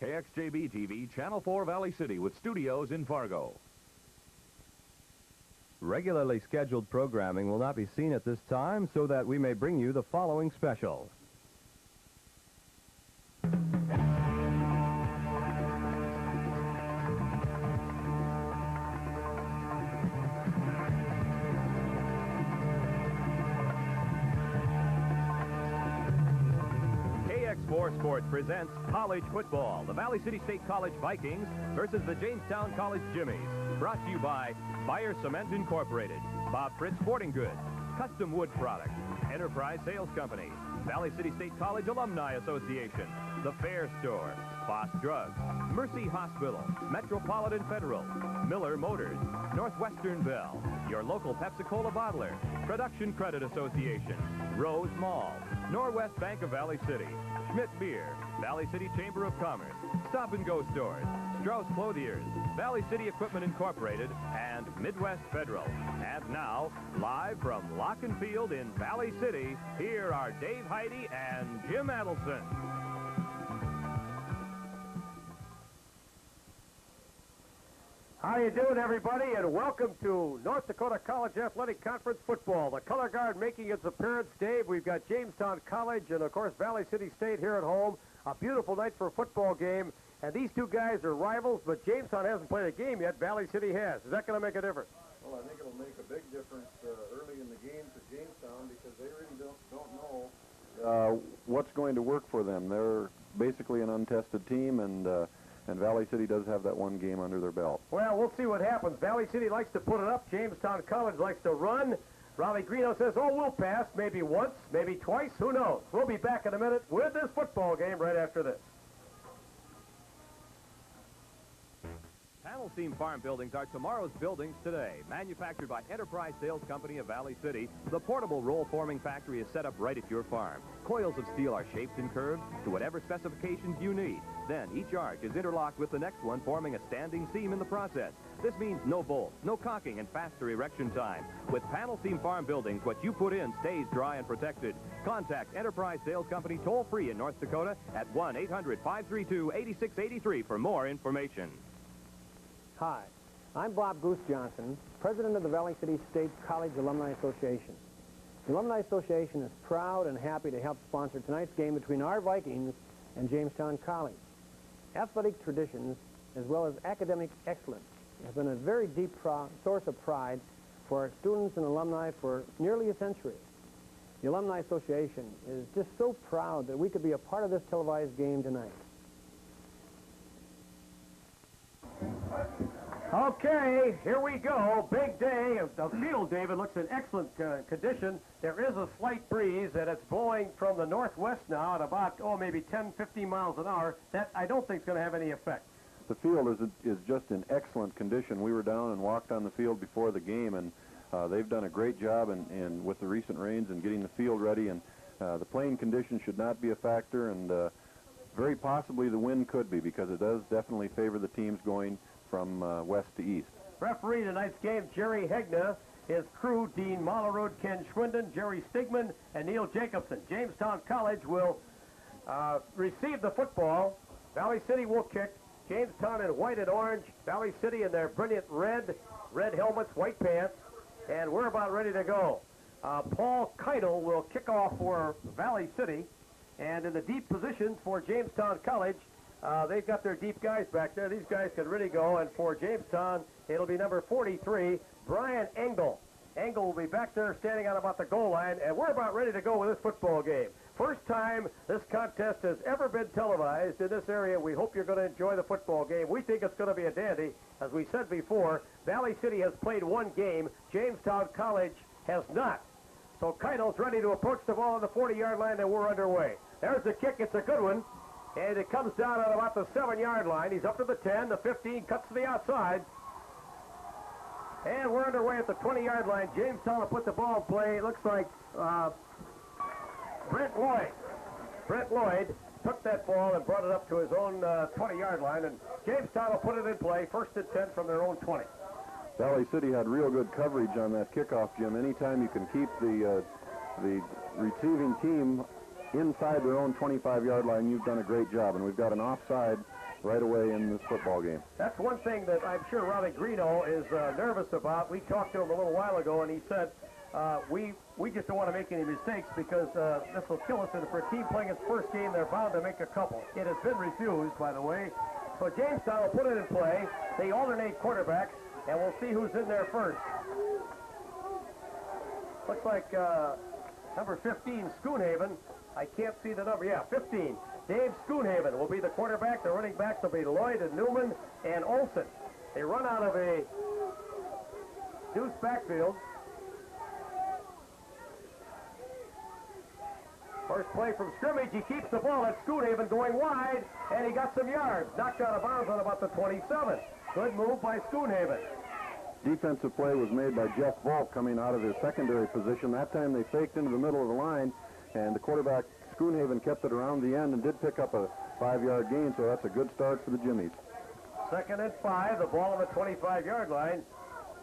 KXJB-TV, Channel 4 Valley City with studios in Fargo. Regularly scheduled programming will not be seen at this time so that we may bring you the following special. KX4 Sports presents college football. The Valley City State College Vikings versus the Jamestown College Jimmies. Brought to you by Buyer Cement Incorporated, Bob Fritz Sporting Goods, Custom Wood Products, Enterprise Sales Company, Valley City State College Alumni Association, The Fair Store, Foss Drugs, Mercy Hospital, Metropolitan Federal, Miller Motors, Northwestern Bell, your local Pepsi-Cola bottler, Production Credit Association, Rose Mall, Norwest Bank of Valley City, Schmidt Beer, Valley City Chamber of Commerce, Stop and Go Stores, Strauss Clothiers, Valley City Equipment Incorporated, and Midwest Federal. And now, live from Lock and Field in Valley City, here are Dave Heide and Jim Adelson. How you doing, everybody, and welcome to North Dakota College Athletic Conference football. The color guard making its appearance, Dave. We've got Jamestown College and, of course, Valley City State here at home. A beautiful night for a football game. And these two guys are rivals, but Jamestown hasn't played a game yet. Valley City has. Is that going to make a difference? Well, I think it'll make a big difference early in the game for Jamestown because they really don't know what's going to work for them. They're basically an untested team, and Valley City does have that one game under their belt. Well, we'll see what happens. Valley City likes to put it up. Jamestown College likes to run. Raleigh Greeno says, oh, we'll pass maybe once, maybe twice. Who knows? We'll be back in a minute with this football game right after this. Panel Seam Farm Buildings are tomorrow's buildings today. Manufactured by Enterprise Sales Company of Valley City, the portable roll forming factory is set up right at your farm. Coils of steel are shaped and curved to whatever specifications you need. Then each arch is interlocked with the next one, forming a standing seam in the process. This means no bolts, no caulking, and faster erection time. With Panel Seam Farm Buildings, what you put in stays dry and protected. Contact Enterprise Sales Company toll-free in North Dakota at 1-800-532-8683 for more information. Hi, I'm Bob Goose Johnson, president of the Valley City State College Alumni Association. The Alumni Association is proud and happy to help sponsor tonight's game between our Vikings and Jamestown College. Athletic traditions, as well as academic excellence, have been a very deep source of pride for our students and alumni for nearly a century. The Alumni Association is just so proud that we could be a part of this televised game tonight. Okay, here we go. Big day. The field, David, looks in excellent condition. There is a slight breeze, and it's blowing from the northwest now at about, maybe 10, 15 miles an hour. That I don't think is going to have any effect. The field is just in excellent condition. We were down and walked on the field before the game, and they've done a great job in with the recent rains and getting the field ready. And the playing conditions should not be a factor, and very possibly the wind could be, because it does definitely favor the teams going from west to east. Referee tonight's game, Jerry Hegna. His crew, Dean Mollerud, Ken Schwinden, Jerry Stigman, and Neil Jacobson. Jamestown College will receive the football. Valley City will kick. Jamestown in white and orange. Valley City in their brilliant red helmets, white pants. And we're about ready to go. Paul Keitel will kick off for Valley City. And in the deep positions for Jamestown College, they've got their deep guys back there. These guys can really go. And for Jamestown, it'll be number 43, Brian Engel. Engel will be back there standing on about the goal line. And we're about ready to go with this football game. First time this contest has ever been televised in this area. We hope you're going to enjoy the football game. We think it's going to be a dandy. As we said before, Valley City has played one game. Jamestown College has not. So Keitel's ready to approach the ball on the 40-yard line, and we're underway. There's the kick. It's a good one. And it comes down at about the 7-yard line. He's up to the 10, the 15, cuts to the outside. And we're underway at the 20-yard line. Jamestown will put the ball in play. It looks like Brent Lloyd took that ball and brought it up to his own 20-yard line. And Jamestown will put it in play, 1st and 10 from their own 20. Valley City had real good coverage on that kickoff, Jim. Anytime you can keep the receiving team inside their own 25-yard line, you've done a great job. And we've got an offside right away in this football game. That's one thing that I'm sure Ronnie Greeno is nervous about. We talked to him a little while ago, and he said, we just don't want to make any mistakes because this will kill us. And for a team playing its first game, they're bound to make a couple. It has been refused, by the way. So Jamestown will put it in play. They alternate quarterbacks, and we'll see who's in there first. Looks like number 15, Schoonhaven. I can't see the number. Yeah, 15. Dave Schoonhaven will be the quarterback. The running backs will be Lloyd and Newman and Olson. They run out of a deuce backfield. First play from scrimmage. He keeps the ball at Schoonhaven going wide, and he got some yards. Knocked out of bounds on about the 27. Good move by Schoonhaven. Defensive play was made by Jeff Volk coming out of his secondary position. That time they faked into the middle of the line, and the quarterback, Schoonhaven, kept it around the end and did pick up a 5-yard gain, so that's a good start for the Jimmies. 2nd and 5, the ball on the 25-yard line.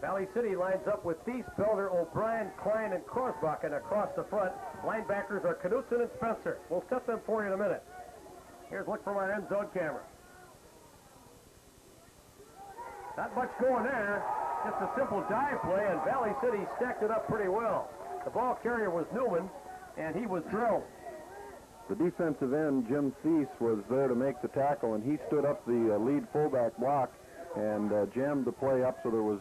Valley City lines up with Thies, Felder, O'Brien, Klein, and Korsbakken across the front. Linebackers are Knutson and Spencer. We'll set them for you in a minute. Here's a look from our end zone camera. Not much going there. Just a simple dive play, and Valley City stacked it up pretty well. The ball carrier was Newman, and he was drilled. The defensive end, Jim Thies, was there to make the tackle, and he stood up the lead fullback block and jammed the play up, so there was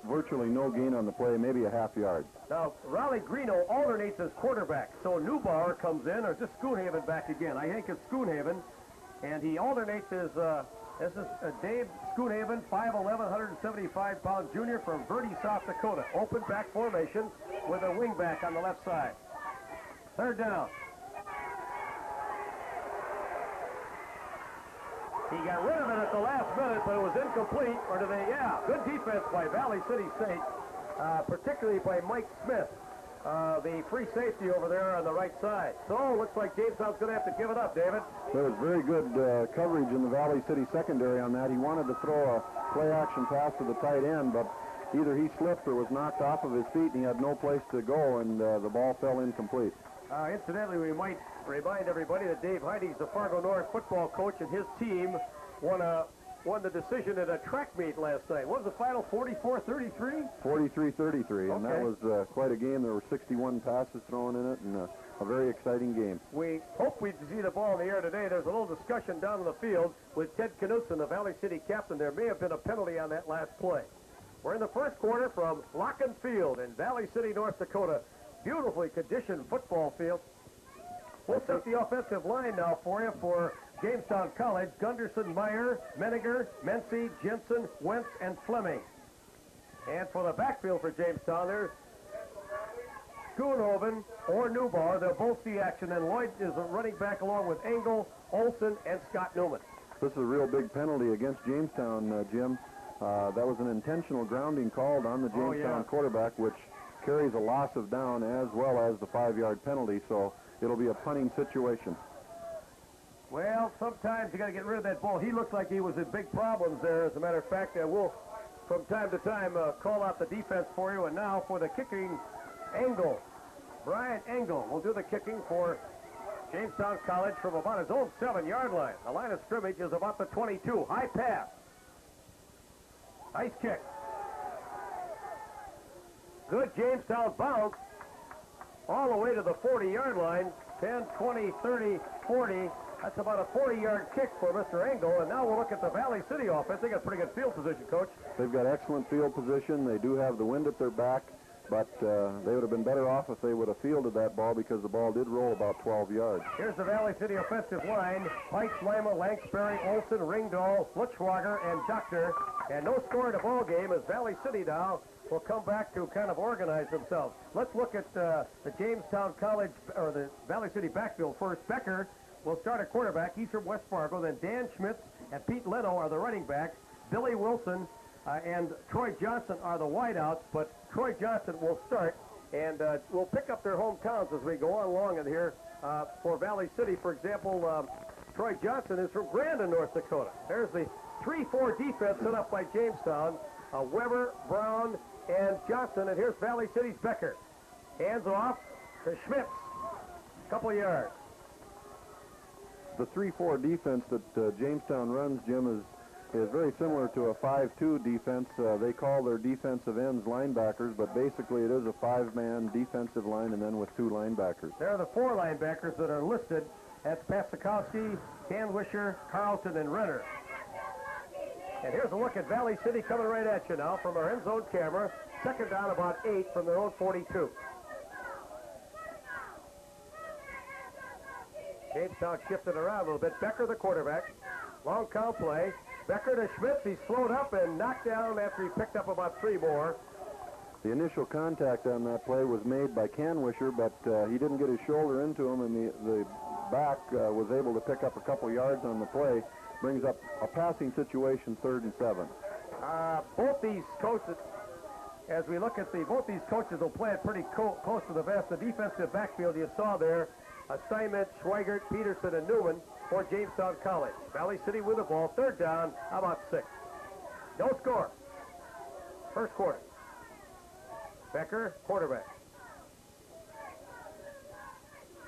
virtually no gain on the play, maybe a half yard. Now, Raleigh Greeno alternates as quarterback, so Neubauer comes in, or just Schoonhaven back again. I think it's Schoonhaven, and he alternates as, this is Dave Schoonhaven, 5'11", 175-pound junior from Verde, South Dakota. Open back formation with a wing back on the left side. 3rd down. He got rid of it at the last minute, but it was incomplete. Or do they? Yeah, good defense by Valley City State, particularly by Mike Smith, the free safety over there on the right side. So looks like Jamestown's going to have to give it up, David. There was very good coverage in the Valley City secondary on that. He wanted to throw a play-action pass to the tight end, but either he slipped or was knocked off of his feet, and he had no place to go, and the ball fell incomplete. Incidentally, we might remind everybody that Dave Heidig's the Fargo North football coach, and his team won the decision at a track meet last night. What was the final, 44-33? 43-33, and that was quite a game. There were 61 passes thrown in it, and a very exciting game. We hope we see the ball in the air today. There's a little discussion down in the field with Ted Knutson, the Valley City captain. There may have been a penalty on that last play. We're in the first quarter from Locken Field in Valley City, North Dakota. Beautifully conditioned football field. We'll set the offensive line now for you for Jamestown College. Gunderson, Meyer, Meniger, Mency, Jensen, Wentz, and Fleming. And for the backfield for Jamestown, there's Schoonhoven or Neubauer. They'll both see action, and Lloyd is running back along with Engel, Olson, and Scott Newman. This is a real big penalty against Jamestown, Jim. That was an intentional grounding called on the Jamestown quarterback, which carries a loss of down as well as the 5-yard penalty, so it'll be a punting situation. Well, sometimes you got to get rid of that ball. He looked like he was in big problems there. As a matter of fact, we'll, from time to time, call out the defense for you. And now for the kicking, Engel. Brian Engel will do the kicking for Jamestown College from about his own 7-yard line. The line of scrimmage is about the 22. High pass. Nice kick. Good Jamestown bounce all the way to the 40-yard line. 10, 20, 30, 40. That's about a 40-yard kick for Mr. Engel. And now we'll look at the Valley City offense. They got pretty good field position, Coach. They've got excellent field position. They do have the wind at their back, but they would have been better off if they would have fielded that ball because the ball did roll about 12 yards. Here's the Valley City offensive line. Pike, Lima, Lanksberry, Olson, Ringdahl, Fletchwager, and Doctor. And no score in the ball game as Valley City now will come back to kind of organize themselves. Let's look at the Jamestown College, or the Valley City backfield first. Becker will start at quarterback. He's from West Fargo. Then Dan Schmitz and Pete Leno are the running backs. Billy Wilson and Troy Johnson are the wideouts, but Troy Johnson will start, and we'll pick up their hometowns as we go on along in here. For Valley City, for example, Troy Johnson is from Grandin, North Dakota. There's the 3-4 defense set up by Jamestown. Weber, Brown, and Johnson, and here's Valley City's Becker. Hands off to Schmitz. Couple of yards. the 3-4 defense that Jamestown runs, Jim, is very similar to a 5-2 defense. They call their defensive ends linebackers, but basically it is a 5-man defensive line and then with 2 linebackers. There are the 4 linebackers that are listed. That's Pasakowski, Canwisher, Carlton, and Renner. And here's a look at Valley City coming right at you now from our end zone camera. Second down, about 8 from their own 42. Jamestown shifted around a little bit. Becker, the quarterback. Long count play. Becker to Schmitz. He slowed up and knocked down after he picked up about 3 more. The initial contact on that play was made by Canwisher, but he didn't get his shoulder into him, and the back was able to pick up a couple yards on the play. Brings up a passing situation, 3rd and 7. Both these coaches, as we look at both these coaches will play it pretty close to the vest. The defensive backfield you saw there, assignment Schweigert, Peterson, and Newman for Jamestown College. Valley City with the ball, 3rd down, about 6. No score. First quarter. Becker, quarterback.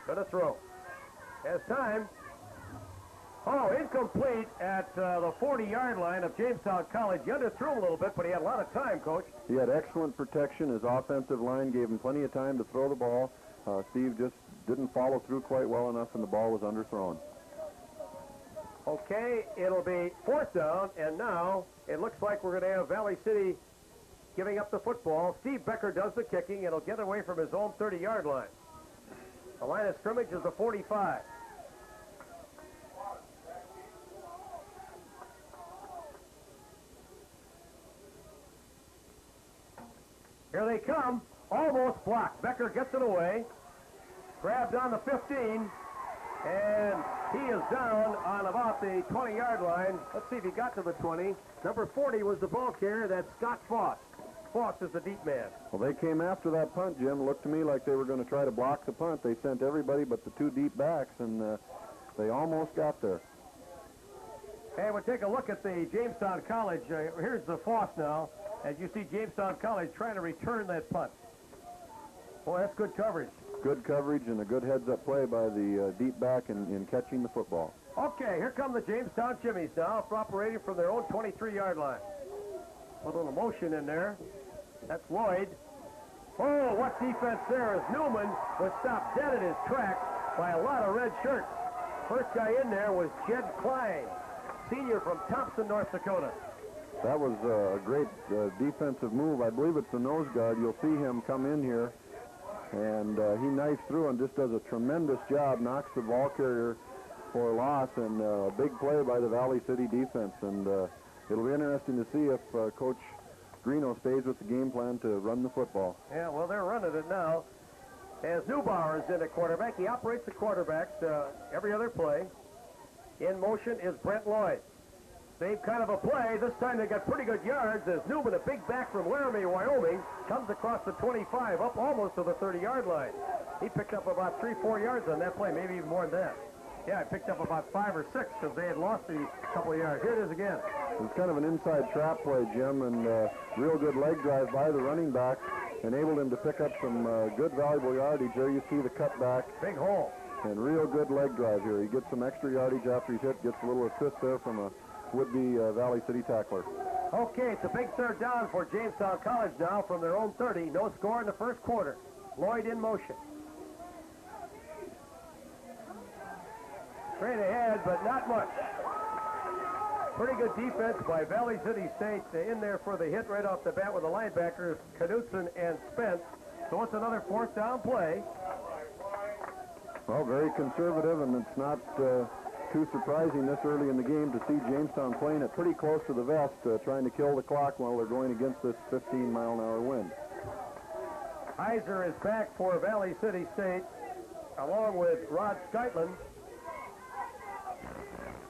Gonna throw. Has time. Oh, incomplete at the 40-yard line of Jamestown College. He underthrew a little bit, but he had a lot of time, Coach. He had excellent protection. His offensive line gave him plenty of time to throw the ball. Steve just didn't follow through quite well enough, and the ball was underthrown. Okay, it'll be 4th down, and now it looks like we're going to have Valley City giving up the football. Steve Becker does the kicking, and he'll get away from his own 30-yard line. The line of scrimmage is the 45. Here they come. Almost blocked. Becker gets it away. Grabbed on the 15. And he is down on about the 20-yard line. Let's see if he got to the 20. Number 40 was the ball carrier. That's Scott Foss. Foss is the deep man. Well, they came after that punt, Jim. Looked to me like they were going to try to block the punt. They sent everybody but the 2 deep backs, and they almost got there. Hey, we'll take a look at the Jamestown College. Here's the Foss now. As you see Jamestown College trying to return that punt. Boy, that's good coverage. Good coverage and a good heads-up play by the deep back in catching the football. Okay, here come the Jamestown Jimmies now, operating from their own 23-yard line. A little motion in there. That's Lloyd. Oh, what defense there as Newman was stopped dead in his tracks by a lot of red shirts. First guy in there was Jed Klein, senior from Thompson, North Dakota. That was a great defensive move. I believe it's the nose guard. You'll see him come in here, and he knifes through and just does a tremendous job, knocks the ball carrier for a loss, and a big play by the Valley City defense. And it'll be interesting to see if Coach Greeno stays with the game plan to run the football. Yeah, well, they're running it now. As Neubauer is in at quarterback, he operates the quarterbacks every other play. In motion is Brent Lloyd. Same kind of a play. This time they got pretty good yards as Newman, a big back from Laramie, Wyoming, comes across the 25, up almost to the 30-yard line. He picked up about 3-4 yards on that play, maybe even more than that. Yeah, I picked up about 5 or 6 because they had lost a couple of yards. Here it is again. It was kind of an inside trap play, Jim, and real good leg drive by the running back enabled him to pick up some good, valuable yardage. There you see the cutback. Big hole. And real good leg drive here. He gets some extra yardage after he's hit, gets a little assist there from a would-be Valley City tackler. Okay, it's a big 3rd down for Jamestown College now from their own 30. No score in the first quarter. Lloyd in motion. Straight ahead, but not much. Pretty good defense by Valley City State in there for the hit right off the bat with the linebackers, Knudsen and Spence. So it's another 4th down play. Well, very conservative, and it's not too surprising this early in the game to see Jamestown playing it pretty close to the vest, trying to kill the clock while they're going against this 15-mile-an-hour wind. Heiser is back for Valley City State, along with Rod Skeitlin.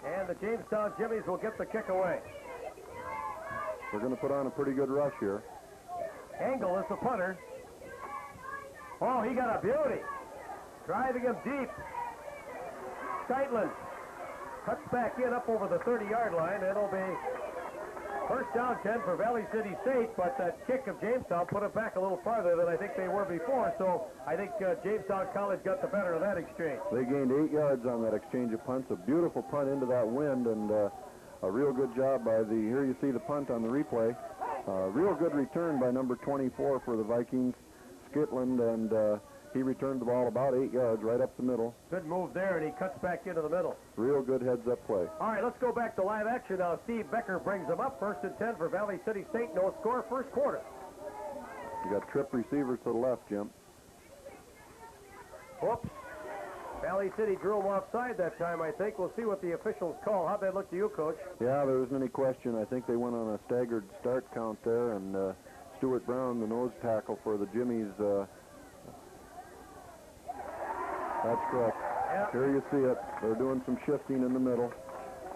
And the Jamestown Jimmies will get the kick away. They're going to put on a pretty good rush here. Engel is the punter. Oh, he got a beauty. Driving him deep. Skeitlin cuts back in up over the 30-yard line. It'll be First down 10 for Valley City State, but that kick of Jamestown put it back a little farther than I think they were before, so I think Jamestown College got the better of that exchange. They gained 8 yards on that exchange of punts. A beautiful punt into that wind, and a real good job by the, here you see the punt on the replay. Real good return by number 24 for the Vikings, Skitland, and he returned the ball about 8 yards right up the middle. Good move there, and he cuts back into the middle. Real good heads-up play. All right, let's go back to live action now. Steve Becker brings them up. 1st and 10 for Valley City State. No score, first quarter. You got trip receivers to the left, Jim. Whoops. Valley City drew him offside that time, I think. We'll see what the officials call. How'd that look to you, Coach? Yeah, there isn't any question. I think they went on a staggered start count there, and Stuart Brown, the nose tackle for the Jimmies, that's correct. Yep. Here you see it. They're doing some shifting in the middle.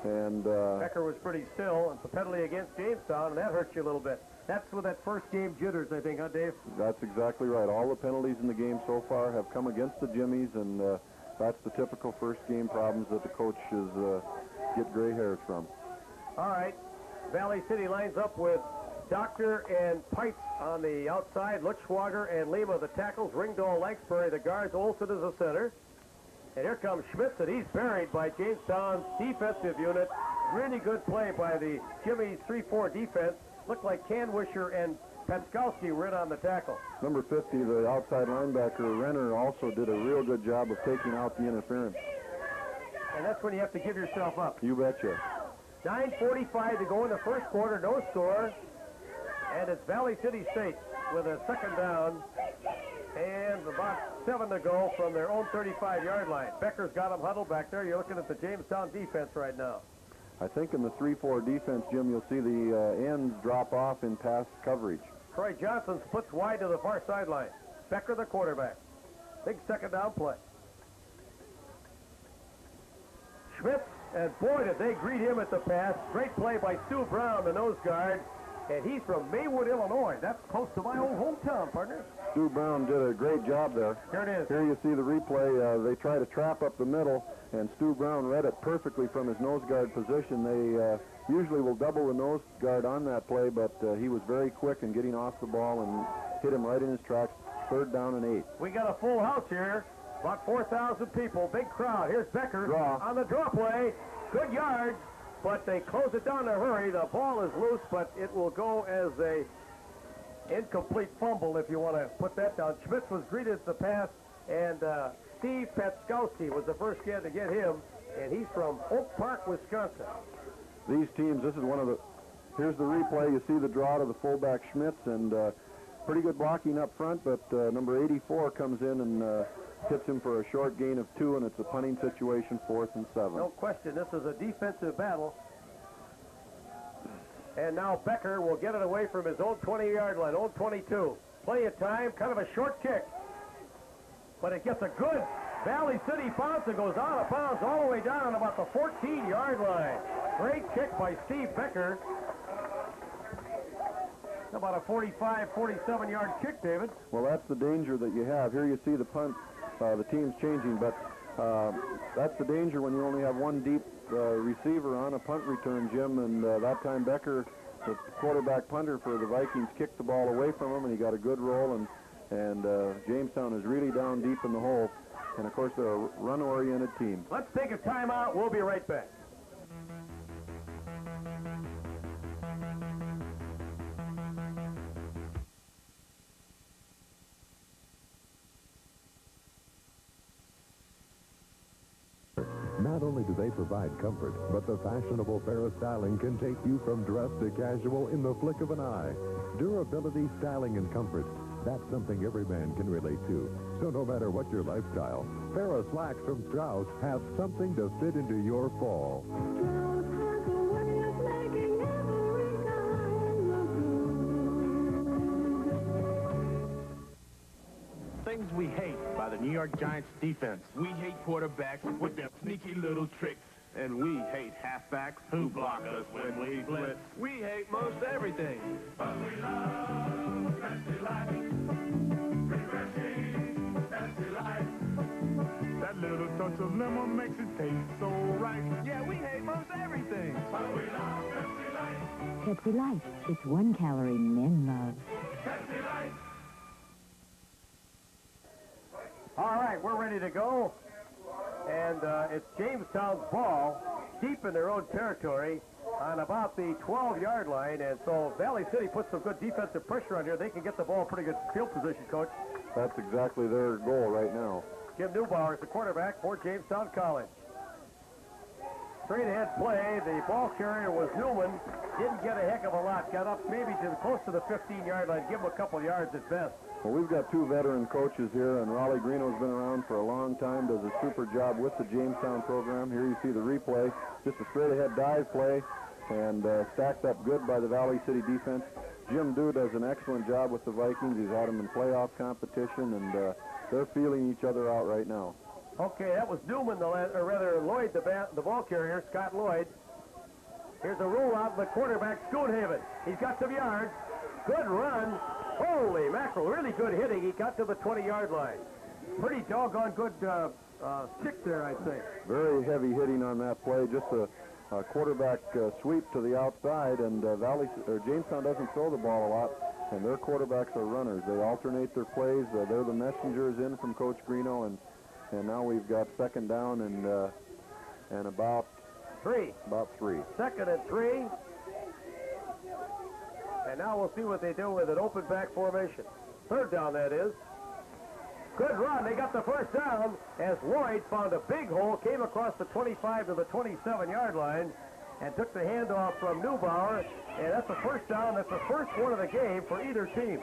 And Becker was pretty still. It's a penalty against Jamestown, and that hurts you a little bit. That's with that first game jitters, I think, huh, Dave? That's exactly right. All the penalties in the game so far have come against the Jimmies, and that's the typical first game problems that the coaches get gray hairs from. All right. Valley City lines up with Doctor and Pipes on the outside, Lutschwager and Lima the tackles, Ringdahl, Langsbury the guards, Olson is the center. And here comes Schmitz, and he's buried by Jamestown's defensive unit. Really good play by the Jimmy's 3-4 defense. Looked like Kanwisher and Petskowski were in on the tackle. Number 50, the outside linebacker, Renner, also did a real good job of taking out the interference. And that's when you have to give yourself up. You betcha. 9:45 to go in the first quarter, no score. And it's Valley City State with a second down and about 7 to go from their own 35-yard line. Becker's got them huddled back there. You're looking at the Jamestown defense right now. I think in the 3-4 defense, Jim, you'll see the ends drop off in pass coverage. Troy Johnson splits wide to the far sideline. Becker, the quarterback. Big second down play. Schmitz, and boy, did they greet him at the pass. Great play by Stu Brown, the nose guard. And he's from Maywood, Illinois. That's close to my old hometown, partner. Stu Brown did a great job there. Here it is. Here you see the replay. They try to trap up the middle, and Stu Brown read it perfectly from his nose guard position. They usually will double the nose guard on that play, but he was very quick in getting off the ball and hit him right in his tracks. 3rd down and 8. We got a full house here. About 4,000 people. Big crowd. Here's Becker on the draw play. Good yards. But they close it down in a hurry. The ball is loose, but it will go as a incomplete fumble, if you want to put that down. Schmitz was greeted at the pass, and Steve Petskowski was the first guy to get him, and he's from Oak Park, Wisconsin. These teams, this is one of the, here's the replay. You see the draw to the fullback Schmitz, and pretty good blocking up front, but number 84 comes in and hits him for a short gain of 2, and it's a punting situation, 4th and 7. No question, this is a defensive battle. And now Becker will get it away from his own 20-yard line, own 22. Play of time, kind of a short kick. But it gets a good Valley City bounce and goes out of bounds all the way down about the 14-yard line. Great kick by Steve Becker. About a 45, 47-yard kick, David. Well, that's the danger that you have. Here you see the punt. The team's changing, but that's the danger when you only have one deep receiver on a punt return, Jim, and that time Becker, the quarterback punter for the Vikings, kicked the ball away from him, and he got a good roll, and Jamestown is really down deep in the hole, and of course they're a run-oriented team. Let's take a timeout. We'll be right back. Not only do they provide comfort, but the fashionable Farrah styling can take you from dress to casual in the flick of an eye. Durability, styling, and comfort, that's something every man can relate to. So no matter what your lifestyle, Farrah slacks from Strauss have something to fit into your fall. Things we hate by the New York Giants defense. We hate quarterbacks with their sneaky little tricks. And we hate halfbacks who block us when we blitz. We hate most everything. But we love Fancy Life. Refreshing Fancy Life. That little touch of lemon makes it taste so right. Yeah, we hate most everything. But we love Fancy Life. Pepsi Light. It's 1 calorie men love. All right, we're ready to go. And it's Jamestown's ball deep in their own territory on about the 12-yard line. And so Valley City puts some good defensive pressure on here. They can get the ball pretty good field position, Coach. That's exactly their goal right now. Jim Neubauer is the quarterback for Jamestown College. Straight ahead play. The ball carrier was Newman. Didn't get a heck of a lot. Got up maybe to close to the 15-yard line. Give him a couple yards at best. Well, we've got two veteran coaches here, and Raleigh Greeno's been around for a long time, does a super job with the Jamestown program. Here you see the replay, just a straight-ahead dive play, and stacked up good by the Valley City defense. Jim Dew does an excellent job with the Vikings. He's had them in playoff competition, and they're feeling each other out right now. Okay, that was Newman, or rather Lloyd, the ball carrier, Scott Lloyd. Here's a rollout of the quarterback, Schoonhaven. He's got some yards. Good run. Holy mackerel, really good hitting. He got to the 20-yard line. Pretty doggone good stick there, I'd say. Very heavy hitting on that play. Just a quarterback sweep to the outside, and Jamestown doesn't throw the ball a lot, and their quarterbacks are runners. They alternate their plays. They're the messengers in from Coach Greeno, and now we've got second down and about three. Second and 3. And now we'll see what they do with an open back formation. Third down, that is. Good run. They got the first down as Lloyd found a big hole, came across the 25 to the 27-yard line, and took the handoff from Neubauer. And that's the first down. That's the first one of the game for either team.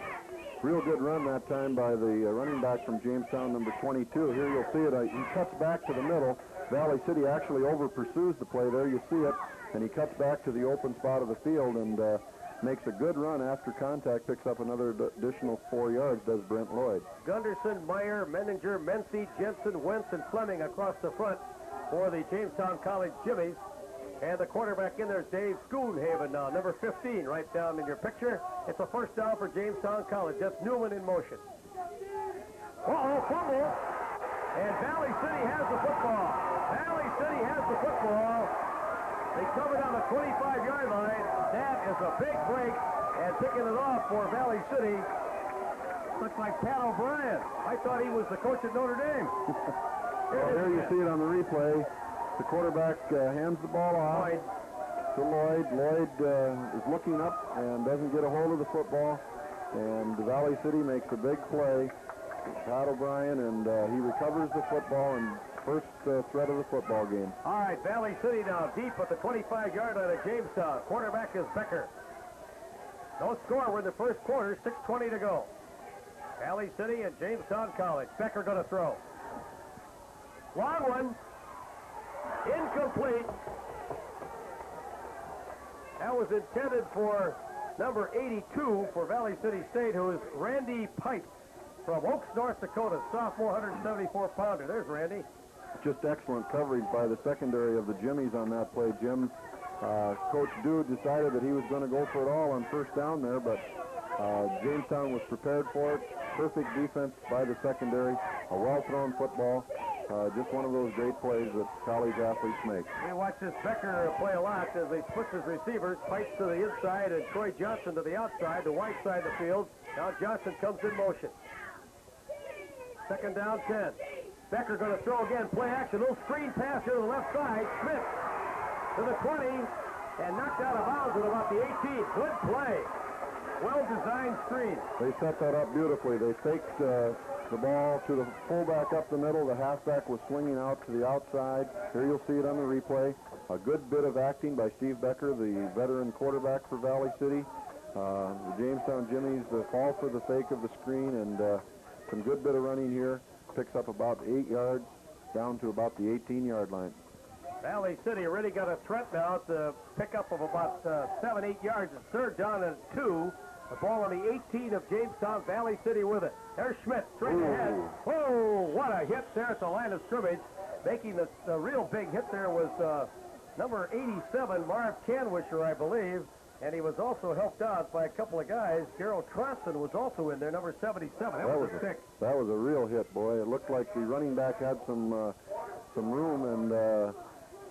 Real good run that time by the running back from Jamestown, number 22. Here you'll see it. He cuts back to the middle. Valley City actually over-pursues the play there. You see it. And he cuts back to the open spot of the field and makes a good run after contact, picks up another additional 4 yards, does Brent Lloyd. Gunderson, Meyer, Menninger, Mency, Jensen, Wentz, and Fleming across the front for the Jamestown College Jimmies. And the quarterback in there is Dave Schoonhaven now, number 15, right down in your picture. It's a first down for Jamestown College. That's Newman in motion. Fumble. And Valley City has the football. Valley City has the football. They covered on the 25-yard line. That is a big break. And picking it off for Valley City looks like Pat O'Brien. I thought he was the coach at Notre Dame. Here you see it on the replay. The quarterback hands the ball off to Lloyd. Lloyd is looking up and doesn't get a hold of the football. And the Valley City makes a big play. Pat O'Brien, and he recovers the football and first threat of the football game. All right, Valley City now deep at the 25-yard line of Jamestown. Quarterback is Becker. No score. We're in the first quarter. 6:20 to go. Valley City and Jamestown College. Becker going to throw. Long one. Incomplete. That was intended for number 82 for Valley City State, who is Randy Pipe from Oaks, North Dakota, sophomore, 174-pounder. There's Randy. Just excellent coverage by the secondary of the Jimmies on that play, Jim. Coach Dew decided that he was going to go for it all on first down there, but Jamestown was prepared for it. Perfect defense by the secondary. A well-thrown football. Just one of those great plays that college athletes make. We watch this Becker play a lot as he splits his receivers, fights to the inside, and Troy Johnson to the outside, the white side of the field. Now Johnson comes in motion. Second down, 10. Becker going to throw again. Play action. Little screen pass here to the left side. Smith to the 20 and knocked out of bounds at about the 18. Good play. Well-designed screen. They set that up beautifully. They faked the ball to the fullback up the middle. The halfback was swinging out to the outside. Here you'll see it on the replay. A good bit of acting by Steve Becker, the veteran quarterback for Valley City. The Jamestown Jimmies fall for the fake of the screen, and some good bit of running here. Picks up about 8 yards down to about the 18-yard line. Valley City already got a threat now to pick up of about 7-8 yards. It's third down and 2. The ball on the 18 of Jamestown. Valley City with it. There's Schmidt straight ahead. Whoa, what a hit there at the line of scrimmage. Making the real big hit there was number 87, Marv Canwisher, I believe. And he was also helped out by a couple of guys. Gerald Troston was also in there, number 77. That was a stick. That was a real hit, boy. It looked like the running back had some room, and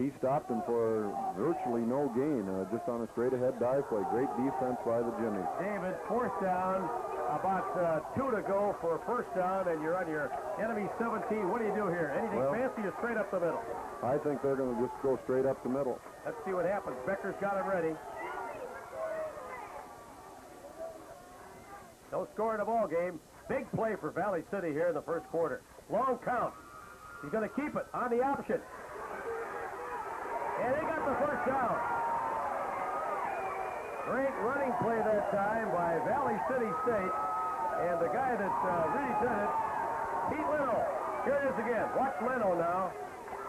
he stopped him for virtually no gain, just on a straight-ahead dive play. Great defense by the Jimmies. David, fourth down, about 2 to go for a first down, and you're on your enemy 17. What do you do here? Anything fancy or straight up the middle? I think they're going to just go straight up the middle. Let's see what happens. Becker's got him ready. No score in the ball game. Big play for Valley City here in the first quarter. Long count. He's going to keep it on the option. And they got the first down. Great running play that time by Valley City State. And the guy that really did it, Pete Leno. Here it is again. Watch Leno now.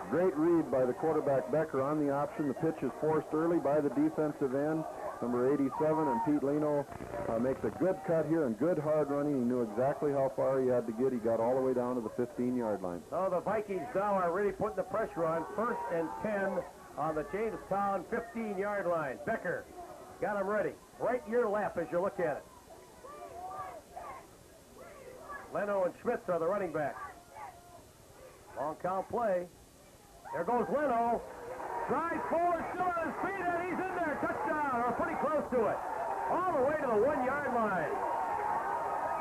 Great read by the quarterback Becker on the option. The pitch is forced early by the defensive end, number 87, and Pete Leno makes a good cut here and good hard running. He knew exactly how far he had to get. He got all the way down to the 15-yard line. So the Vikings now are really putting the pressure on. 1st and 10 on the Jamestown 15-yard line. Becker got him ready. Right in your lap as you look at it. Leno and Schmitz are the running backs. Long count play. There goes Leno. Drives forward, still on his feet, and he's in there. Touchdown, or pretty close to it. All the way to the 1-yard line.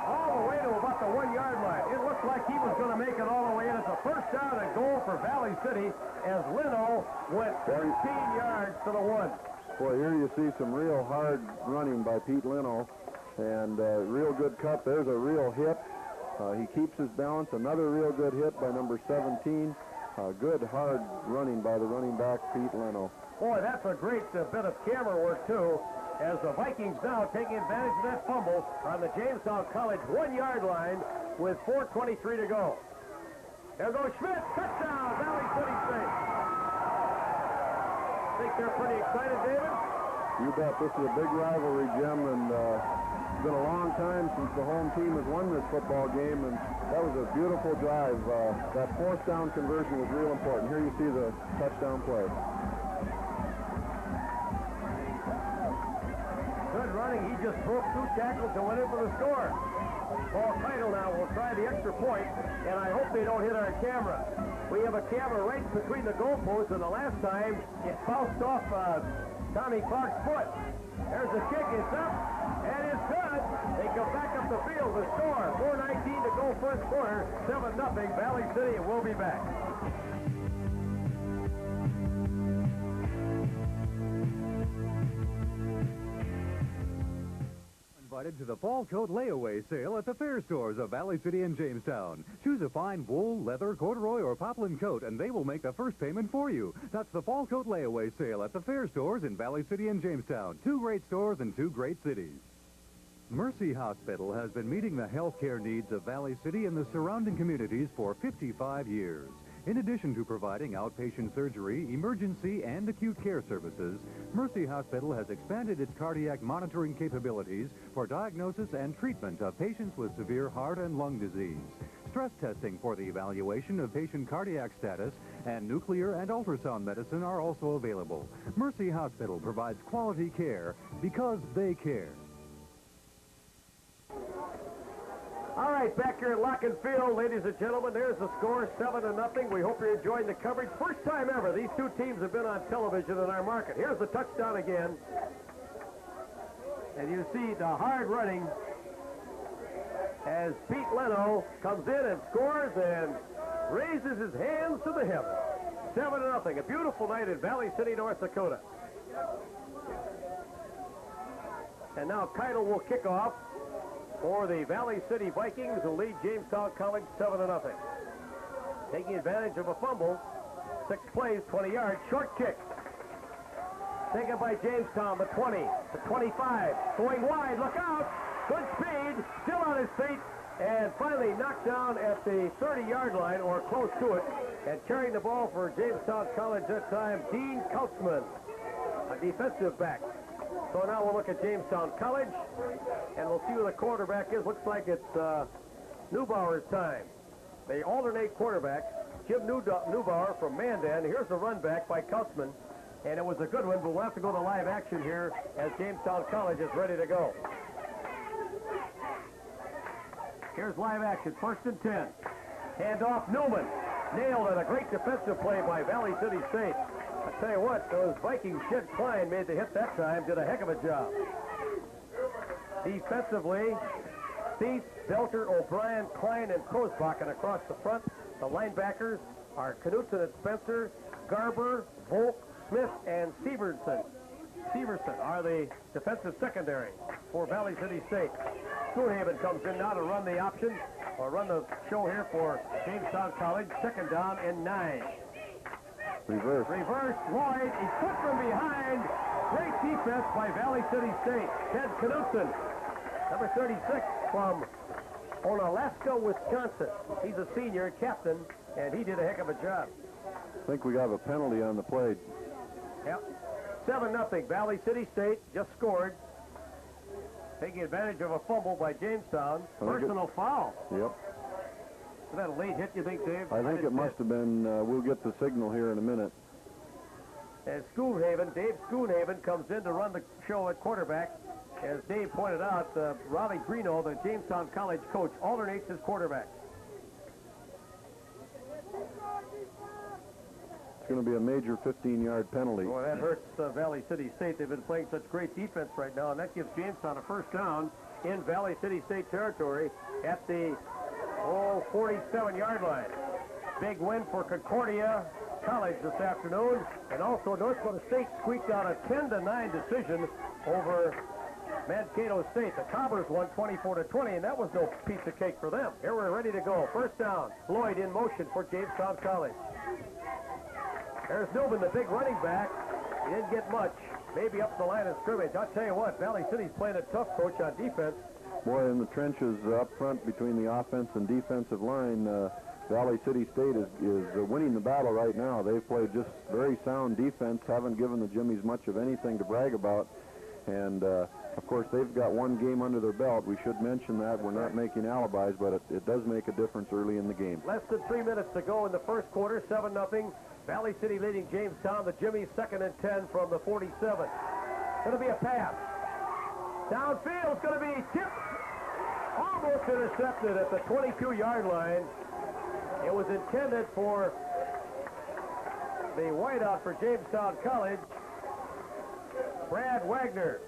All the way to about the 1-yard line. It looked like he was going to make it all the way in. It's a first down and goal for Valley City as Leno went 15 yards to the 1. Boy, here you see some real hard running by Pete Leno, and real good cut. There's a real hit. He keeps his balance. Another real good hit by number 17. Good hard running by the running back, Pete Leno. Boy, that's a great bit of camera work, too, as the Vikings now taking advantage of that fumble on the Jamestown College 1-yard line with 4:23 to go. There goes Schmidt. Touchdown, Valley City State. Think they're pretty excited, David? You bet. This is a big rivalry, Jim, and it's been a long time since the home team has won this football game, and that was a beautiful drive. That fourth down conversion was real important. Here you see the touchdown play. Good running. He just broke 2 tackles and went in for the score. Paul Keitel now will try the extra point, and I hope they don't hit our camera. We have a camera right between the goalposts, and the last time it bounced off Tommy Clark's foot. There's the kick. It's up, and it's good. They come back up the field. The score, 4:19 to go first quarter, 7-0 Valley City, and we'll be back. Invited to the Fall Coat Layaway Sale at the fair stores of Valley City and Jamestown. Choose a fine wool, leather, corduroy, or poplin coat, and they will make the first payment for you. That's the Fall Coat Layaway Sale at the fair stores in Valley City and Jamestown. 2 great stores in 2 great cities. Mercy Hospital has been meeting the health care needs of Valley City and the surrounding communities for 55 years. In addition to providing outpatient surgery, emergency, and acute care services, Mercy Hospital has expanded its cardiac monitoring capabilities for diagnosis and treatment of patients with severe heart and lung disease. Stress testing for the evaluation of patient cardiac status and nuclear and ultrasound medicine are also available. Mercy Hospital provides quality care because they care. All right, back here at Lock and Field, ladies and gentlemen, there's the score, 7-0. We hope you're enjoying the coverage. First time ever these 2 teams have been on television in our market. Here's the touchdown again. And you see the hard running as Pete Leno comes in and scores and raises his hands to the heavens. 7-0. A beautiful night in Valley City, North Dakota. And now Keitel will kick off for the Valley City Vikings, who lead Jamestown College 7-0. Taking advantage of a fumble. 6 plays, 20 yards, short kick. Taken by Jamestown, the 20, the 25. Going wide, look out. Good speed, still on his feet, and finally knocked down at the 30-yard line, or close to it. And carrying the ball for Jamestown College that time, Dean Kautzman, a defensive back. So now we'll look at Jamestown College, and we'll see who the quarterback is. Looks like it's Neubauer's time. They alternate quarterbacks. Jim Neubauer from Mandan. Here's the run back by Kautzman, and it was a good one, but we'll have to go to live action here as Jamestown College is ready to go. Here's live action, 1st and 10. Hand off Newman. Nailed it, a great defensive play by Valley City State. I tell you what, those Vikings, Jed Klein made the hit that time, did a heck of a job. Defensively, Thies, Belter, O'Brien, Klein, and Krosbach, and across the front, the linebackers are Knutson and Spencer, Garber, Volk, Smith, and Severson. Severson are the defensive secondary for Valley City State. Schoonhaven comes in now to run the option, or run the show here for Jamestown College. Second down and 9. Reverse. Lloyd. He's put from behind. Great defense by Valley City State. Ted Knutson, number 36 from Onalaska, Wisconsin. He's a senior captain, and he did a heck of a job. I think we got a penalty on the play. Yep. 7-0. Valley City State just scored, taking advantage of a fumble by Jamestown. Personal foul. Yep. Is that a late hit, you think, Dave? I think it must have been. We'll get the signal here in a minute. And Dave Schoonhaven comes in to run the show at quarterback. As Dave pointed out, Raleigh Greeno, the Jamestown College coach, alternates his quarterback. It's going to be a major 15-yard penalty. Boy, that hurts Valley City State. They've been playing such great defense right now, and that gives Jamestown a first down in Valley City State territory at the 47-yard line. Big win for Concordia College this afternoon, and also North Dakota State squeaked out a 10-9 decision over Mankato State. The Cobbers won 24-20, and that was no piece of cake for them. Here we're ready to go. First down. Lloyd in motion for Jamestown College. There's Newman, the big running back. He didn't get much. Maybe up the line of scrimmage. I'll tell you what, Valley City's playing a tough, coach, on defense. Boy, in the trenches up front between the offense and defensive line, Valley City State is winning the battle right now. They've played just very sound defense, haven't given the Jimmies much of anything to brag about. And, of course, they've got one game under their belt. We should mention that. We're not making alibis, but it does make a difference early in the game. Less than 3 minutes to go in the first quarter, 7-0. Valley City leading Jamestown. The Jimmies 2nd and 10 from the 47. Going to be a pass. Downfield, it's going to be tipped. Almost intercepted at the 22-yard line. It was intended for the wideout for Jamestown College, Brad Wagner.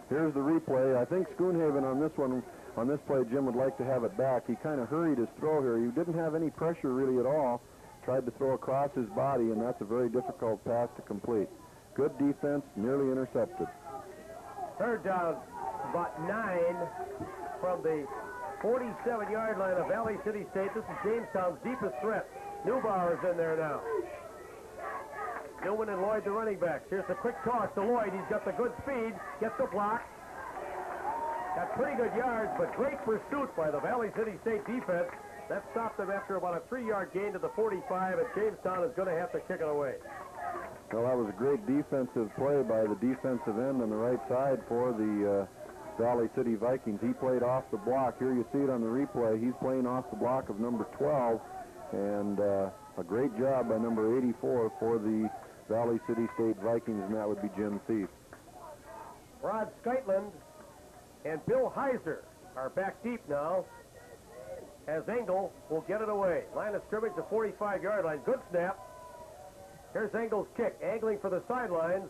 Here's the replay. I think Schoonhaven on this play, Jim would like to have it back. He kind of hurried his throw here. He didn't have any pressure really at all. Tried to throw across his body, and that's a very difficult pass to complete. Good defense, nearly intercepted. Third down, about 9 from the 47-yard line of Valley City State. This is Jamestown's deepest threat. Neubauer's in there now. Newman and Lloyd, the running backs. Here's the quick toss to Lloyd. He's got the good speed, gets the block. Got pretty good yards, but great pursuit by the Valley City State defense. That stopped them after about a 3-yard gain to the 45, and Jamestown is going to have to kick it away. Well, that was a great defensive play by the defensive end on the right side for the Valley City Vikings. He played off the block. Here you see it on the replay. He's playing off the block of number 12, and a great job by number 84 for the Valley City State Vikings, and that would be Jim Thief. Rod Skeitland and Bill Heiser are back deep now, as Engel will get it away. Line of scrimmage, the 45-yard line. Good snap. Here's Engel's kick, angling for the sidelines,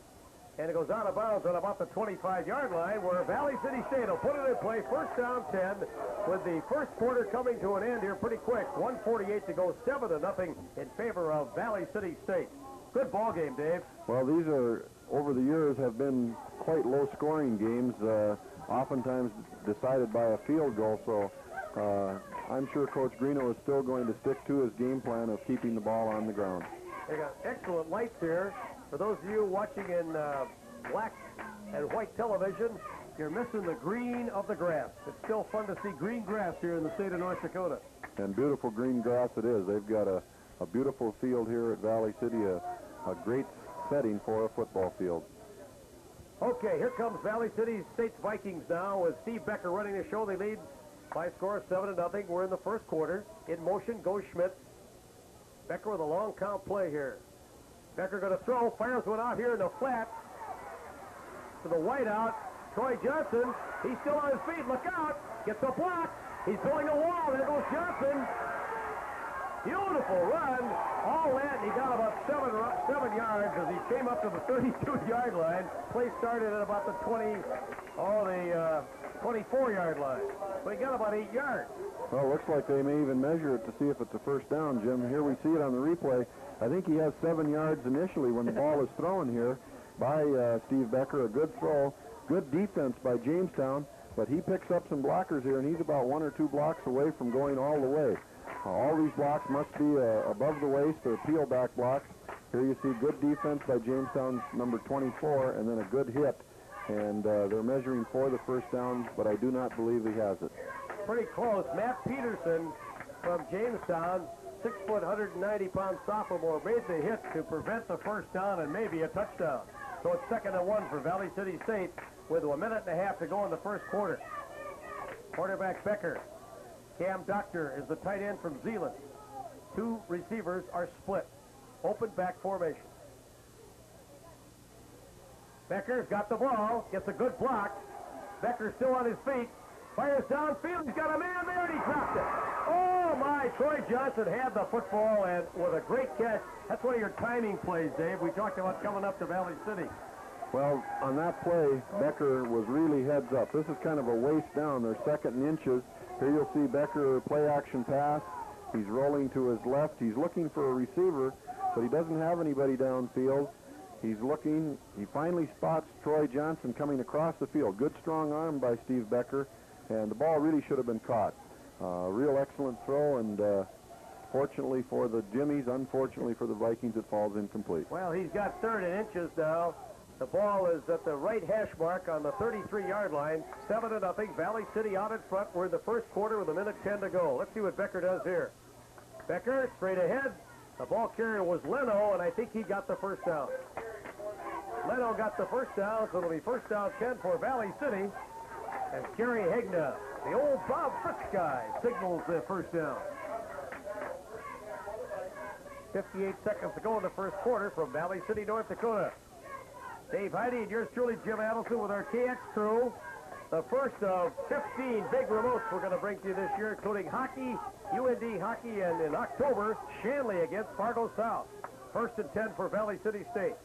and it goes out of bounds on about the 25-yard line, where Valley City State will put it in play. First down 10, with the first quarter coming to an end here pretty quick. 1:48 to go, 7-0 in favor of Valley City State. Good ball game, Dave. Well, these are, over the years, have been quite low-scoring games, oftentimes decided by a field goal, so I'm sure Coach Greeno is still going to stick to his game plan of keeping the ball on the ground. They got excellent lights here. For those of you watching in black and white television, you're missing the green of the grass. It's still fun to see green grass here in the state of North Dakota. And beautiful green grass it is. They've got a beautiful field here at Valley City, a great setting for a football field. Okay, here comes Valley City State's Vikings now with Steve Becker running the show. They lead by a score of 7-0. We're in the first quarter. In motion goes Schmidt. Becker with a long count play here. Becker going to throw, fires one out here in the flat to the wideout. Troy Johnson, he's still on his feet. Look out. Gets a block. He's building a wall. There goes Johnson. Beautiful run. All that, he got about 7 yards as he came up to the 32-yard line. Play started at about the 24-yard line. So he got about 8 yards. Well, looks like they may even measure it to see if it's a first down, Jim. Here we see it on the replay. I think he has 7 yards initially when the ball is thrown here by Steve Becker. A good throw, good defense by Jamestown, but he picks up some blockers here, and he's about 1 or 2 blocks away from going all the way. All these blocks must be above the waist or peel-back blocks. Here you see good defense by Jamestown's number 24, and then a good hit. And they're measuring for the first down, but I do not believe he has it. Pretty close. Matt Peterson from Jamestown, 6 foot, 190-pound sophomore, made the hit to prevent the first down and maybe a touchdown. So it's 2nd and 1 for Valley City State with 1.5 minutes to go in the first quarter. Quarterback Becker. Cam Doctor is the tight end from Zeeland. 2 receivers are split. Open back formation. Becker's got the ball, gets a good block. Becker's still on his feet. Fires downfield, he's got a man there, and he dropped it. Oh, my, Troy Johnson had the football, and with a great catch. That's one of your timing plays, Dave. We talked about coming up to Valley City. Well, on that play, Becker was really heads up. This is kind of a waist down. They're 2nd and inches. Here you'll see Becker play action pass. He's rolling to his left. He's looking for a receiver, but he doesn't have anybody downfield. He's looking. He finally spots Troy Johnson coming across the field. Good strong arm by Steve Becker, and the ball really should have been caught. Real excellent throw, and fortunately for the Jimmies, unfortunately for the Vikings, it falls incomplete. Well, he's got 3rd and inches now. The ball is at the right hash mark on the 33-yard line. 7-0. Valley City out in front. We're in the first quarter with 1:10 to go. Let's see what Becker does here. Becker straight ahead. The ball carrier was Leno, and I think he got the first down. Leno got the first down, so it'll be first down 10 for Valley City. And Gary Hegna, the old Bob Fritz guy, signals the first down. 58 seconds to go in the first quarter from Valley City, North Dakota. Dave Heide and yours truly, Jim Adelson, with our KX crew. The first of 15 big remotes we're going to bring to you this year, including hockey, UND hockey, and in October, Shanley against Fargo South. 1st and 10 for Valley City State.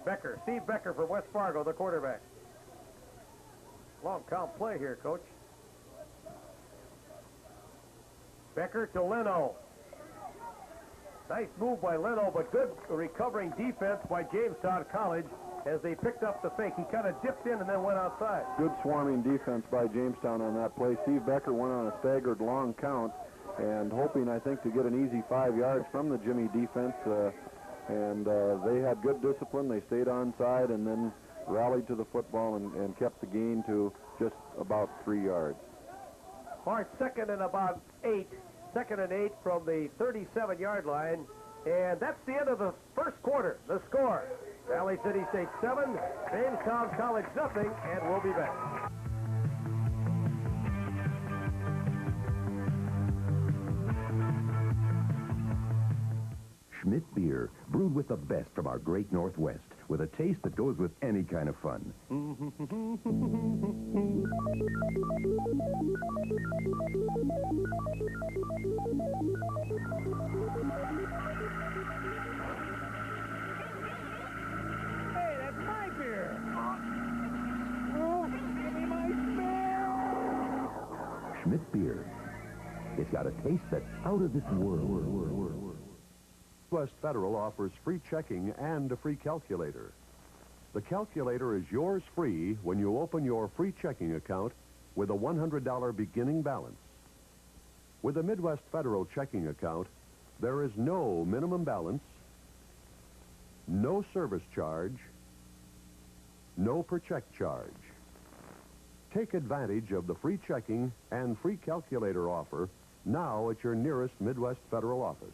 Becker, Steve Becker from West Fargo, the quarterback. Long count play here, Coach. Becker to Leno. Nice move by Leno, but good recovering defense by Jamestown College as they picked up the fake. He kind of dipped in and then went outside. Good swarming defense by Jamestown on that play. Steve Becker went on a staggered long count and hoping, I think, to get an easy 5 yards from the Jimmy defense. They had good discipline. They stayed onside and then rallied to the football and kept the gain to just about 3 yards. All right, 2nd and about 8. 2nd and 8 from the 37-yard line. And that's the end of the first quarter. The score, Valley City State 7, Jamestown College nothing, and we'll be back. Schmidt beer, brewed with the best from our great Northwest, with a taste that goes with any kind of fun. Hey, that's my beer. Oh, give me my beer. Schmidt beer. It's got a taste that's out of this world. West Federal offers free checking and a free calculator. The calculator is yours free when you open your free checking account with a $100 beginning balance. With a Midwest Federal checking account, there is no minimum balance, no service charge, no per check charge. Take advantage of the free checking and free calculator offer now at your nearest Midwest Federal office.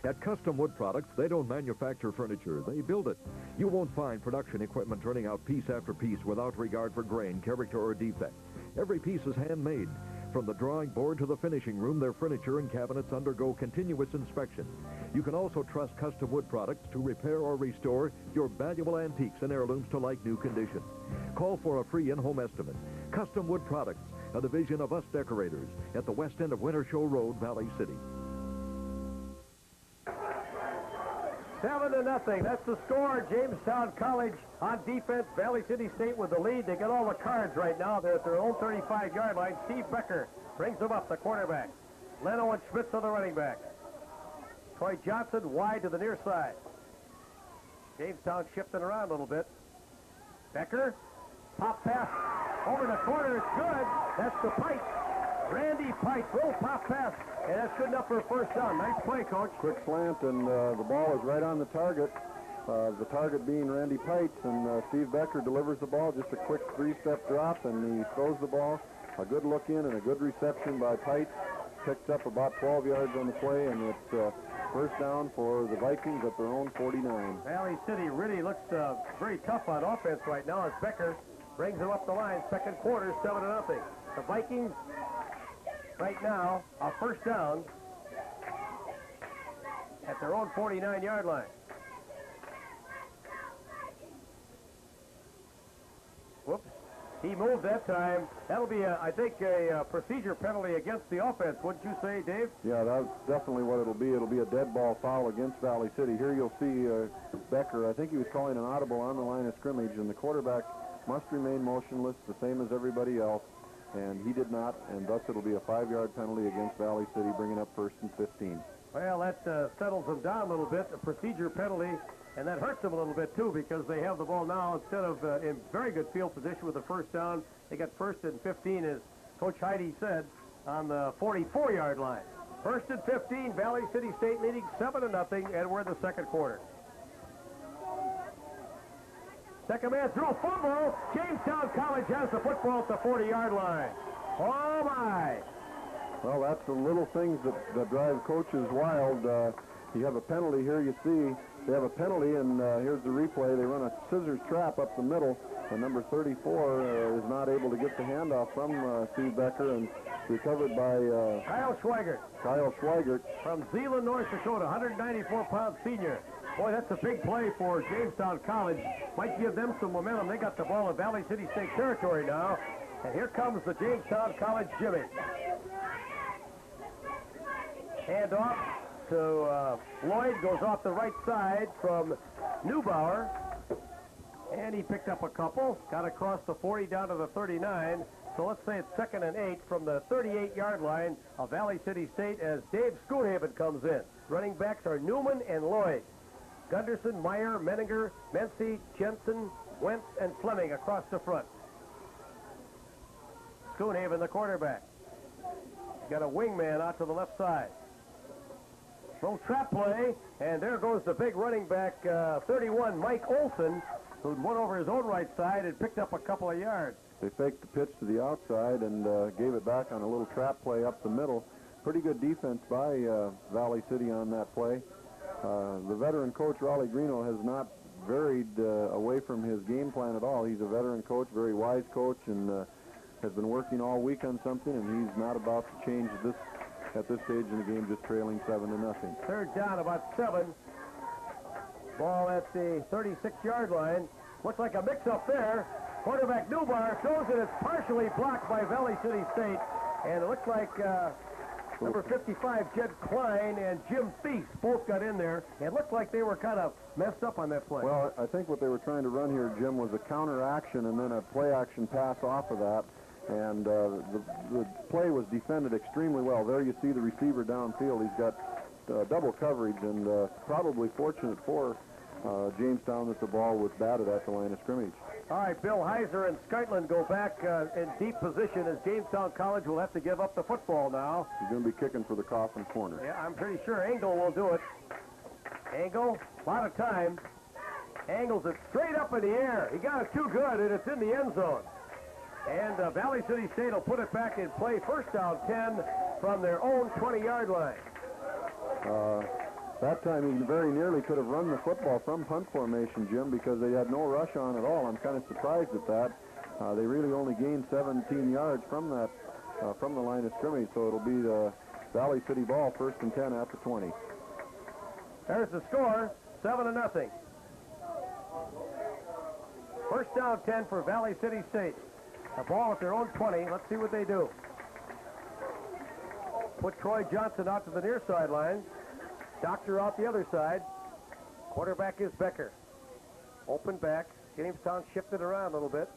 At Custom Wood Products, they don't manufacture furniture, they build it. You won't find production equipment turning out piece after piece without regard for grain, character, or defect. Every piece is handmade. From the drawing board to the finishing room, their furniture and cabinets undergo continuous inspection. You can also trust Custom Wood Products to repair or restore your valuable antiques and heirlooms to like-new condition. Call for a free in-home estimate. Custom Wood Products, a division of Us Decorators, at the west end of Winter Show Road, Valley City. 7-0. That's the score. Jamestown College on defense. Valley City State with the lead. They get all the cards right now. They're at their own 35-yard line. Steve Becker brings them up, the quarterback. Leno and Schmitz are the running back. Troy Johnson wide to the near side. Jamestown shifting around a little bit. Becker, pop pass over the corner. It's good. That's the Pike. Randy Pike, little pop pass, and that's good enough for a first down. Nice play, Coach. Quick slant, and the ball is right on the target. The target being Randy Pike, and Steve Becker delivers the ball. Just a quick three-step drop, and he throws the ball. A good look in and a good reception by Pike. Picked up about 12 yards on the play, and it's first down for the Vikings at their own 49. Valley City really looks very tough on offense right now as Becker brings them up the line. Second quarter, 7-0. The Vikings right now are first down at their own 49-yard line. Whoops. He moved that time. That'll be, I think, a procedure penalty against the offense, wouldn't you say, Dave? Yeah, that's definitely what it'll be. It'll be a dead ball foul against Valley City. Here you'll see Becker. I think he was calling an audible on the line of scrimmage, and the quarterback must remain motionless, the same as everybody else, and he did not, and thus it'll be a 5-yard penalty against Valley City, bringing up 1st and 15. Well, that settles them down a little bit, a procedure penalty. And that hurts them a little bit, too, because they have the ball now instead of in very good field position with the first down. They got 1st and 15, as Coach Heide said, on the 44-yard line. 1st and 15, Valley City State leading 7-0, and we're in the second quarter. Second man threw a fumble. Jamestown College has the football at the 40-yard line. Oh, my. Well, that's the little things that drive coaches wild. You have a penalty here, you see. They have a penalty, and here's the replay. They run a scissors trap up the middle, and number 34 is not able to get the handoff from Steve Becker, and recovered by Kyle Schweigert. Kyle Schweigert. From Zeeland, North Dakota, 194-pound senior. Boy, that's a big play for Jamestown College. Might give them some momentum. They got the ball in Valley City State territory now. And here comes the Jamestown College Jimmy. Hand off to Lloyd, goes off the right side from Neubauer. And he picked up a couple, got across the 40 down to the 39. So let's say it's 2nd and 8 from the 38-yard line of Valley City State as Dave Schoonhaven comes in. Running backs are Newman and Lloyd. Gunderson, Meyer, Menninger, Mency, Jensen, Wentz, and Fleming across the front. Schoonhaven, the quarterback. Got a wingman out to the left side. Little trap play, and there goes the big running back, 31, Mike Olson, who'd went over his own right side and picked up a couple of yards. They faked the pitch to the outside and gave it back on a little trap play up the middle. Pretty good defense by Valley City on that play. The veteran coach, Raleigh Greeno, has not varied away from his game plan at all. He's a veteran coach, very wise coach, and has been working all week on something, and he's not about to change this at this stage in the game, just trailing 7-0. Third down, about 7. Ball at the 36-yard line. Looks like a mix-up there. Quarterback Neubauer throws it. It's partially blocked by Valley City State. And it looks like number 55, Jed Klein, and Jim Feast both got in there. It looked like they were kind of messed up on that play. Well, I think what they were trying to run here, Jim, was a counter action and then a play action pass off of that. And the play was defended extremely well. There you see the receiver downfield. He's got double coverage, and probably fortunate for Jamestown that the ball was batted at the line of scrimmage. All right, Bill Heiser and Skytland go back in deep position as Jamestown College will have to give up the football now. He's going to be kicking for the coffin corner. Yeah, I'm pretty sure Engel will do it. Engel, a lot of time. Angles it straight up in the air. He got it too good, and it's in the end zone. And Valley City State will put it back in play. First down, 10 from their own 20-yard line. That time he very nearly could have run the football from punt formation, Jim, because they had no rush on at all. I'm kind of surprised at that. They really only gained 17 yards from that from the line of scrimmage, so it'll be the Valley City ball, 1st and 10 at the 20. There's the score, 7-0. First down 10 for Valley City State. The ball at their own 20. Let's see what they do. Put Troy Johnson out to the near sideline. Doctor out the other side. Quarterback is Becker. Open back. Jamestown shifted around a little bit.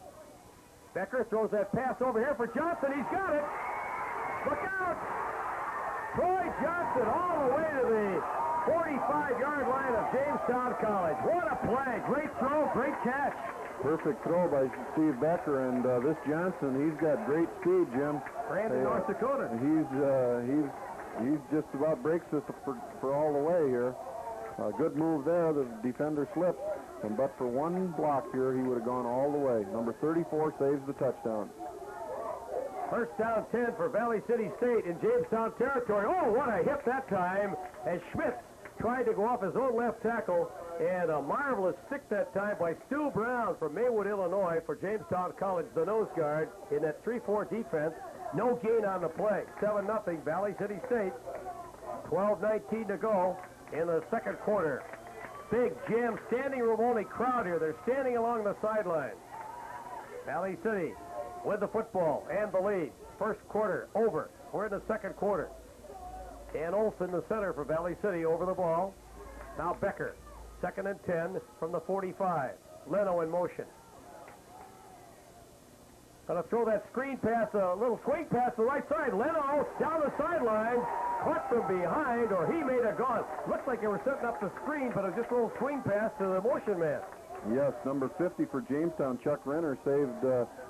Becker throws that pass over here for Johnson. He's got it. Look out! Troy Johnson all the way to the 45-yard line of Jamestown College. What a play. Great throw, great catch. Perfect throw by Steve Becker, and this Johnson, he's got great speed, Jim. Brandon, North Dakota. He's just about breaks it for all the way here. Good move there. The defender slipped, and but for one block here, he would have gone all the way. Number 34 saves the touchdown. First down 10 for Valley City State in Jamestown territory. Oh, what a hit that time as Schmitz tried to go off his own left tackle, and a marvelous stick that time by Stu Brown from Maywood, Illinois for Jamestown College, the nose guard in that 3-4 defense. No gain on the play. 7-0 Valley City State. 12:19 to go in the second quarter. Big jam, standing room only crowd here. They're standing along the sideline. Valley City with the football and the lead. First quarter over. We're in the second quarter. Dan Olson, the center for Valley City, over the ball. Now Becker, 2nd and 10 from the 45. Leno in motion. Going to throw that screen pass, a little swing pass to the right side. Leno down the sideline, caught from behind, or he made a gone. Looks like they were setting up the screen, but it was just a little swing pass to the motion man. Yes, number 50 for Jamestown, Chuck Renner, saved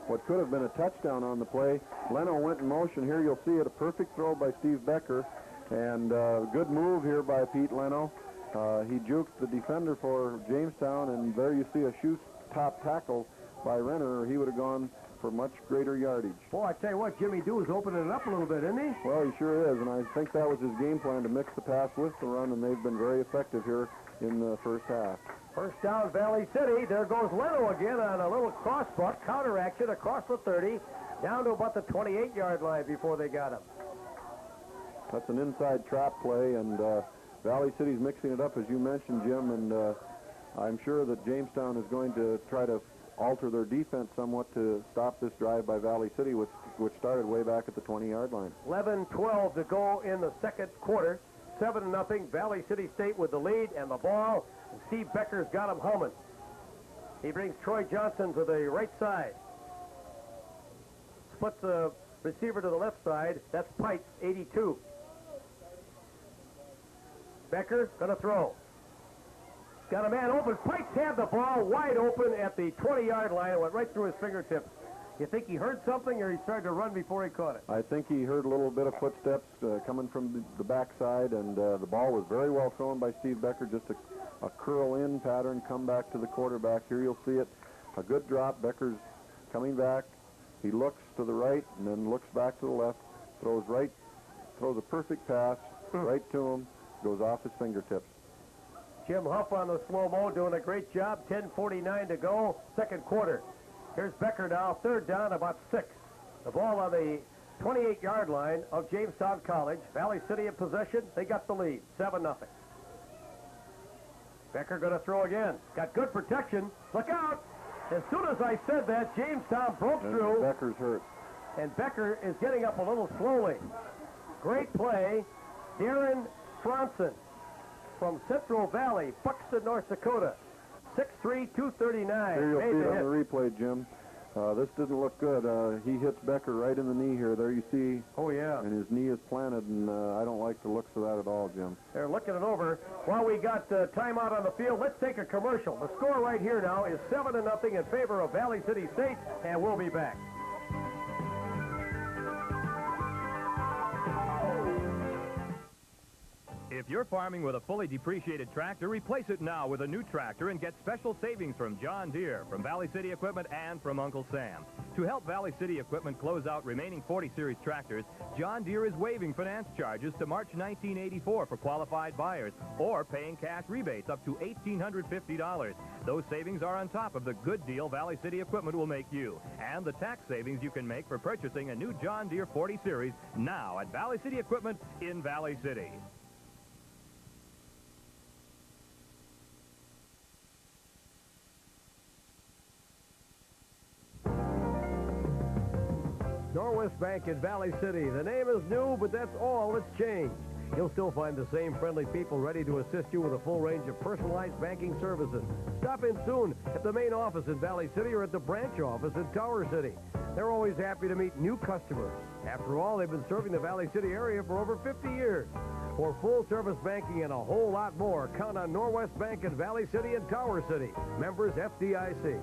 what could have been a touchdown on the play. Leno went in motion. Here you'll see it, a perfect throw by Steve Becker. And good move here by Pete Leno. He juked the defender for Jamestown, and there you see a shoe top tackle by Renner, or he would have gone for much greater yardage. Boy, I tell you what, Jimmy Dew is opening it up a little bit, isn't he? Well, he sure is, and I think that was his game plan, to mix the pass with the run, and they've been very effective here in the first half. First down, Valley City. There goes Leno again on a little cross buck, counter action across the 30, down to about the 28-yard line before they got him. That's an inside trap play, and Valley City's mixing it up, as you mentioned, Jim, and I'm sure that Jamestown is going to try to alter their defense somewhat to stop this drive by Valley City, which started way back at the 20-yard line. 11-12 to go in the second quarter. 7-0, Valley City State with the lead and the ball, and Steve Becker's got him humming. He brings Troy Johnson to the right side. Splits the receiver to the left side. That's Pipes, 82. Becker gonna throw. Got a man open. Pipes had the ball wide open at the 20-yard line. It went right through his fingertips. You think he heard something, or he started to run before he caught it? I think he heard a little bit of footsteps coming from the backside, and the ball was very well thrown by Steve Becker. Just a curl-in pattern, come back to the quarterback. Here you'll see it. A good drop. Becker's coming back. He looks to the right and then looks back to the left. Throws a perfect pass right to him. Goes off his fingertips. Jim Huff on the slow-mo doing a great job. 10:49 to go, second quarter. Here's Becker now, third down, about 6. The ball on the 28-yard line of Jamestown College. Valley City in possession. They got the lead, 7-0. Becker going to throw again. Got good protection. Look out! As soon as I said that, Jamestown broke through. Becker's hurt. And Becker is getting up a little slowly. Great play. Darren Franson from Central Valley, Buxton, North Dakota. 6'3", 239. Here you'll see it on the replay, Jim. This didn't look good. He hits Becker right in the knee here. There you see. Oh, yeah. And his knee is planted, and I don't like the looks of that at all, Jim. They're looking it over. While we got timeout on the field, let's take a commercial. The score right here now is 7-0 in favor of Valley City State, and we'll be back. If you're farming with a fully depreciated tractor, replace it now with a new tractor and get special savings from John Deere, from Valley City Equipment, and from Uncle Sam. To help Valley City Equipment close out remaining 40 Series tractors, John Deere is waiving finance charges to March 1984 for qualified buyers or paying cash rebates up to $1,850. Those savings are on top of the good deal Valley City Equipment will make you and the tax savings you can make for purchasing a new John Deere 40 Series now at Valley City Equipment in Valley City. Norwest Bank in Valley City. The name is new, but that's all that's changed. You'll still find the same friendly people ready to assist you with a full range of personalized banking services. Stop in soon at the main office in Valley City or at the branch office in Tower City. They're always happy to meet new customers. After all, they've been serving the Valley City area for over 50 years. For full-service banking and a whole lot more, count on Norwest Bank in Valley City and Tower City. Members FDIC.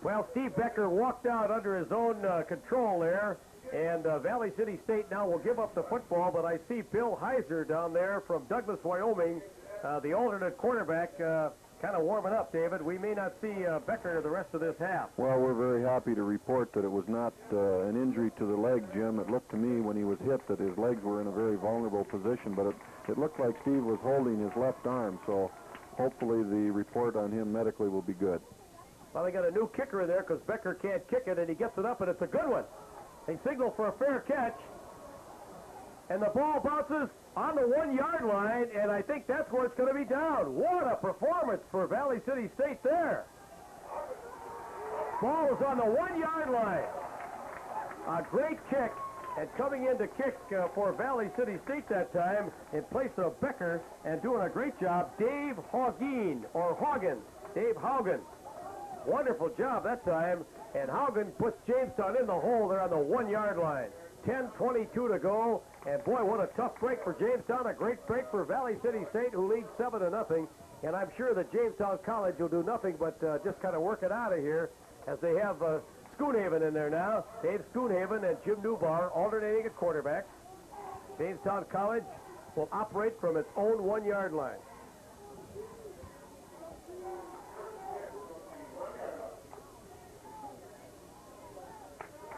Well, Steve Becker walked out under his own control there, and Valley City State now will give up the football, but I see Bill Heiser down there from Douglas, Wyoming, the alternate quarterback, kind of warming up, David. We may not see Becker the rest of this half. Well, we're very happy to report that it was not an injury to the leg, Jim. It looked to me when he was hit that his legs were in a very vulnerable position, but it looked like Steve was holding his left arm, so hopefully the report on him medically will be good. Well, they got a new kicker in there because Becker can't kick it, and he gets it up, and it's a good one. They signal for a fair catch, and the ball bounces on the 1-yard line, and I think that's where it's going to be down. What a performance for Valley City State there. Ball is on the 1-yard line. A great kick, and coming in to kick for Valley City State that time in place of Becker, and doing a great job, Dave Haugen, or Haugen, Dave Haugen. Wonderful job that time, and Haugen puts Jamestown in the hole there on the 1-yard line. 10:22 to go, and boy, what a tough break for Jamestown. A great break for Valley City State, who leads 7-0, and I'm sure that Jamestown College will do nothing but just kind of work it out of here, as they have Schoonhaven in there now. Dave Schoonhaven and Jim Newbar alternating at quarterback. Jamestown College will operate from its own 1-yard line.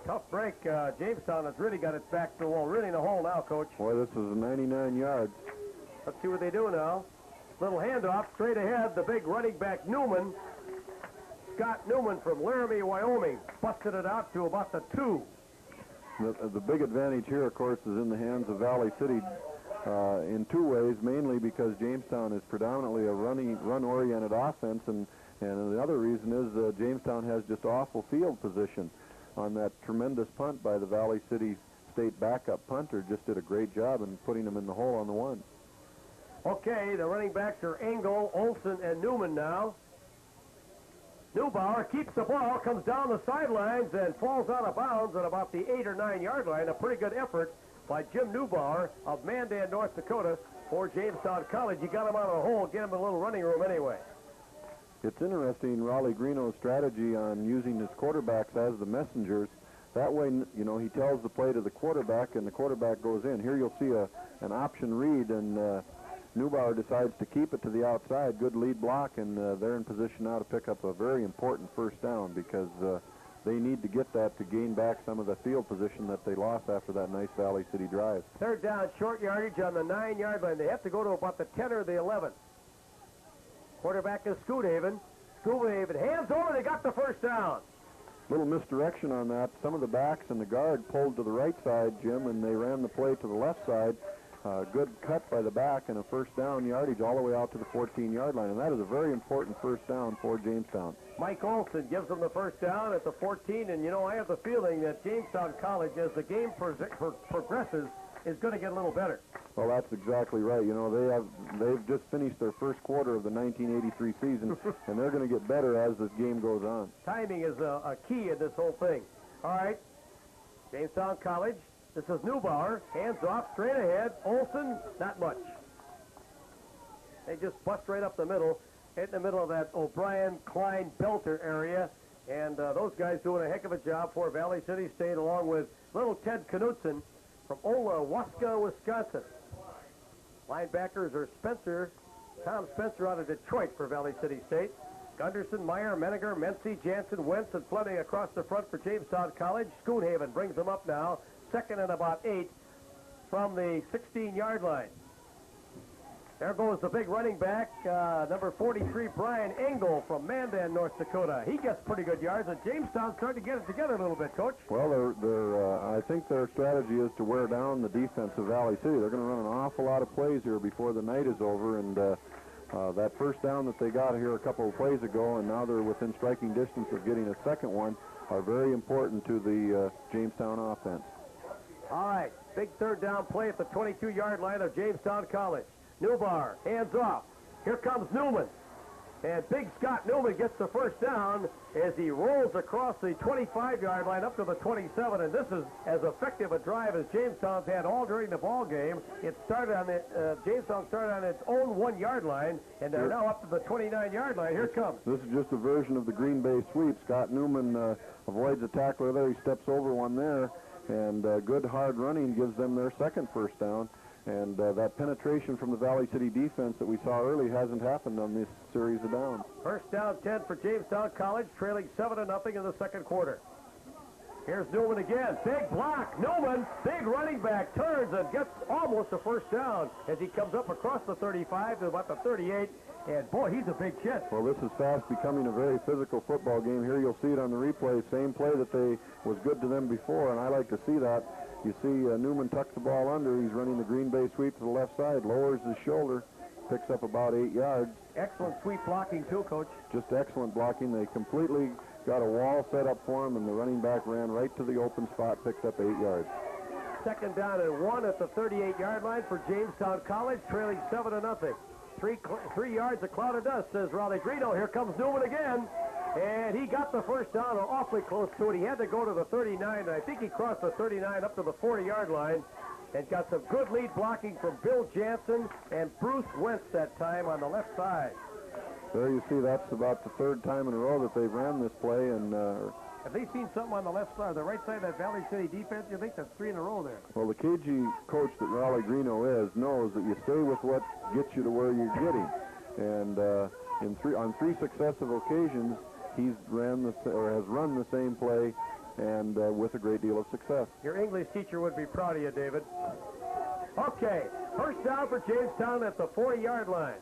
Tough break. Jamestown has really got its back to the wall. Really in the hole now, Coach. Boy, this is 99 yards. Let's see what they do now. Little handoff straight ahead. The big running back, Newman. Scott Newman from Laramie, Wyoming. Busted it out to about the 2. The big advantage here, of course, is in the hands of Valley City in 2 ways, mainly because Jamestown is predominantly a run-oriented offense, and the other reason is Jamestown has just awful field position. On that tremendous punt by the Valley City State backup punter, just did a great job in putting them in the hole on the 1. Okay, the running backs are Engel, Olson, and Newman now. Neubauer keeps the ball, comes down the sidelines, and falls out of bounds at about the 8 or 9 yard line. A pretty good effort by Jim Neubauer of Mandan, North Dakota, for Jamestown College. You got him out of the hole, get him a little running room anyway. It's interesting, Raleigh Greeno's strategy on using his quarterbacks as the messengers. That way, you know, he tells the play to the quarterback, and the quarterback goes in. Here you'll see an option read, and Neubauer decides to keep it to the outside. Good lead block, and they're in position now to pick up a very important first down because they need to get that to gain back some of the field position that they lost after that nice Valley City drive. Third down, short yardage on the 9 yard line. They have to go to about the 10 or the 11. Quarterback is Schoonhaven. Schoonhaven hands over. They got the first down. Little misdirection on that. Some of the backs and the guard pulled to the right side, Jim, and they ran the play to the left side. Good cut by the back and a first down yardage all the way out to the 14-yard line, and that is a very important first down for Jamestown. Mike Olson gives them the first down at the 14, and, you know, I have the feeling that Jamestown College, as the game progresses, is going to get a little better. Well, that's exactly right. You know, they've just finished their first quarter of the 1983 season, and they're going to get better as this game goes on. Timing is a key in this whole thing. All right, Jamestown College. This is Neubauer. Hands off, straight ahead. Olson, not much. They just bust right up the middle, in the middle of that O'Brien, Klein, Belter area, and those guys doing a heck of a job for Valley City State, along with little Ted Knutson from Olawaska, Wisconsin. Linebackers are Tom Spencer out of Detroit for Valley City State. Gunderson, Meyer, Menninger, Mency, Jansen, Wentz, and Fleming across the front for Jamestown College. Schoonhaven brings them up now, second and about 8 from the 16-yard line. There goes the big running back, number 43, Brian Engel from Mandan, North Dakota. He gets pretty good yards, and Jamestown's starting to get it together a little bit, Coach. Well, I think their strategy is to wear down the defense of Valley City. They're going to run an awful lot of plays here before the night is over, and that first down that they got here a couple of plays ago, and now they're within striking distance of getting a second one, are very important to the Jamestown offense. All right, big third down play at the 22-yard line of Jamestown College. Newbar, hands off. Here comes Newman. And big Scott Newman gets the first down as he rolls across the 25-yard line up to the 27. And this is as effective a drive as Jamestown's had all during the ball game. It started on Jamestown started on its own 1-yard line, and they're now up to the 29-yard line. Here it comes. This is just a version of the Green Bay sweep. Scott Newman avoids a tackler there. He steps over one there, and good hard running gives them their second first down. And that penetration from the Valley City defense that we saw early hasn't happened on this series of downs. First down 10 for Jamestown College, trailing 7-0 in the second quarter. Here's Newman again. Big block. Newman, big running back, turns and gets almost a first down as he comes up across the 35 to about the 38. And, boy, he's a big kid. Well, this is fast becoming a very physical football game. Here you'll see it on the replay. Same play that was good to them before, and I like to see that. You see Newman tucks the ball under. He's running the Green Bay sweep to the left side, lowers his shoulder, picks up about 8 yards. Excellent sweep blocking, too, Coach. Just excellent blocking. They completely got a wall set up for him, and the running back ran right to the open spot, picked up 8 yards. Second down and 1 at the 38-yard line for Jamestown College, trailing 7-0. 3 yards, a cloud of dust, says Raleigh Greeno. Here comes Newman again. And he got the first down, or awfully close to it. He had to go to the 39, and I think he crossed the 39 up to the 40-yard line and got some good lead blocking from Bill Jansen and Bruce Wentz that time on the left side. There you see that's about the third time in a row that they've ran this play. And have they seen something on the left side, the right side of that Valley City defense? You think that's 3 in a row there? Well, the KG coach that Raleigh Greeno knows that you stay with what gets you to where you're getting. And on 3 successive occasions, he's has run the same play, and with a great deal of success. Your English teacher would be proud of you, David. Okay, first down for Jamestown at the 40-yard line.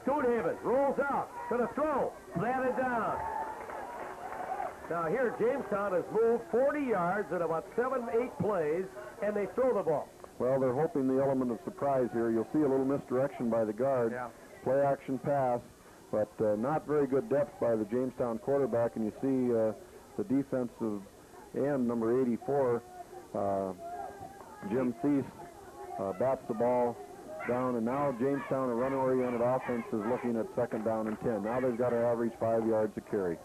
Schoonhaven rolls out, going to throw, slanted down. Now here, Jamestown has moved 40 yards in about 7-8 plays, and they throw the ball. Well, they're hoping the element of surprise here. You'll see a little misdirection by the guard. Yeah. Play action pass. But not very good depth by the Jamestown quarterback, and you see the defensive end, number 84, Jim Thies, bats the ball down, and now Jamestown, a run-oriented offense, is looking at second down and 10. Now they've got to average 5 yards a carry.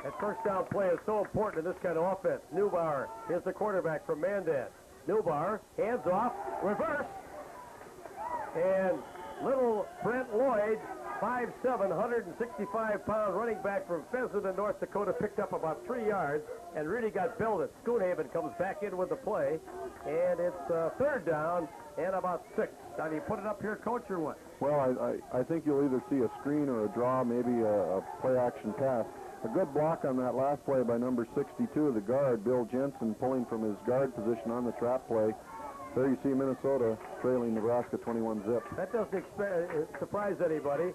That first down play is so important in this kind of offense. Newbauer is the quarterback from Mandan. Newbauer, hands off, reverse, and little Brent Lloyd, 5'7", 165-pound running back from Pheasant, North Dakota, picked up about 3 yards and really got belted. Schoonhaven comes back in with the play, and it's third down and about 6. Now, do you put it up here, Coach, or what? Well, I think you'll either see a screen or a draw, maybe a play-action pass. A good block on that last play by number 62, the guard, Bill Jensen, pulling from his guard position on the trap play. There you see Minnesota trailing Nebraska 21-zip. That doesn't surprise anybody.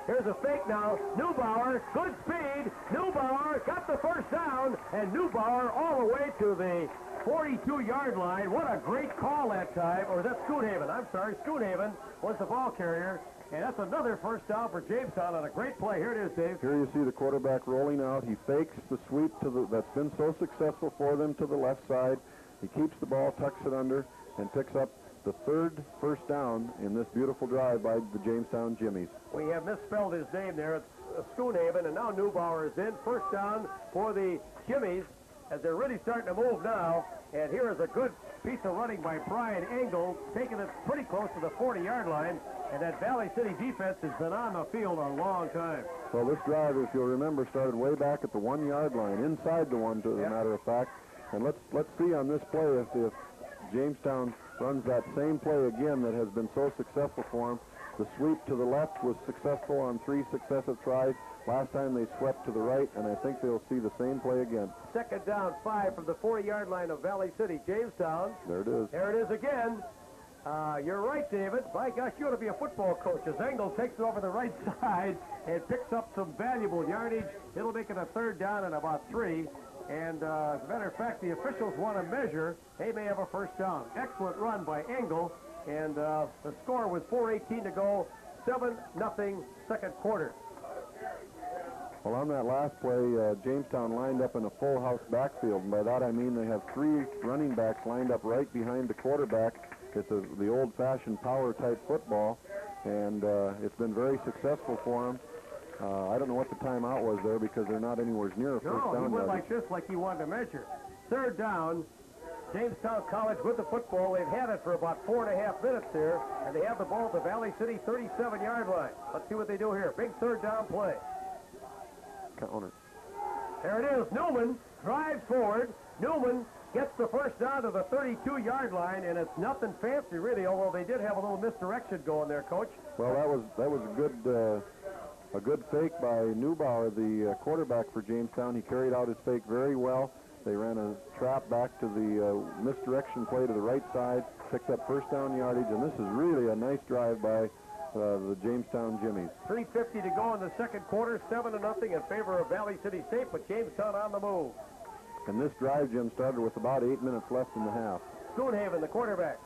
Here's a fake now. Newbauer, good speed. Newbauer got the first down, and Newbauer all the way to the 42-yard line. What a great call that time. Or is that Schoonhaven? I'm sorry, Schoonhaven was the ball carrier. And that's another first down for Jamestown on a great play. Here it is, Dave. Here you see the quarterback rolling out. He fakes the sweep that's been so successful for them to the left side. He keeps the ball, tucks it under, and picks up the third first down in this beautiful drive by the Jamestown Jimmies. We have misspelled his name there. It's Schoonhaven, and now Newbauer is in. First down for the Jimmies as they're really starting to move now. And here is a good piece of running by Brian Engel, taking it pretty close to the 40-yard line. And that Valley City defense has been on the field a long time. Well, this drive, if you'll remember, started way back at the 1-yard line, inside the one, to the matter of fact. And let's see on this play if Jamestown runs that same play again that has been so successful for them. The sweep to the left was successful on 3 successive tries. Last time they swept to the right, and I think they'll see the same play again. Second down, 5 from the 40-yard line of Valley City. Jamestown. There it is. There it is again. You're right, David. By gosh, you ought to be a football coach. As Engel takes it over the right side and picks up some valuable yardage. It'll make it a third down and about 3. And as a matter of fact, the officials want to measure. They may have a first down. Excellent run by Engel. And the score was 4:18 to go. 7-0 second quarter. Well, on that last play, Jamestown lined up in a full house backfield. And by that I mean they have 3 running backs lined up right behind the quarterback. It's the old-fashioned power-type football, and it's been very successful for them. I don't know what the timeout was there because they're not anywhere near a first down. No, he went like this, like he wanted to measure. Third down, Jamestown College with the football. They've had it for about 4.5 minutes here, and they have the ball at the Valley City 37-yard line. Let's see what they do here. Big third down play. Count it. There it is. Newman drives forward. Newman gets the first down to the 32-yard line, and it's nothing fancy, really, although they did have a little misdirection going there, Coach. Well, that was a good fake by Neubauer, the quarterback for Jamestown. He carried out his fake very well. They ran a trap back to the misdirection play to the right side, picked up first down yardage, and this is really a nice drive by the Jamestown Jimmies. 3:50 to go in the second quarter, 7-0 in favor of Valley City State, but Jamestown on the move. And this drive, Jim, started with about 8 minutes left in the half. Schoonhaven, the quarterback.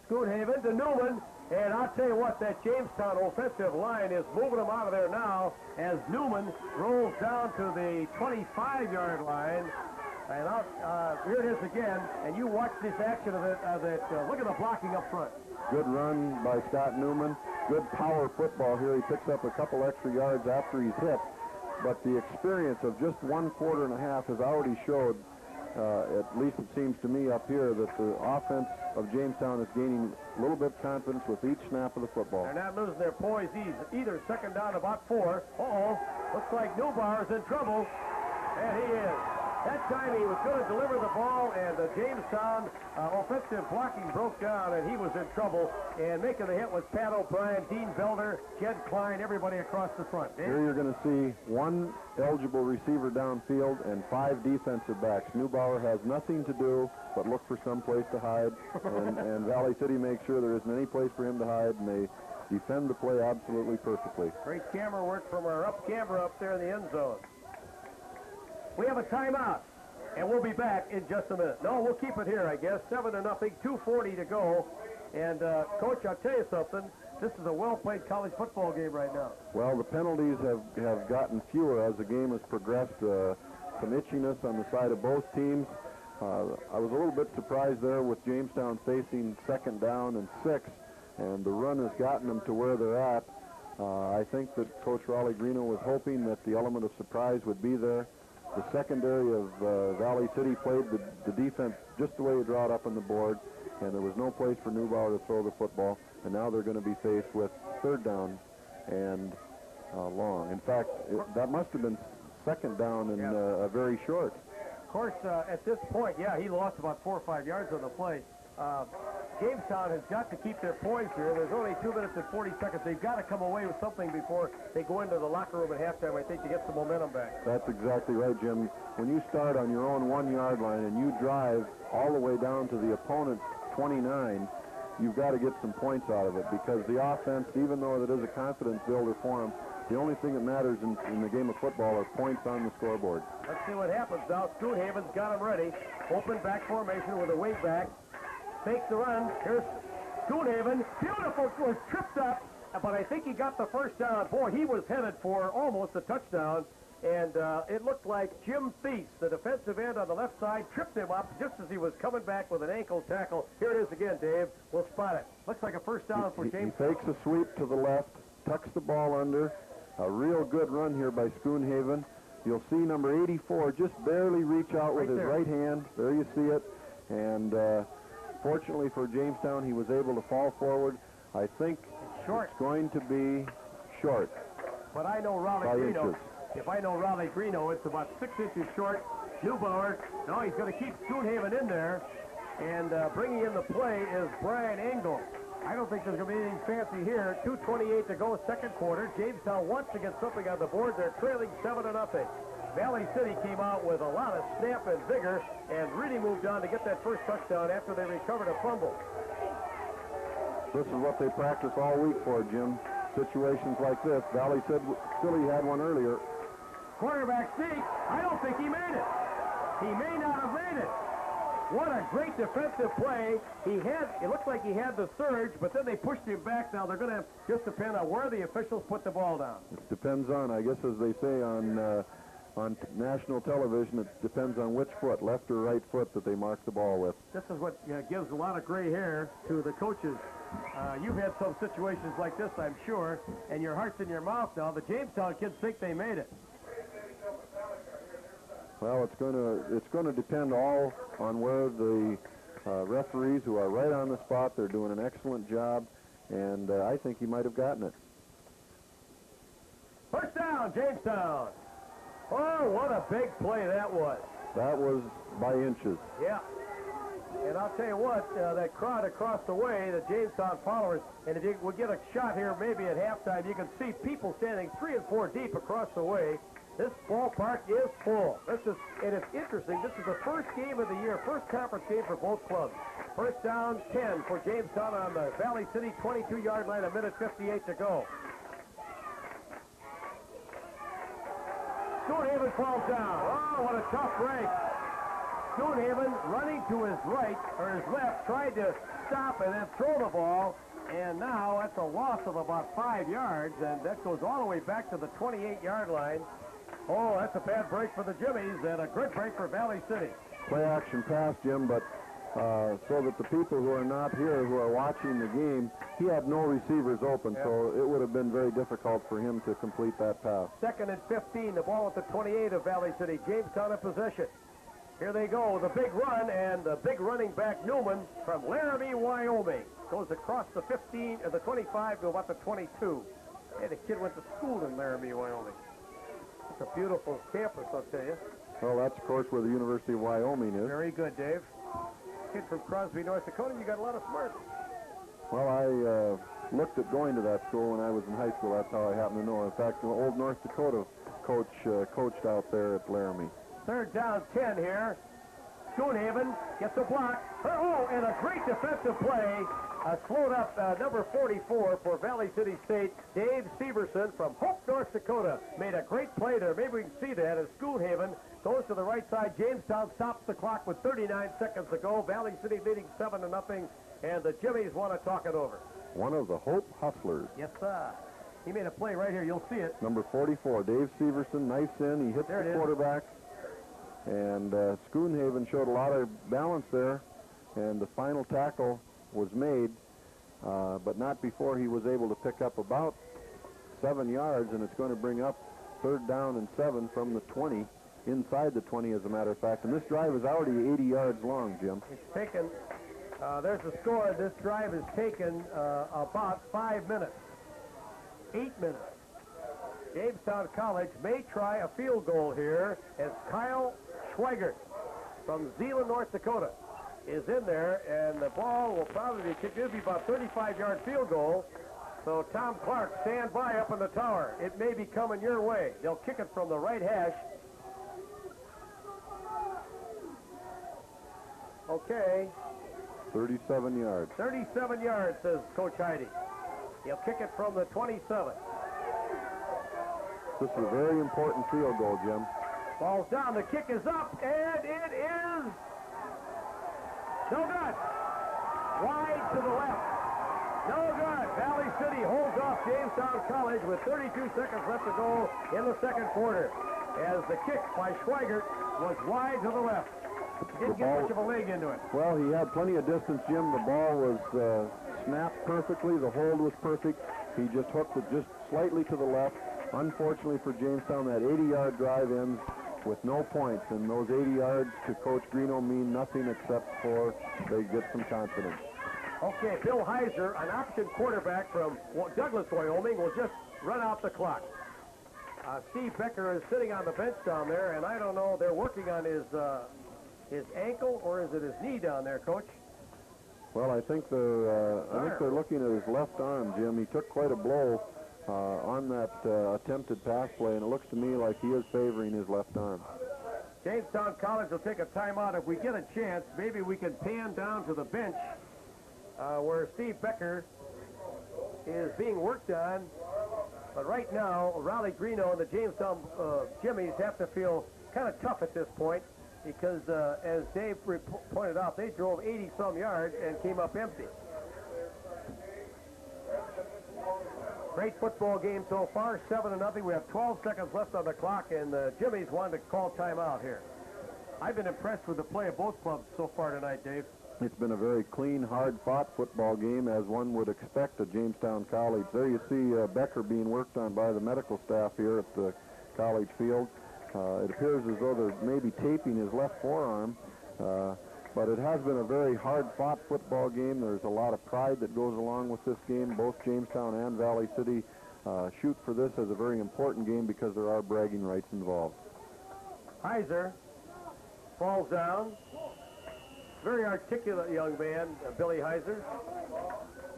Schoonhaven to Newman, and I'll tell you what, that Jamestown offensive line is moving them out of there now as Newman rolls down to the 25-yard line. And here it is again, and you watch this action of it. Look at the blocking up front. Good run by Scott Newman. Good power football here. He picks up a couple extra yards after he's hit. But the experience of just 1 quarter and a half has already showed, at least it seems to me up here, that the offense of Jamestown is gaining a little bit of confidence with each snap of the football. They're not losing their poise either. Second down about 4. Looks like Neubauer's in trouble. And he is. That time he was going to deliver the ball, and the Jamestown offensive blocking broke down, and he was in trouble. And making the hit was Pat O'Brien, Dean Belder, Jed Klein, everybody across the front. Here you're going to see 1 eligible receiver downfield and 5 defensive backs. Neubauer has nothing to do but look for some place to hide, and Valley City makes sure there isn't any place for him to hide, and they defend the play absolutely perfectly. Great camera work from our camera up there in the end zone. We have a timeout, and we'll be back in just a minute. No, we'll keep it here, I guess. 7-0, 2:40 to go. And, Coach, I'll tell you something. This is a well-played college football game right now. Well, the penalties have gotten fewer as the game has progressed. Some itchiness on the side of both teams. I was a little bit surprised there with Jamestown facing second down and 6, and the run has gotten them to where they're at. I think that Coach Raleigh Greeno was hoping that the element of surprise would be there. The secondary of Valley City played the defense just the way you draw it up on the board, and there was no place for Neubauer to throw the football, and now they're going to be faced with third down and long. In fact, that must have been second down and very short. Of course, at this point, he lost about 4 or 5 yards on the play. Jamestown has got to keep their poise here. There's only 2 minutes and 40 seconds. They've got to come away with something before they go into the locker room at halftime, I think, to get some momentum back. That's exactly right, Jim. When you start on your own 1-yard line and you drive all the way down to the opponent's 29, you've got to get some points out of it, because the offense, even though it is a confidence builder for them, the only thing that matters in the game of football are points on the scoreboard. Let's see what happens now. Schoonhaven's got him ready. Open back formation with a wing back. Takes the run. Here's Schoonhaven. Beautiful. Was tripped up, but I think he got the first down. Boy, he was headed for almost a touchdown, and it looked like Jim Feast, the defensive end on the left side, tripped him up just as he was coming back with an ankle tackle. Here it is again, Dave. We'll spot it. Looks like a first down for James. He takes a sweep to the left, tucks the ball under. A real good run here by Schoonhaven. You'll see number 84 just barely reach out with his right hand. There you see it. And fortunately for Jamestown, he was able to fall forward. I think it's going to be short. But I know Raleigh Greeno. If I know Raleigh Greeno, it's about 6 inches short. Neubauer, no, he's going to keep Schoonhaven in there. And bringing in the play is Brian Engel. I don't think there's going to be anything fancy here. 2:28 to go, second quarter. Jamestown wants to get something on the board. They're trailing 7-0. Valley City came out with a lot of snap and vigor and really moved on to get that first touchdown after they recovered a fumble. This is what they practice all week for, Jim. Situations like this. Valley City had one earlier. Quarterback sneak. I don't think he made it. He may not have made it. What a great defensive play. It looks like he had the surge, but then they pushed him back. Now they're going to just depend on where the officials put the ball down. It depends on, I guess as they say on national television, it depends on which foot, left or right foot, that they mark the ball with. This is what gives a lot of gray hair to the coaches. You've had some situations like this, I'm sure, and your heart's in your mouth now. The Jamestown kids think they made it. Well, it's going to depend all on where the referees, who are right on the spot, they're doing an excellent job, and I think he might have gotten it. First down, Jamestown. Oh, what a big play that was. That was by inches. Yeah. And I'll tell you what, that crowd across the way, the Jamestown followers, and if you will get a shot here maybe at halftime, you can see people standing 3 and 4 deep across the way. This ballpark is full. And it's interesting. This is the first game of the year, first conference game for both clubs. First down, 10 for Jamestown on the Valley City 22-yard line, 1:58 to go. Stonehaven falls down. Oh, what a tough break. Stonehaven running to his right, or his left, tried to stop and then throw the ball. And now that's a loss of about 5 yards, and that goes all the way back to the 28-yard line. Oh, that's a bad break for the Jimmies and a good break for Valley City. Play action pass, Jim, but so that the people who are not here, who are watching the game, he had no receivers open, so it would have been very difficult for him to complete that pass. 2nd and 15, the ball at the 28 of Valley City. Jamestown in possession. Here they go, the big run, and the big running back Newman from Laramie, Wyoming. Goes across the 15, the 25 to about the 22. Hey, the kid went to school in Laramie, Wyoming. It's a beautiful campus, I'll tell you. Well, that's, of course, where the University of Wyoming is. Very good, Dave. Kid from Crosby, North Dakota, you got a lot of smarts. Well, I looked at going to that school when I was in high school. That's how I happen to know. In fact, the old North Dakota coach coached out there at Laramie. Third down, 10 here. Stonehaven gets a block. Oh, and a great defensive play. Slowed up number 44 for Valley City State. Dave Severson from Hope, North Dakota, made a great play there. Maybe we can see that as Stonehaven goes to the right side. Jamestown stops the clock with 39 seconds to go. Valley City leading 7-0, and the Jimmies want to talk it over. One of the Hope Hustlers. Yes, sir. He made a play right here. You'll see it. Number 44, Dave Severson, knifes in. He hits the quarterback. And Stonehaven showed a lot of balance there, and the final tackle was made, but not before he was able to pick up about 7 yards, and it's going to bring up 3rd down and 7 from the 20, inside the 20, as a matter of fact. And this drive is already 80 yards long, Jim. It's taken, there's the score. This drive has taken about 5 minutes, 8 minutes. Jamestown College may try a field goal here as Kyle Schweigert from Zeeland, North Dakota, is in there, and the ball will probably be about 35-yard field goal. So Tom Clark, stand by up in the tower. It may be coming your way. They'll kick it from the right hash. Okay. 37 yards. 37 yards, says Coach Heidi. He'll kick it from the 27. This is a very important field goal, Jim. Ball's down, the kick is up, and it is no good. Wide to the left. No good. Valley City holds off Jamestown College with 32 seconds left to go in the second quarter, as the kick by Schweigert was wide to the left. Didn't get much of a leg into it. Well, he had plenty of distance, Jim. The ball was snapped perfectly. The hold was perfect. He just hooked it just slightly to the left. Unfortunately for Jamestown, that 80-yard drive ends with no points, and those 80 yards to Coach Greeno mean nothing except for they get some confidence. Okay, Bill Heiser, an option quarterback from Douglas, Wyoming, will just run out the clock. Steve Becker is sitting on the bench down there, and I don't know, they're working on his ankle, or is it his knee down there, Coach? Well, I think they're looking at his left arm, Jim. He took quite a blow on that attempted pass play, and it looks to me like he is favoring his left arm. Jamestown College will take a timeout. If we get a chance, maybe we can pan down to the bench where Steve Becker is being worked on. But right now, Raleigh Greeno and the Jamestown Jimmies have to feel kind of tough at this point because, as Dave pointed out, they drove 80-some yards and came up empty. Great football game so far, 7-0. We have 12 seconds left on the clock, and the Jimmies wanted to call timeout here. I've been impressed with the play of both clubs so far tonight, Dave. It's been a very clean, hard-fought football game, as one would expect at Jamestown College. There you see Becker being worked on by the medical staff here at the college field. It appears as though they're maybe taping his left forearm, but it has been a very hard-fought football game. There's a lot of pride that goes along with this game. Both Jamestown and Valley City shoot for this as a very important game because there are bragging rights involved. Heiser falls down. Very articulate young man, Billy Heiser.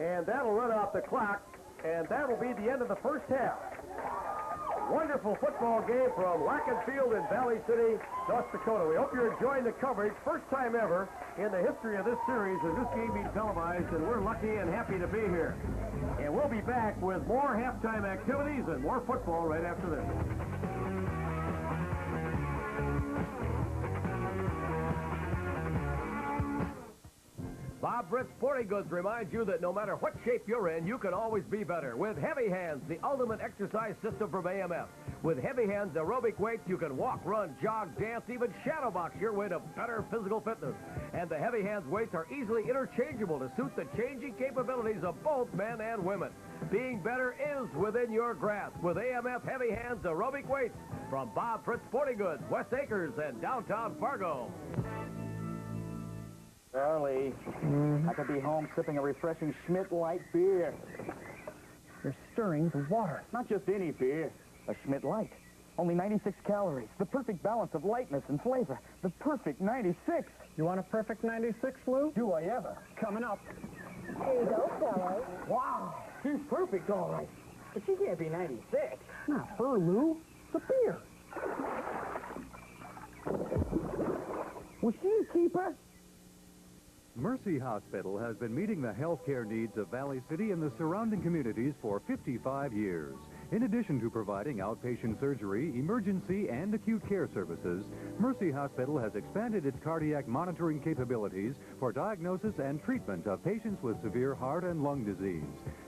And that'll run out the clock, and that'll be the end of the first half. Wonderful football game from Lacken Field in Valley City, North Dakota. We hope you're enjoying the coverage. First time ever in the history of this series is this game being televised, and we're lucky and happy to be here. And we'll be back with more halftime activities and more football right after this. Bob Britt Sporting Goods reminds you that no matter what shape you're in, you can always be better with Heavy Hands, the ultimate exercise system from AMF. With Heavy Hands aerobic weights, you can walk, run, jog, dance, even shadow box your way to better physical fitness. And the Heavy Hands weights are easily interchangeable to suit the changing capabilities of both men and women. Being better is within your grasp with AMF Heavy Hands aerobic weights from Bob Britt Sporting Goods, West Acres, and downtown Fargo. Charlie, I could be home sipping a refreshing Schmidt Light beer. You're stirring the water. Not just any beer, a Schmidt Light. Only 96 calories, the perfect balance of lightness and flavor. The perfect 96. You want a perfect 96, Lou? Do I ever? Coming up. Here you go, fellas. Wow, she's perfect, all right. But she can't be 96. Not her, Lou. The beer. Was she a keeper? Mercy Hospital has been meeting the health care needs of Valley City and the surrounding communities for 55 years. In addition to providing outpatient surgery, emergency, and acute care services, Mercy Hospital has expanded its cardiac monitoring capabilities for diagnosis and treatment of patients with severe heart and lung disease.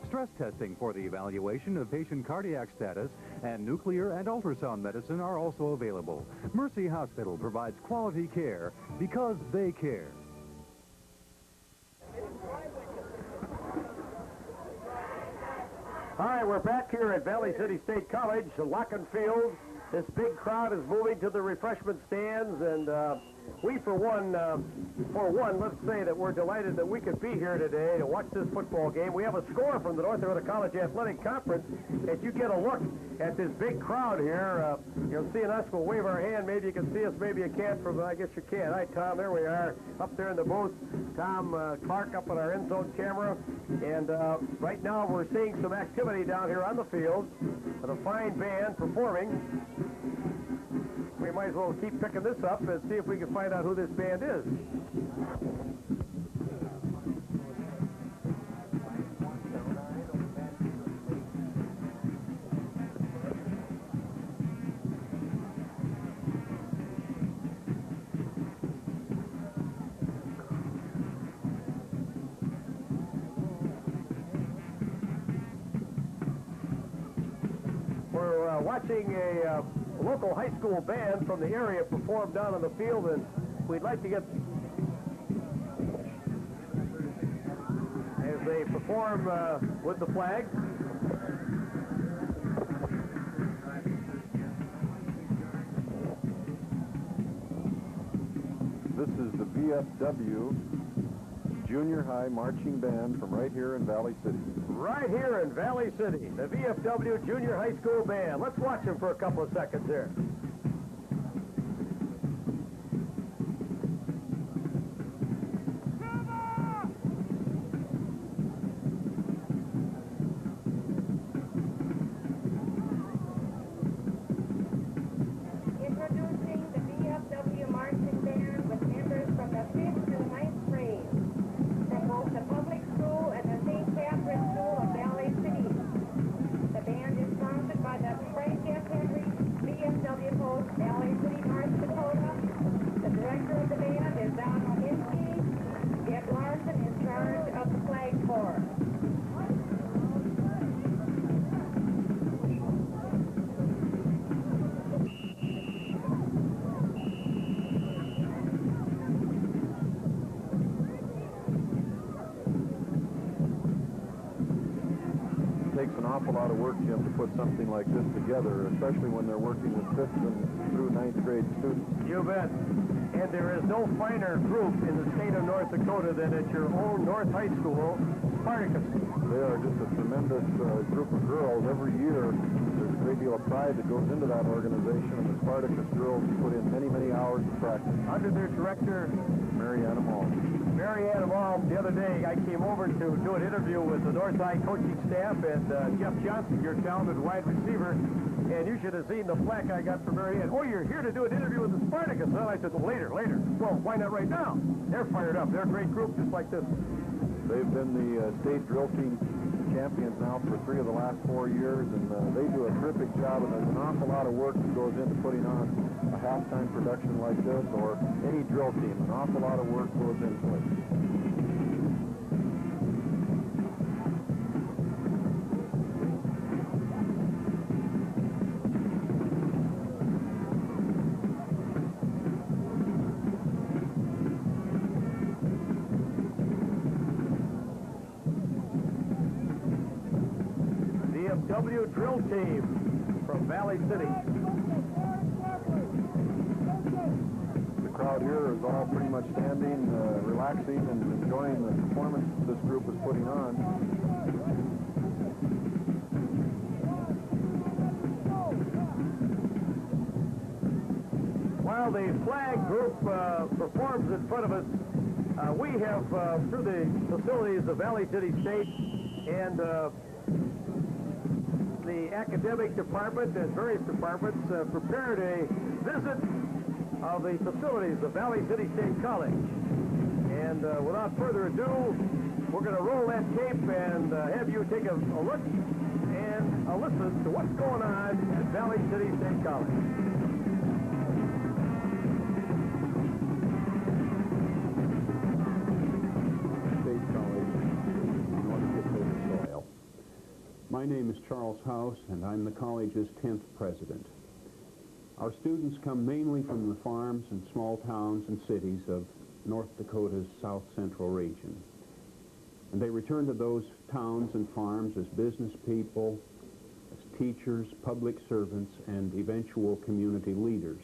Stress testing for the evaluation of patient cardiac status and nuclear and ultrasound medicine are also available. Mercy Hospital provides quality care because they care. All right, we're back here at Valley City State College, Lacken Field. This big crowd is moving to the refreshment stands, and we, for one, let's say that we're delighted that we could be here today to watch this football game. We have a score from the North Dakota College Athletic Conference. As you get a look at this big crowd here, you'll see us. We'll wave our hand. Maybe you can see us. Maybe you can't. I guess you can. Hi, Tom. There we are, up there in the booth. Tom Clark up on our end zone camera. And right now we're seeing some activity down here on the field with a fine band performing. We might as well keep picking this up and see if we can find out who this band is. We're watching a local high school band from the area perform down on the field, and we'd like to get, as they perform with the flag. This is the VFW Junior High Marching Band from right here in Valley City. Right here in Valley City, the VFW Junior High School Band. Let's watch them for a couple of seconds here. lot of work, Jim, to put something like this together, especially when they're working with 5th through 9th grade students. You bet. And there is no finer group in the state of North Dakota than at your own North High School, Spartacus. They are just a tremendous group of girls. Every year, there's a great deal of pride that goes into that organization, and the Spartacus girls put in many, many hours of practice. Under their director, Marianne Malm. Marianne Malm. The other day, I came over to do an interview with the Northside coaching staff and Jeff Johnson, your talented wide receiver, and you should have seen the plaque I got from Marianne. Oh, you're here to do an interview with the Spartacus. Well, I said, well, later. Well, why not right now? They're fired up. They're a great group, just like this. They've been the state drill team champions now for 3 of the last 4 years, and they do a terrific job, and there's an awful lot of work that goes into putting on a halftime production like this, or any drill team. An awful lot of work goes into it. W drill team from Valley City. The crowd here is all pretty much standing, relaxing, and enjoying the performance this group is putting on. While the flag group performs in front of us, we have, through the facilities of Valley City State and the academic department and various departments prepared a visit of the facilities of Valley City State College. And without further ado, we're going to roll that tape and have you take a look and a listen to what's going on at Valley City State College. State College in North Dakota soil. My name is Charles House, and I'm the college's 10th president. Our students come mainly from the farms and small towns and cities of North Dakota's south central region. And they return to those towns and farms as business people, as teachers, public servants, and eventual community leaders.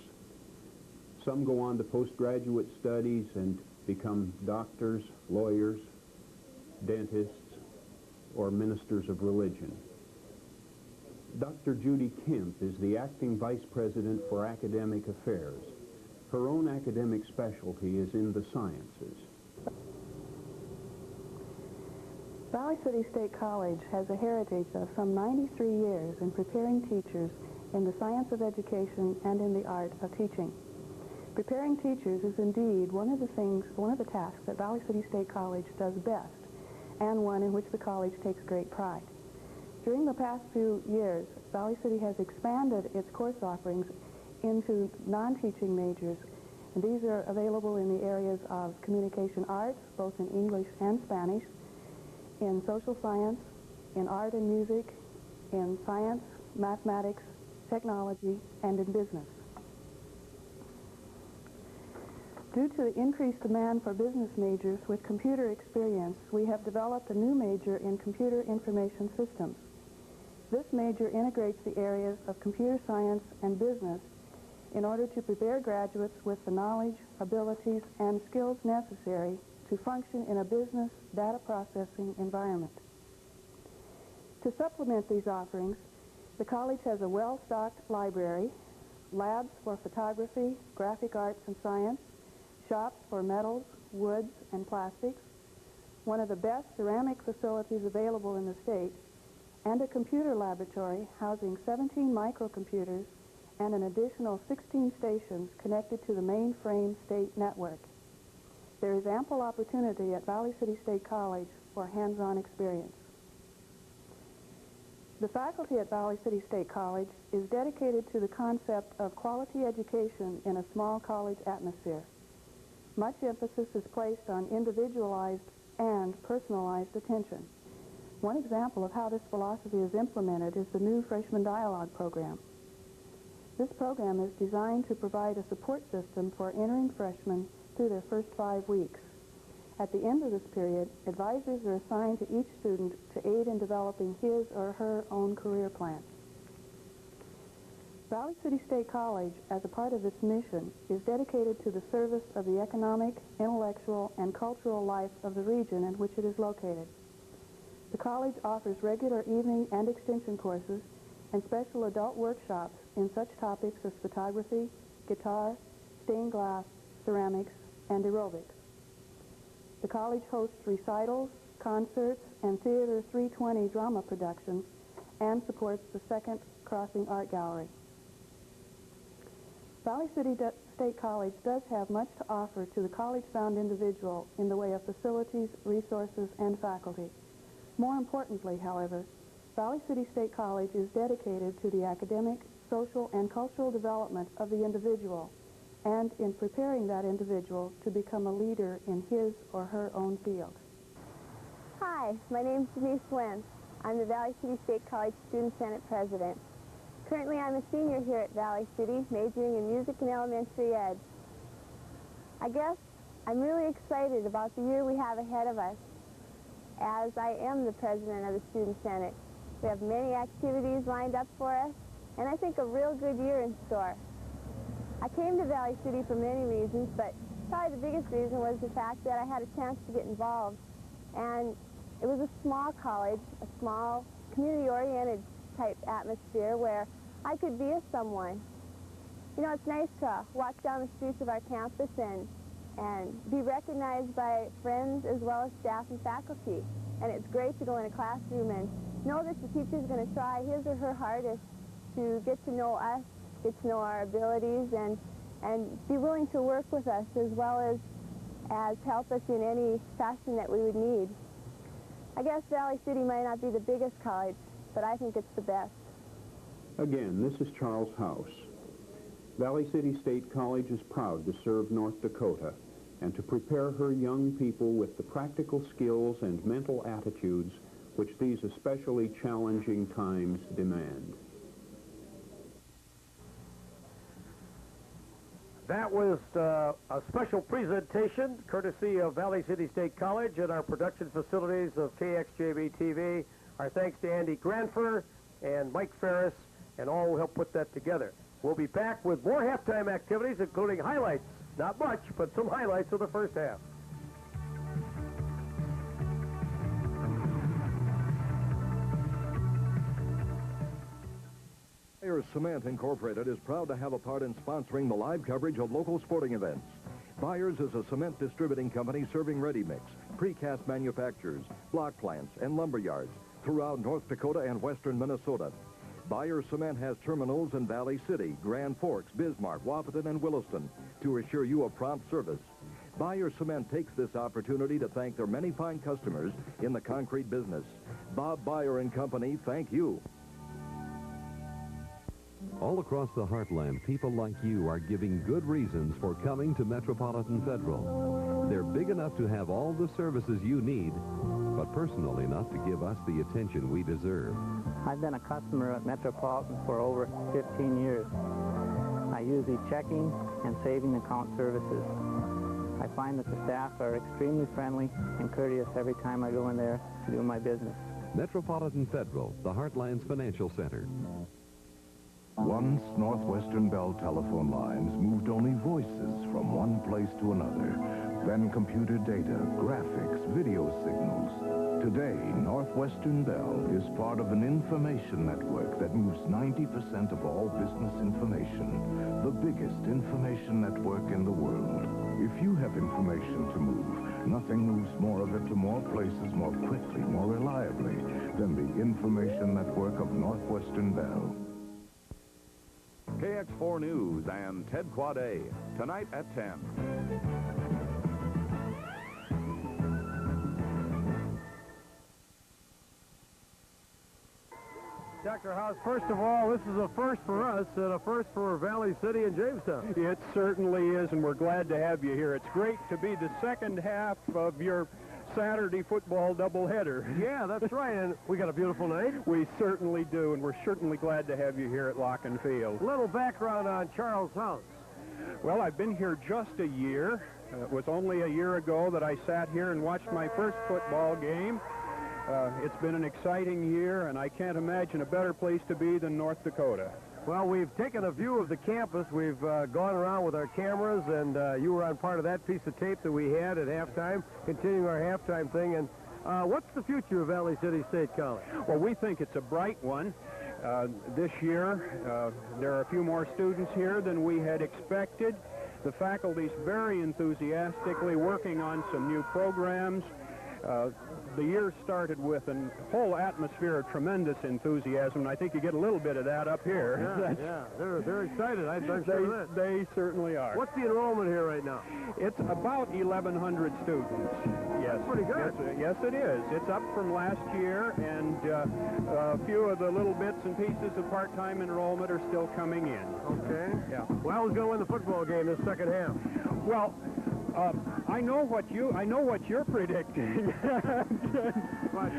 Some go on to postgraduate studies and become doctors, lawyers, dentists, or ministers of religion. Dr. Judy Kemp is the acting vice president for academic affairs. Her own academic specialty is in the sciences. Valley City State College has a heritage of some 93 years in preparing teachers in the science of education and in the art of teaching. Preparing teachers is indeed one of the tasks that Valley City State College does best, and one in which the college takes great pride. During the past few years, Valley City has expanded its course offerings into non-teaching majors, and these are available in the areas of communication arts, both in English and Spanish, in social science, in art and music, in science, mathematics, technology, and in business. Due to the increased demand for business majors with computer experience, we have developed a new major in computer information systems. This major integrates the areas of computer science and business in order to prepare graduates with the knowledge, abilities, and skills necessary to function in a business data processing environment. To supplement these offerings, the college has a well-stocked library, labs for photography, graphic arts and science, shops for metals, woods, and plastics, one of the best ceramic facilities available in the state, and a computer laboratory housing 17 microcomputers and an additional 16 stations connected to the mainframe state network. There is ample opportunity at Valley City State College for hands-on experience. The faculty at Valley City State College is dedicated to the concept of quality education in a small college atmosphere. Much emphasis is placed on individualized and personalized attention. One example of how this philosophy is implemented is the new Freshman Dialogue program. This program is designed to provide a support system for entering freshmen through their first 5 weeks. At the end of this period, advisors are assigned to each student to aid in developing his or her own career plan. Valley City State College, as a part of its mission, is dedicated to the service of the economic, intellectual, and cultural life of the region in which it is located. The college offers regular evening and extension courses and special adult workshops in such topics as photography, guitar, stained glass, ceramics, and aerobics. The college hosts recitals, concerts, and Theater 320 drama productions and supports the Second Crossing Art Gallery. Valley City State College does have much to offer to the college-bound individual in the way of facilities, resources, and faculty. More importantly, however, Valley City State College is dedicated to the academic, social, and cultural development of the individual and in preparing that individual to become a leader in his or her own field. Hi, my name is Denise Wentz. I'm the Valley City State College Student Senate President. Currently, I'm a senior here at Valley City, majoring in music and elementary ed. I guess I'm really excited about the year we have ahead of us, as I am the president of the Student Senate. We have many activities lined up for us, and I think a real good year in store. I came to Valley City for many reasons, but probably the biggest reason was the fact that I had a chance to get involved. And it was a small college, a small, community-oriented type atmosphere where I could be a someone. You know, it's nice to walk down the streets of our campus and be recognized by friends as well as staff and faculty. And it's great to go in a classroom and know that the teacher's going to try his or her hardest to get to know us, get to know our abilities, and be willing to work with us as well as help us in any fashion that we would need. I guess Valley City might not be the biggest college, but I think it's the best. Again, this is Charles House. Valley City State College is proud to serve North Dakota and to prepare her young people with the practical skills and mental attitudes which these especially challenging times demand. That was a special presentation courtesy of Valley City State College and our production facilities of KXJB-TV. Our thanks to Andy Granfer and Mike Ferris and all who helped put that together. We'll be back with more halftime activities, including highlights. Not much, but some highlights of the first half. Buyers Cement Incorporated is proud to have a part in sponsoring the live coverage of local sporting events. Buyers is a cement distributing company serving ready-mix, precast manufacturers, block plants, and lumber yards throughout North Dakota and western Minnesota. Buyers Cement has terminals in Valley City, Grand Forks, Bismarck, Wahpeton, and Williston to assure you a prompt service. Buyers Cement takes this opportunity to thank their many fine customers in the concrete business. Bob Byer and Company thank you. All across the heartland, people like you are giving good reasons for coming to Metropolitan Federal. They're big enough to have all the services you need, but personal enough to give us the attention we deserve. I've been a customer at Metropolitan for over 15 years. I use the checking and saving account services. I find that the staff are extremely friendly and courteous every time I go in there to do my business. Metropolitan Federal, the Heartland's financial center. Once Northwestern Bell telephone lines moved only voices from one place to another, then computer data, graphics, video signals. Today, Northwestern Bell is part of an information network that moves 90% of all business information, the biggest information network in the world. If you have information to move, nothing moves more of it to more places more quickly, more reliably than the information network of Northwestern Bell. KX4 News and Ted Quad A, tonight at 10. Dr. House, first of all, this is a first for us and a first for Valley City and Jamestown. It certainly is, and we're glad to have you here. It's great to be the second half of your Saturday football doubleheader. Yeah, that's right, and we got a beautiful night. We certainly do, and we're certainly glad to have you here at Lock and Field. Little background on Charles House. Well, I've been here just a year. It was only a year ago that I sat here and watched my first football game. It's been an exciting year, and I can't imagine a better place to be than North Dakota. Well, we've taken a view of the campus. We've gone around with our cameras, and you were on part of that piece of tape that we had at halftime, continuing our halftime thing. And what's the future of Valley City State College? Well, we think it's a bright one. This year, there are a few more students here than we had expected. The faculty's very enthusiastically working on some new programs. The year started with a whole atmosphere of tremendous enthusiasm, and I think you get a little bit of that up here. Yeah, they're excited. I'm sure of that. They certainly are. What's the enrollment here right now? It's about 1,100 students. Yes, that's pretty good. Yes, it is. It's up from last year, and a few of the little bits and pieces of part-time enrollment are still coming in. Okay. Yeah. Well, who's going to win the football game this second half? Well, I know what you're predicting. But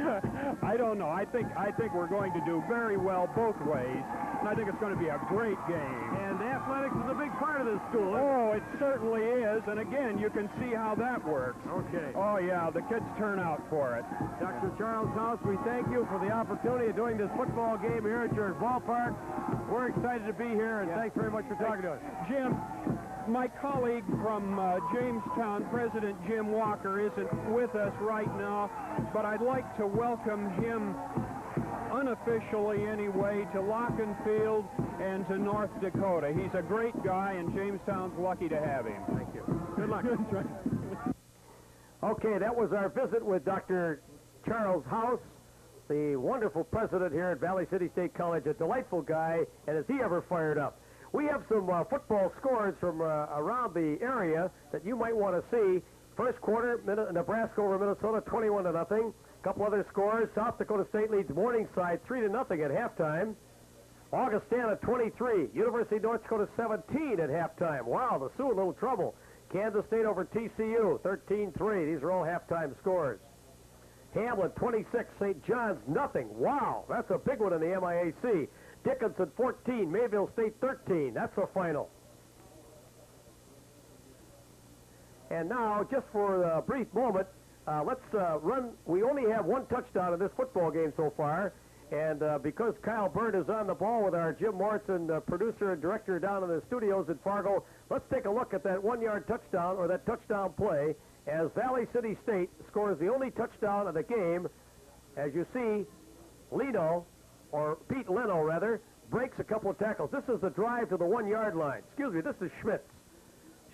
I don't know. I think we're going to do very well both ways, and I think it's going to be a great game. And athletics is a big part of this school. Oh, it certainly is. And again, you can see how that works. Okay. Oh yeah, the kids turn out for it. Dr. Charles House, we thank you for the opportunity of doing this football game here at your ballpark. We're excited to be here, and thanks very much for talking to us. Jim, my colleague from Jamestown, President Jim Walker, isn't with us right now, but I'd like to welcome him unofficially anyway to Lockenfield and to North Dakota. He's a great guy, and Jamestown's lucky to have him. Thank you. Good luck. Okay, that was our visit with Dr. Charles House, the wonderful president here at Valley City State College, a delightful guy, and is he ever fired up. We have some football scores from around the area that you might want to see. First quarter, Nebraska over Minnesota, 21-0. A couple other scores. South Dakota State leads Morningside 3-0 at halftime. Augustana 23. University of North Dakota 17 at halftime. Wow, the Sioux in a little trouble. Kansas State over TCU 13-3. These are all halftime scores. Hamlin 26. St. John's nothing. Wow, that's a big one in the MIAC. Dickinson 14, Mayville State 13. That's the final. And now, just for a brief moment, let's run. We only have one touchdown in this football game so far, and because Kyle Bird is on the ball with our Jim Morrison, producer and director down in the studios at Fargo, let's take a look at that one-yard touchdown, or that touchdown play, as Valley City State scores the only touchdown of the game. As you see, Pete Leno, rather, breaks a couple of tackles. This is the drive to the 1-yard line. Excuse me, this is Schmitz.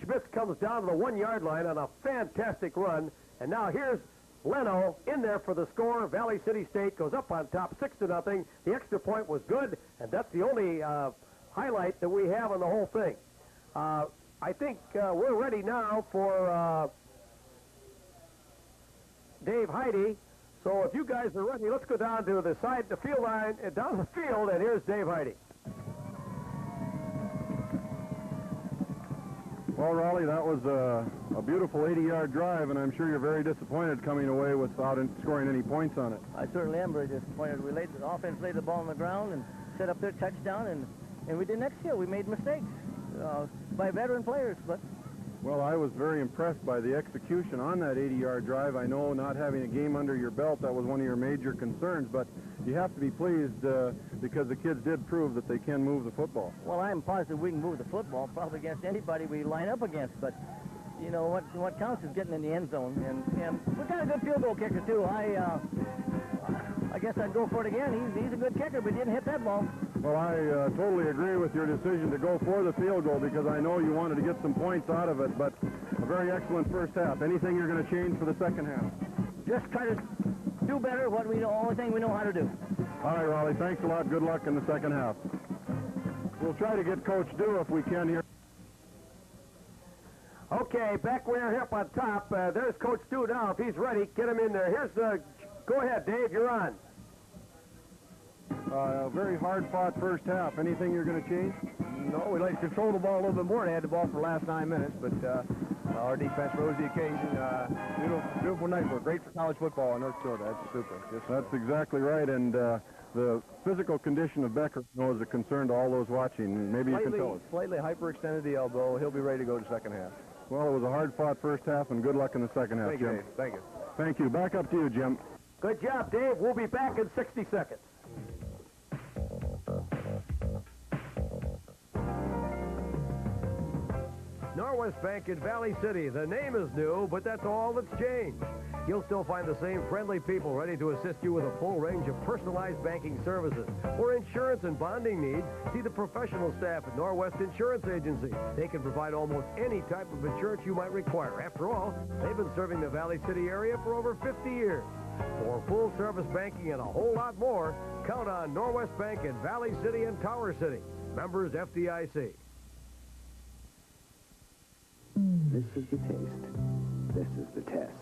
Schmitz comes down to the 1-yard line on a fantastic run, and now here's Leno in there for the score. Valley City State goes up on top 6-0. The extra point was good, and that's the only highlight that we have on the whole thing. I think we're ready now for Dave Heide. So if you guys are ready, let's go down to the side, the field line, down the field, and here's Dave Heide. Well, Raleigh, that was a beautiful 80-yard drive, and I'm sure you're very disappointed coming away without scoring any points on it. I certainly am very disappointed. The offense laid the ball on the ground and set up their touchdown, and we didn't execute. We made mistakes by veteran players, but... Well, I was very impressed by the execution on that 80-yard drive. I know not having a game under your belt, that was one of your major concerns, but you have to be pleased because the kids did prove that they can move the football. Well, I'm positive we can move the football, probably against anybody we line up against, but you know, what counts is getting in the end zone, and we've got a good field goal kicker, too. I guess I'd go for it again. He's a good kicker, but he didn't hit that ball. Well, I totally agree with your decision to go for the field goal because I know you wanted to get some points out of it, but a very excellent first half. Anything you're going to change for the second half? Just try to do better what we know, only thing we know how to do. All right, Raleigh, thanks a lot. Good luck in the second half. We'll try to get Coach Dew if we can here. Okay, back where here up on top. There's Coach Dew now. If he's ready, get him in there. Here's the... Go ahead, Dave, you're on. A very hard-fought first half. Anything you're going to change? No, we'd like to control the ball a little bit more. They had the ball for the last 9 minutes, but our defense rose the occasion. Beautiful night. We're great for college football in North Dakota. That's super. That's exactly right, and the physical condition of Becker is a concern to all those watching. Maybe you can tell us. Slightly hyperextended the elbow. He'll be ready to go to second half. Well, it was a hard-fought first half, and good luck in the second half, Thank you, Jim. Dave. Thank you. Thank you. Back up to you, Jim. Good job, Dave. We'll be back in 60 seconds. Norwest Bank in Valley City. The name is new, but that's all that's changed. You'll still find the same friendly people ready to assist you with a full range of personalized banking services. For insurance and bonding needs, see the professional staff at Norwest Insurance Agency. They can provide almost any type of insurance you might require. After all, they've been serving the Valley City area for over 50 years. For full-service banking and a whole lot more, count on Norwest Bank in Valley City and Tower City. Members FDIC. This is the taste. This is the test.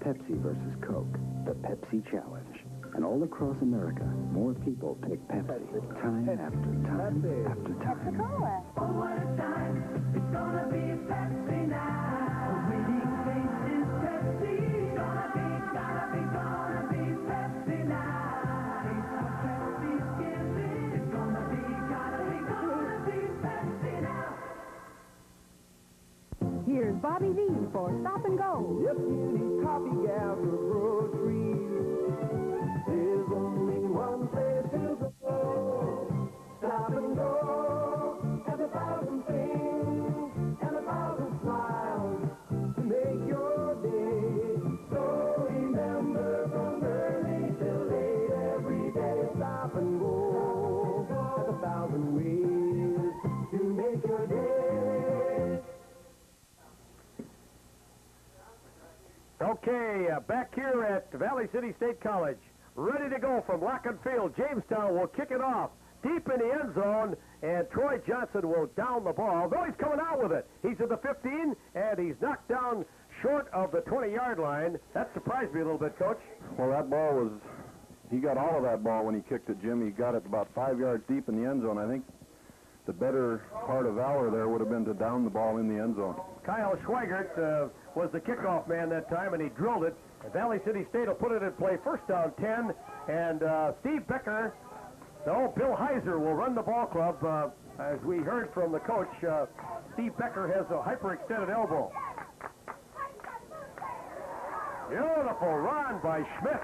Pepsi versus Coke, the Pepsi Challenge. And all across America, more people pick Pepsi time after time after time. Coca-Cola. Oh, what a time. It's gonna be a Pepsi now. The winning face is Pepsi. Gonna be Pepsi now. Taste what Pepsi's giving. It's gonna be Pepsi now. Here's Bobby V for Stop and Go. If you need coffee, gas, or groceries, there's only one place to go. Stop and Go. Have 1,000 things and 1,000 smiles to make your day. So remember, from early till late every day, Stop and Go. Have 1,000 ways to make your day. Okay, back here at Valley City State College. Ready to go from lock and field. Jamestown will kick it off deep in the end zone, and Troy Johnson will down the ball. Though he's coming out with it. He's at the 15, and he's knocked down short of the 20-yard line. That surprised me a little bit, Coach. Well, that ball was, he got all of that ball when he kicked it, Jim. He got it about 5 yards deep in the end zone. I think the better part of valor there would have been to down the ball in the end zone. Kyle Schweigert was the kickoff man that time, and he drilled it. And Valley City State will put it in play. First down, 10. And Steve Becker, no, Bill Heiser will run the ball club. As we heard from the coach, Steve Becker has a hyperextended elbow. Beautiful run by Schmitz.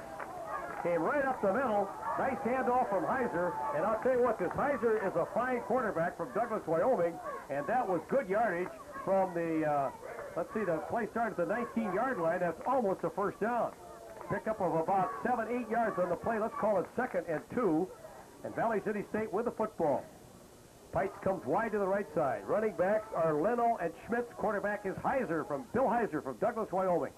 Came right up the middle. Nice handoff from Heiser. And I'll tell you what, this Heiser is a fine quarterback from Douglas, Wyoming. And that was good yardage from the, let's see, the play started at the 19-yard line. That's almost a first down. Pickup of about 7-8 yards on the play. Let's call it 2nd and 2. And Valley City State with the football. Pikes comes wide to the right side. Running backs are Leno and Schmitz. Quarterback is Heiser from Bill Heiser from Douglas, Wyoming.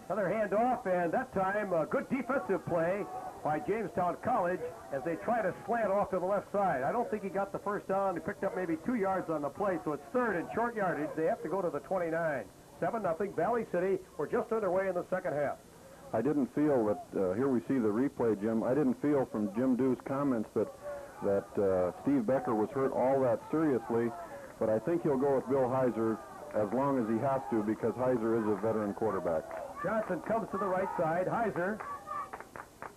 Another handoff, and that time a good defensive play by Jamestown College as they try to slant off to the left side. I don't think he got the first down. He picked up maybe 2 yards on the play, so it's 3rd and short yardage. They have to go to the 29. 7-0 Valley City. We're just underway in the second half. I didn't feel that, here we see the replay, Jim. I didn't feel from Jim Dew's comments that Steve Becker was hurt all that seriously, but I think he'll go with Bill Heiser as long as he has to because Heiser is a veteran quarterback. Johnson comes to the right side. Heiser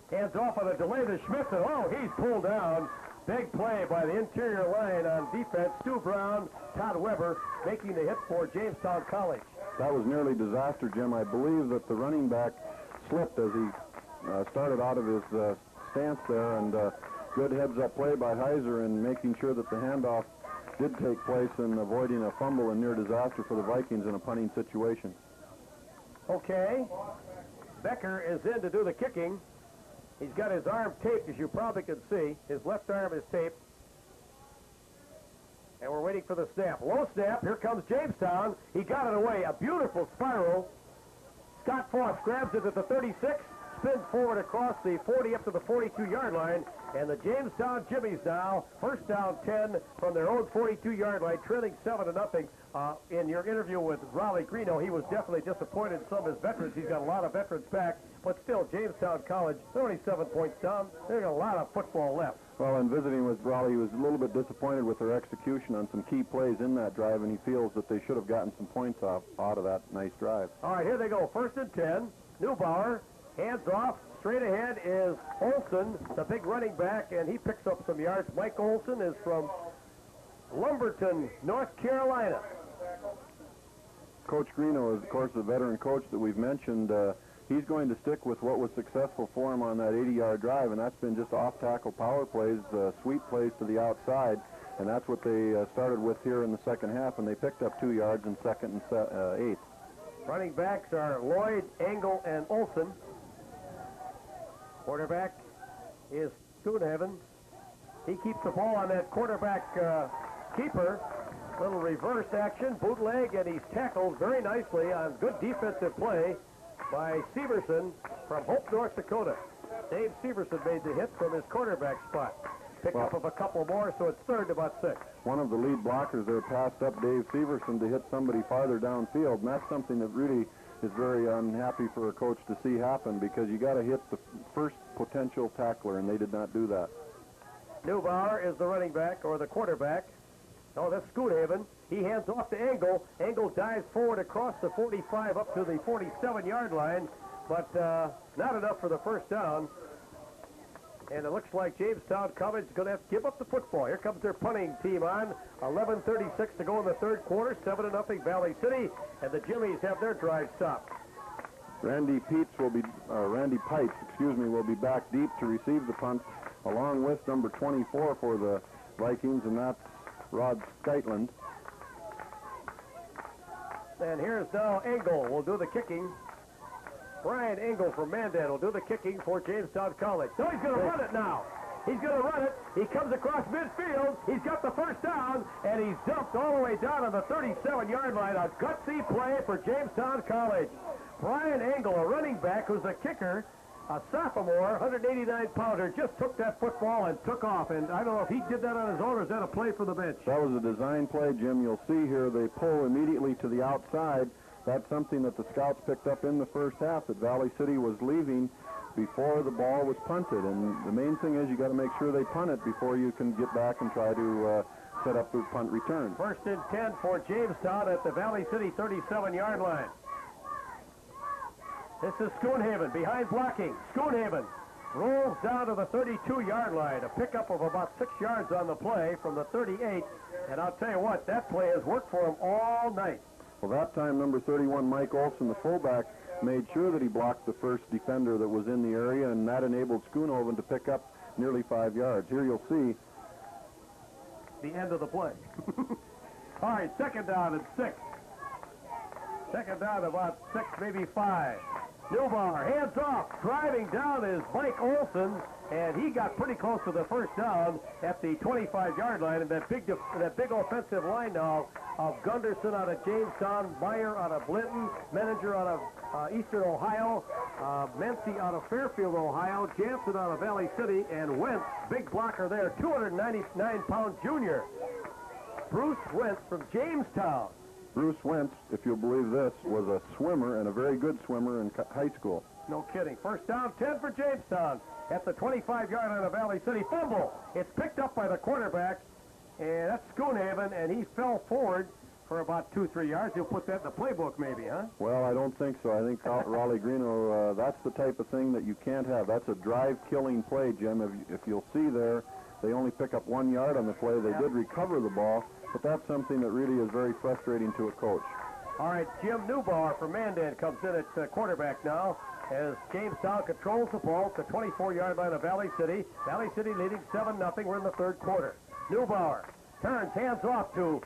hands off on a delay to Schmitz, and oh, he's pulled down. Big play by the interior line on defense. Stu Brown, Todd Weber making the hit for Jamestown College. That was nearly disaster, Jim. I believe that the running back slipped as he started out of his stance there, and good heads-up play by Heiser in making sure that the handoff did take place and avoiding a fumble and near disaster for the Vikings in a punting situation. Okay. Becker is in to do the kicking. He's got his arm taped, as you probably can see. His left arm is taped. And we're waiting for the snap. Low snap. Here comes Jamestown. He got it away. A beautiful spiral. Scott Foss grabs it at the 36, spins forward across the 40 up to the 42-yard line. And the Jamestown Jimmies now, first down 10 from their own 42-yard line, trailing 7-0. In your interview with Raleigh Greeno, he was definitely disappointed in some of his veterans. He's got a lot of veterans back, but still, Jamestown College, they're only 7 points down. They've got a lot of football left. Well, in visiting with Raleigh, he was a little bit disappointed with their execution on some key plays in that drive, and he feels that they should have gotten some points out of that nice drive. All right, here they go. 1st and 10. Neubauer hands off, straight ahead is Olson, the big running back, and he picks up some yards. Mike Olson is from Lumberton, North Carolina. Coach Greeno is, of course, the veteran coach that we've mentioned. He's going to stick with what was successful for him on that 80-yard drive, and that's been just off-tackle power plays, sweep plays to the outside, and that's what they started with here in the second half, and they picked up 2 yards in second and 8. Running backs are Lloyd, Engel, and Olson. Quarterback is Schoonhaven. He keeps the ball on that quarterback keeper. Little reverse action, bootleg, and he's tackled very nicely on good defensive play by Severson from Hope, North Dakota. Dave Severson made the hit from his quarterback spot. Pick up of a couple more, so it's 3rd to about 6. One of the lead blockers there passed up Dave Severson to hit somebody farther downfield, and that's something that really is very unhappy for a coach to see happen, because you got to hit the first potential tackler, and they did not do that. Neubauer is the running back, or the quarterback. Oh, that's Schoonhaven. He hands off to Engel. Engel dives forward across the 45 up to the 47-yard line, but not enough for the first down. And it looks like Jamestown College is going to have to give up the football. Here comes their punting team on. 11:36 to go in the 3rd quarter. 7-0 Valley City, and the Jimmies have their drive stopped. Randy Pipes will be back deep to receive the punt, along with number 24 for the Vikings, and that's Rod Skeitland. And here's now Engel will do the kicking. Brian Engel from Mandan will do the kicking for Jamestown College. So he's going to run it now. He's going to run it. He comes across midfield. He's got the first down, and he's dumped all the way down on the 37-yard line. A gutsy play for Jamestown College. Brian Engel, a running back who's a kicker, a sophomore, 189-pounder, just took that football and took off. And I don't know if he did that on his own or is that a play for the bench? That was a design play, Jim. You'll see here they pull immediately to the outside. That's something that the scouts picked up in the first half, that Valley City was leaving before the ball was punted. And the main thing is you got to make sure they punt it before you can get back and try to set up the punt return. 1st and 10 for Jamestown at the Valley City 37-yard line. This is Schoonhaven behind blocking. Schoonhaven rolls down to the 32-yard line. A pickup of about 6 yards on the play from the 38. And I'll tell you what, that play has worked for him all night. Well, that time, number 31, Mike Olson, the fullback, made sure that he blocked the first defender that was in the area, and that enabled Schoonhaven to pick up nearly 5 yards. Here you'll see the end of the play. All right, 2nd down and 6. 2nd down about 6, maybe 5. Neubauer, hands off. Driving down is Mike Olson, and he got pretty close to the first down at the 25-yard line. And that big offensive line now of Gunderson out of Jamestown, Meyer out of Blinton, Menninger out of Eastern Ohio, Mency out of Fairfield, Ohio, Jansen out of Valley City, and Wentz, big blocker there, 299-pound junior. Bruce Wentz from Jamestown. Bruce Wentz, if you'll believe this, was a swimmer and a very good swimmer in high school. No kidding. First down, 10 for Jamestown at the 25-yard line of Valley City. Fumble. It's picked up by the quarterback, and that's Schoonhaven, and he fell forward for about 2-3 yards. He'll put that in the playbook maybe, huh? Well, I don't think so. I think Raleigh Greeno, that's the type of thing that you can't have. That's a drive-killing play, Jim. If you'll see there, they only pick up 1 yard on the play. They did recover the ball, but that's something that really is very frustrating to a coach. All right, Jim Neubauer from Mandan comes in at quarterback now as Jamestown controls the ball at the 24-yard line of Valley City. Valley City leading 7-0. We're in the 3rd quarter. Neubauer turns, hands off to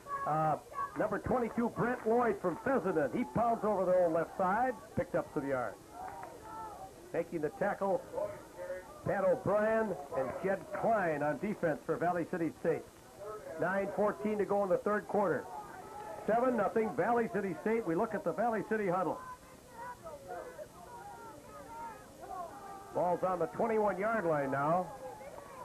number 22, Brent Lloyd from Fessenden. He pounds over the old left side, picked up to the yard. Making the tackle, Pat O'Brien and Jed Klein on defense for Valley City State. 9:14 to go in the 3rd quarter. 7-0 Valley City State. We look at the Valley City huddle. Ball's on the 21-yard line now.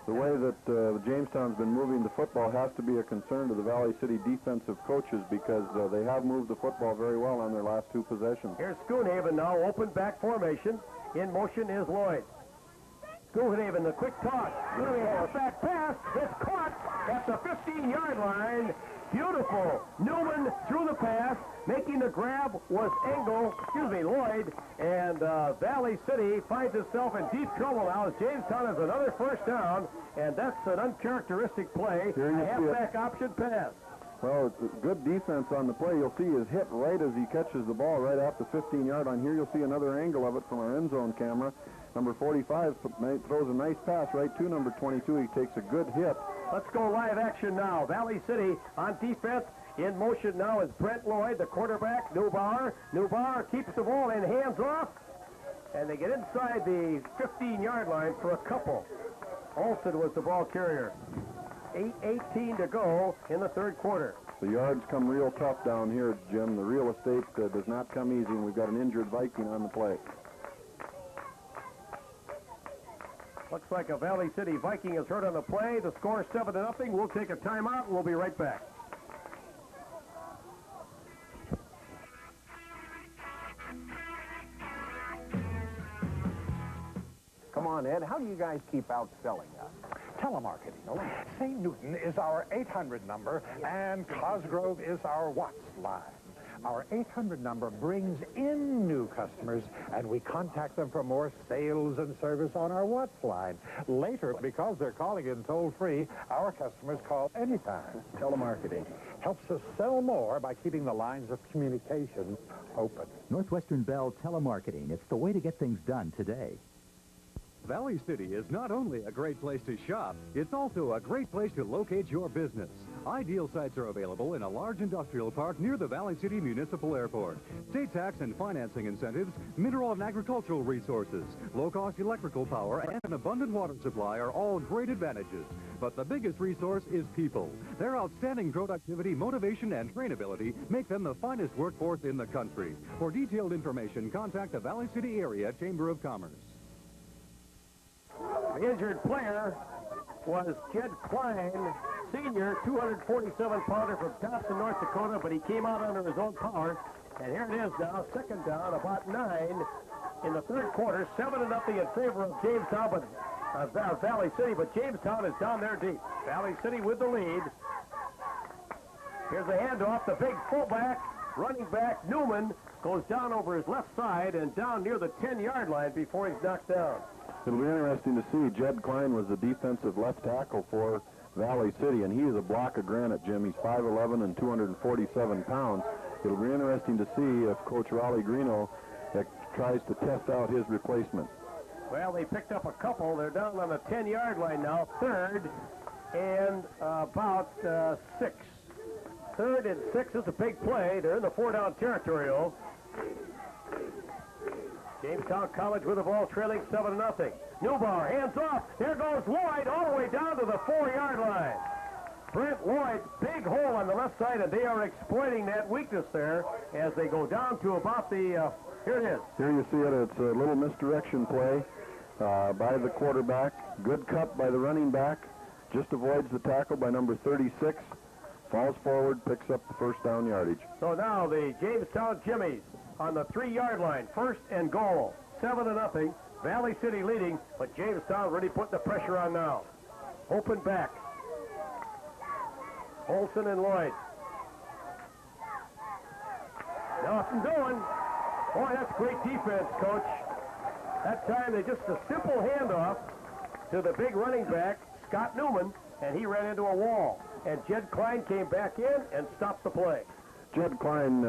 The way that Jamestown's been moving the football has to be a concern to the Valley City defensive coaches, because they have moved the football very well on their last 2 possessions. Here's Schoonhaven now, open back formation. In motion is Lloyd. Schoonhaven, the quick toss. Halfback pass. It's caught at the 15-yard line. Beautiful. Newman threw the pass. Making the grab was Lloyd. And Valley City finds itself in deep trouble now as Jamestown has another first down. And that's an uncharacteristic play. A halfback option pass. Well, it's good defense on the play. You'll see his hit right as he catches the ball right off the 15-yard line. Here you'll see another angle of it from our end zone camera. Number 45 throws a nice pass right to number 22. He takes a good hit. Let's go live action now. Valley City on defense. In motion now is Brent Lloyd, the quarterback. Neubauer. Neubauer keeps the ball in, hands off. And they get inside the 15-yard line for a couple. Olsen was the ball carrier. 8:18 to go in the third quarter. The yards come real tough down here, Jim. The real estate does not come easy, and we've got an injured Viking on the play. Looks like a Valley City Viking is hurt on the play. The score is 7-0. We'll take a timeout, and we'll be right back. Come on, Ed. How do you guys keep outselling us? Telemarketing. St. Newton is our 800 number, and Cosgrove is our Watts line. Our 800 number brings in new customers, and we contact them for more sales and service on our Watts line. Later, because they're calling in toll-free, our customers call anytime. Telemarketing helps us sell more by keeping the lines of communication open. Northwestern Bell Telemarketing. It's the way to get things done today. Valley City is not only a great place to shop, it's also a great place to locate your business. Ideal sites are available in a large industrial park near the Valley City Municipal Airport. State tax and financing incentives, mineral and agricultural resources, low-cost electrical power, and an abundant water supply are all great advantages. But the biggest resource is people. Their outstanding productivity, motivation, and trainability make them the finest workforce in the country. For detailed information, contact the Valley City Area Chamber of Commerce. The injured player was Jed Klein, senior, 247-pounder from Thompson, North Dakota, but he came out under his own power. And here it is now, second down, about 9 in the third quarter, 7-0 in favor of Jamestown, but Valley City, but Jamestown is down there deep. Valley City with the lead. Here's a handoff, the big fullback, running back Newman goes down over his left side and down near the 10-yard line before he's knocked down. It'll be interesting to see. Jed Klein was the defensive left tackle for Valley City, and he is a block of granite, Jim. He's 5'11" and 247 pounds. It'll be interesting to see if Coach Raleigh Greeno tries to test out his replacement. Well, they picked up a couple. They're down on the 10-yard line now. Third and about 6. Third and 6 is a big play. They're in the 4-down territory, though. Jamestown College with the ball trailing 7-0. Neubauer, hands off. Here goes Lloyd all the way down to the 4-yard line. Brent Lloyd, big hole on the left side, and they are exploiting that weakness there as they go down to about the, here it is. Here you see it. It's a little misdirection play by the quarterback. Good cut by the running back. Just avoids the tackle by number 36. Falls forward, picks up the first down yardage. So now the Jamestown Jimmies on the 3-yard line, first and goal. 7-0. Valley City leading, but Jamestown really putting the pressure on now. Open back. Olsen and Lloyd. Now up and going. Boy, that's great defense, Coach. That time they just a simple handoff to the big running back, Scott Newman, and he ran into a wall. And Jed Klein came back in and stopped the play. Jed Klein,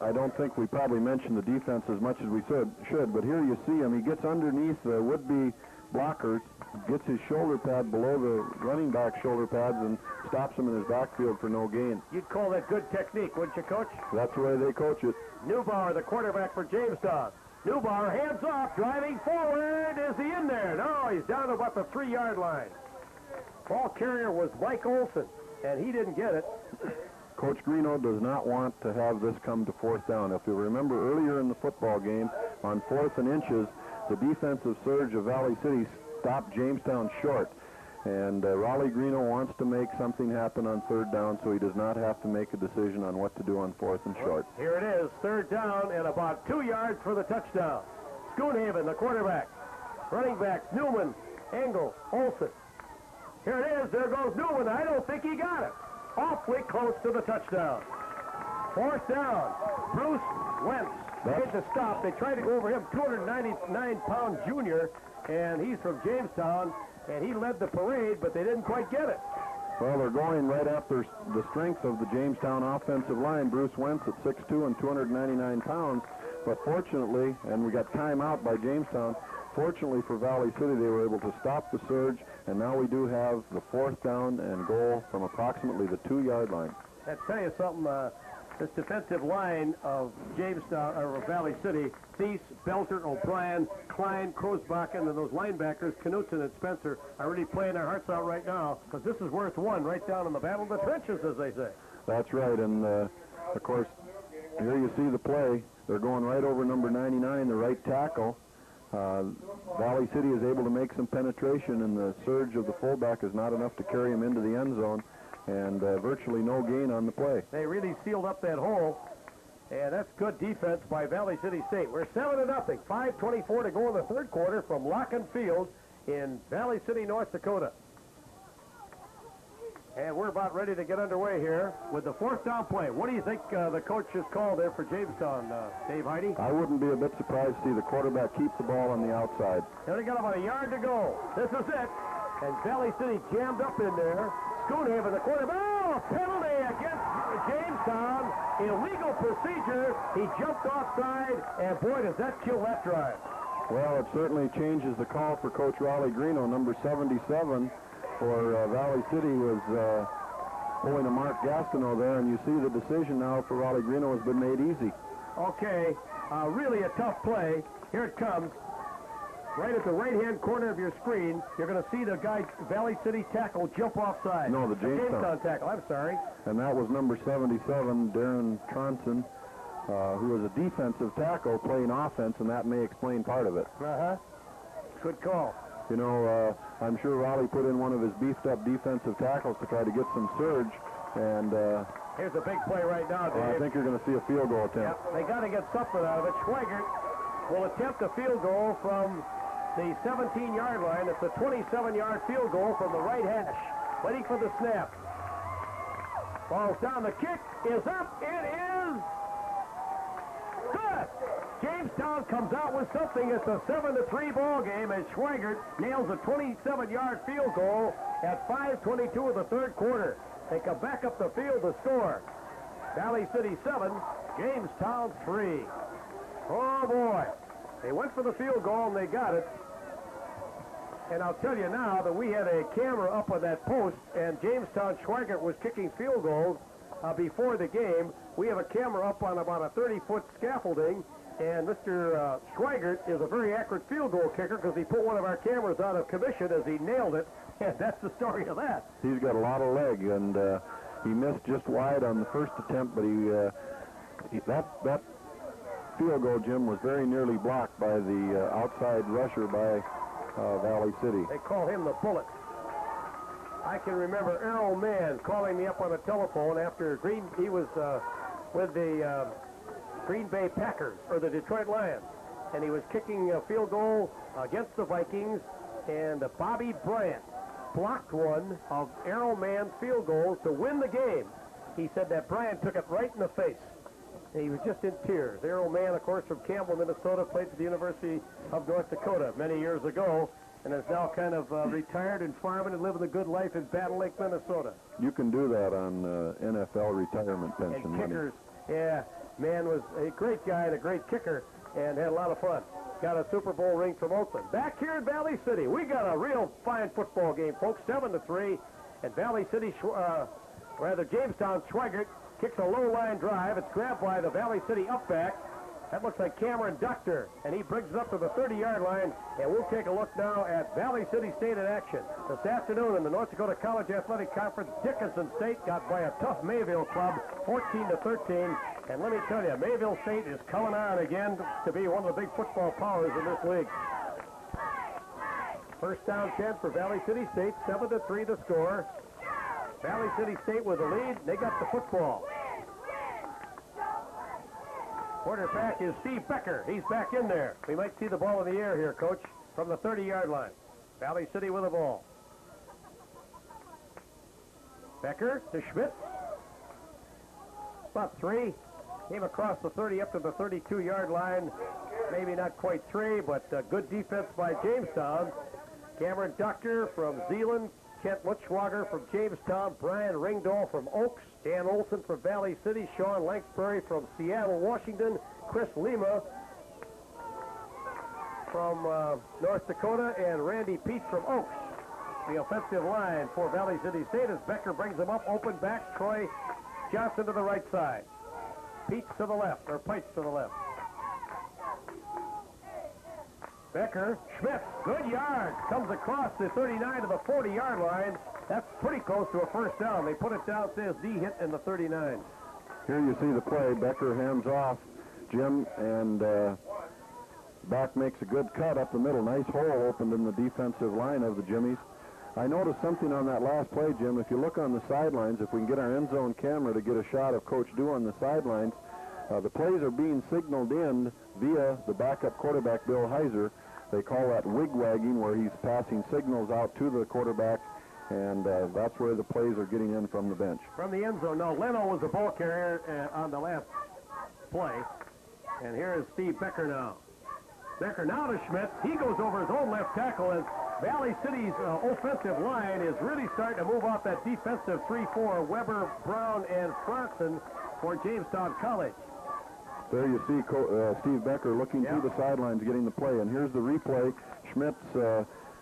I don't think we probably mentioned the defense as much as we should, but here you see him. He gets underneath the would-be blockers, gets his shoulder pad below the running back shoulder pads, and stops him in his backfield for no gain. You'd call that good technique, wouldn't you, Coach? That's the way they coach it. Neubauer, the quarterback for Jamestown. Neubauer, hands off, driving forward. Is he in there? No, he's down to about the 3-yard line. Ball carrier was Mike Olsen, and he didn't get it. Coach Greeno does not want to have this come to 4th down. If you remember earlier in the football game, on 4th and inches, the defensive surge of Valley City stopped Jamestown short. And Raleigh Greeno wants to make something happen on 3rd down, so he does not have to make a decision on what to do on 4th and short. Here it is, 3rd down and about 2 yards for the touchdown. Schoonhaven, the quarterback. Running back, Newman, Engel, Olsen. Here it is. There goes Newman. I don't think he got it. awfully close to the touchdown. Fourth down. Bruce Wentz made the stop. They tried to go over him, 299-pound junior, and he's from Jamestown, and he led the parade, but they didn't quite get it. Well, they're going right after the strength of the Jamestown offensive line. Bruce Wentz at 6'2" and 299 pounds. But fortunately, and we got timeout by Jamestown, fortunately for Valley City, they were able to stop the surge, and now we do have the fourth down and goal from approximately the 2-yard line. I'll tell you something, this defensive line of Jamestown, or Valley City, Thies, Belter, O'Brien, Klein, Krosbachen, and those linebackers, Knutson and Spencer, are really playing their hearts out right now, because this is worth one right down in the battle of the trenches, as they say. That's right, and of course, here you see the play. They're going right over number 99, the right tackle. Valley City is able to make some penetration, and the surge of the fullback is not enough to carry him into the end zone, and virtually no gain on the play. They really sealed up that hole, and that's good defense by Valley City State. We're 7-0, 5:24 to go in the third quarter from Locken Field in Valley City, North Dakota. And we're about ready to get underway here with the fourth down play. What do you think the coach has called there for Jamestown, Dave Heidi? I wouldn't be a bit surprised to see the quarterback keep the ball on the outside. They only got about a yard to go. This is it. And Valley City jammed up in there. Schoonhaven, the quarterback. Oh, penalty against Jamestown. Illegal procedure. He jumped offside, and boy, does that kill that drive. Well, it certainly changes the call for Coach Raleigh Greeno. Number 77 for Valley City was pulling a Mark Gastineau there, and you see the decision now for Raleigh Greeno has been made easy. Okay, really a tough play. Here it comes. Right at the right-hand corner of your screen, you're going to see the guy, Valley City tackle, jump offside. No, the Jamestown tackle, I'm sorry. And that was number 77, Darren Tronson, who was a defensive tackle playing offense, and that may explain part of it. Uh-huh. Good call. You know, I'm sure Raleigh put in one of his beefed-up defensive tackles to try to get some surge, and here's a big play right now, Dave. I think you're going to see a field goal attempt. Yep, they got to get something out of it. Schweigert will attempt a field goal from the 17-yard line. It's a 27-yard field goal from the right hash. Waiting for the snap. Ball's down. The kick is up. It is good. Jamestown comes out with something. It's a 7-3 ball game as Schweigert nails a 27-yard field goal at 5:22 of the third quarter. They come back up the field to score. Valley City 7, Jamestown 3. Oh, boy. They went for the field goal, and they got it. And I'll tell you now that we had a camera up on that post, and Jamestown Schweigert was kicking field goals before the game. We have a camera up on about a 30-foot scaffolding, and Mr. Schweigert is a very accurate field goal kicker because he put one of our cameras out of commission as he nailed it, and that's the story of that. He's got a lot of leg, and he missed just wide on the first attempt, but that field goal, Jim, was very nearly blocked by the outside rusher by Valley City. They call him the Bullet. I can remember Errol Mann calling me up on the telephone after he was with the Green Bay Packers, or the Detroit Lions, and he was kicking a field goal against the Vikings, and Bobby Bryant blocked one of Errol Mann's field goals to win the game. He said that Bryant took it right in the face. And he was just in tears. Errol Mann, of course, from Campbell, Minnesota, played for the University of North Dakota many years ago, and is now kind of retired and farming and living a good life in Battle Lake, Minnesota. You can do that on NFL retirement pension and kickers, money. Yeah, Mann was a great guy and a great kicker, and had a lot of fun. Got a Super Bowl ring from Oakland. Back here in Valley City, we got a real fine football game, folks. 7-3, and Valley City, Jamestown Schweigert kicks a low-line drive. It's grabbed by the Valley City upback. That looks like Cameron Duchter, and he brings it up to the 30-yard line, and we'll take a look now at Valley City State in action. This afternoon in the North Dakota College Athletic Conference, Dickinson State got by a tough Mayville club, 14-13, and let me tell you, Mayville State is coming on again to be one of the big football powers in this league. First down chance for Valley City State, 7-3 the score. Valley City State with the lead. They got the football. Quarterback is Steve Becker. He's back in there. We might see the ball in the air here, Coach, from the 30-yard line. Valley City with the ball. Becker to Schmidt. About 3. Came across the 30 up to the 32-yard line. Maybe not quite 3, but good defense by Jamestown. Cameron Ducker from Zeeland, Kent Lutschwager from Jamestown, Brian Ringdahl from Oaks, Dan Olson from Valley City, Sean Langsbury from Seattle, Washington, Chris Lima from North Dakota, and Randy Pete from Oaks. The offensive line for Valley City State as Becker brings them up, open back, Troy Johnson to the right side. Pete's to the left, or Pikes to the left. Becker, Schmidt, good yard, comes across the 39 to the 40-yard line. That's pretty close to a first down. They put it down, says D hit in the 39. Here you see the play. Becker hands off Jim, and back makes a good cut up the middle. Nice hole opened in the defensive line of the Jimmies. I noticed something on that last play, Jim. If you look on the sidelines, if we can get our end zone camera to get a shot of Coach Dew on the sidelines, the plays are being signaled in via the backup quarterback, Bill Heiser. They call that wig-wagging, where he's passing signals out to the quarterback, and that's where the plays are getting in from the bench. From the end zone. Now, Leno was the ball carrier on the last play. And here is Steve Becker now. Becker now to Schmidt. He goes over his own left tackle, and Valley City's offensive line is really starting to move off that defensive 3-4, Weber, Brown, and Bronson for Jamestown College. There you see Steve Becker looking through the sidelines, getting the play. And here's the replay. Schmitz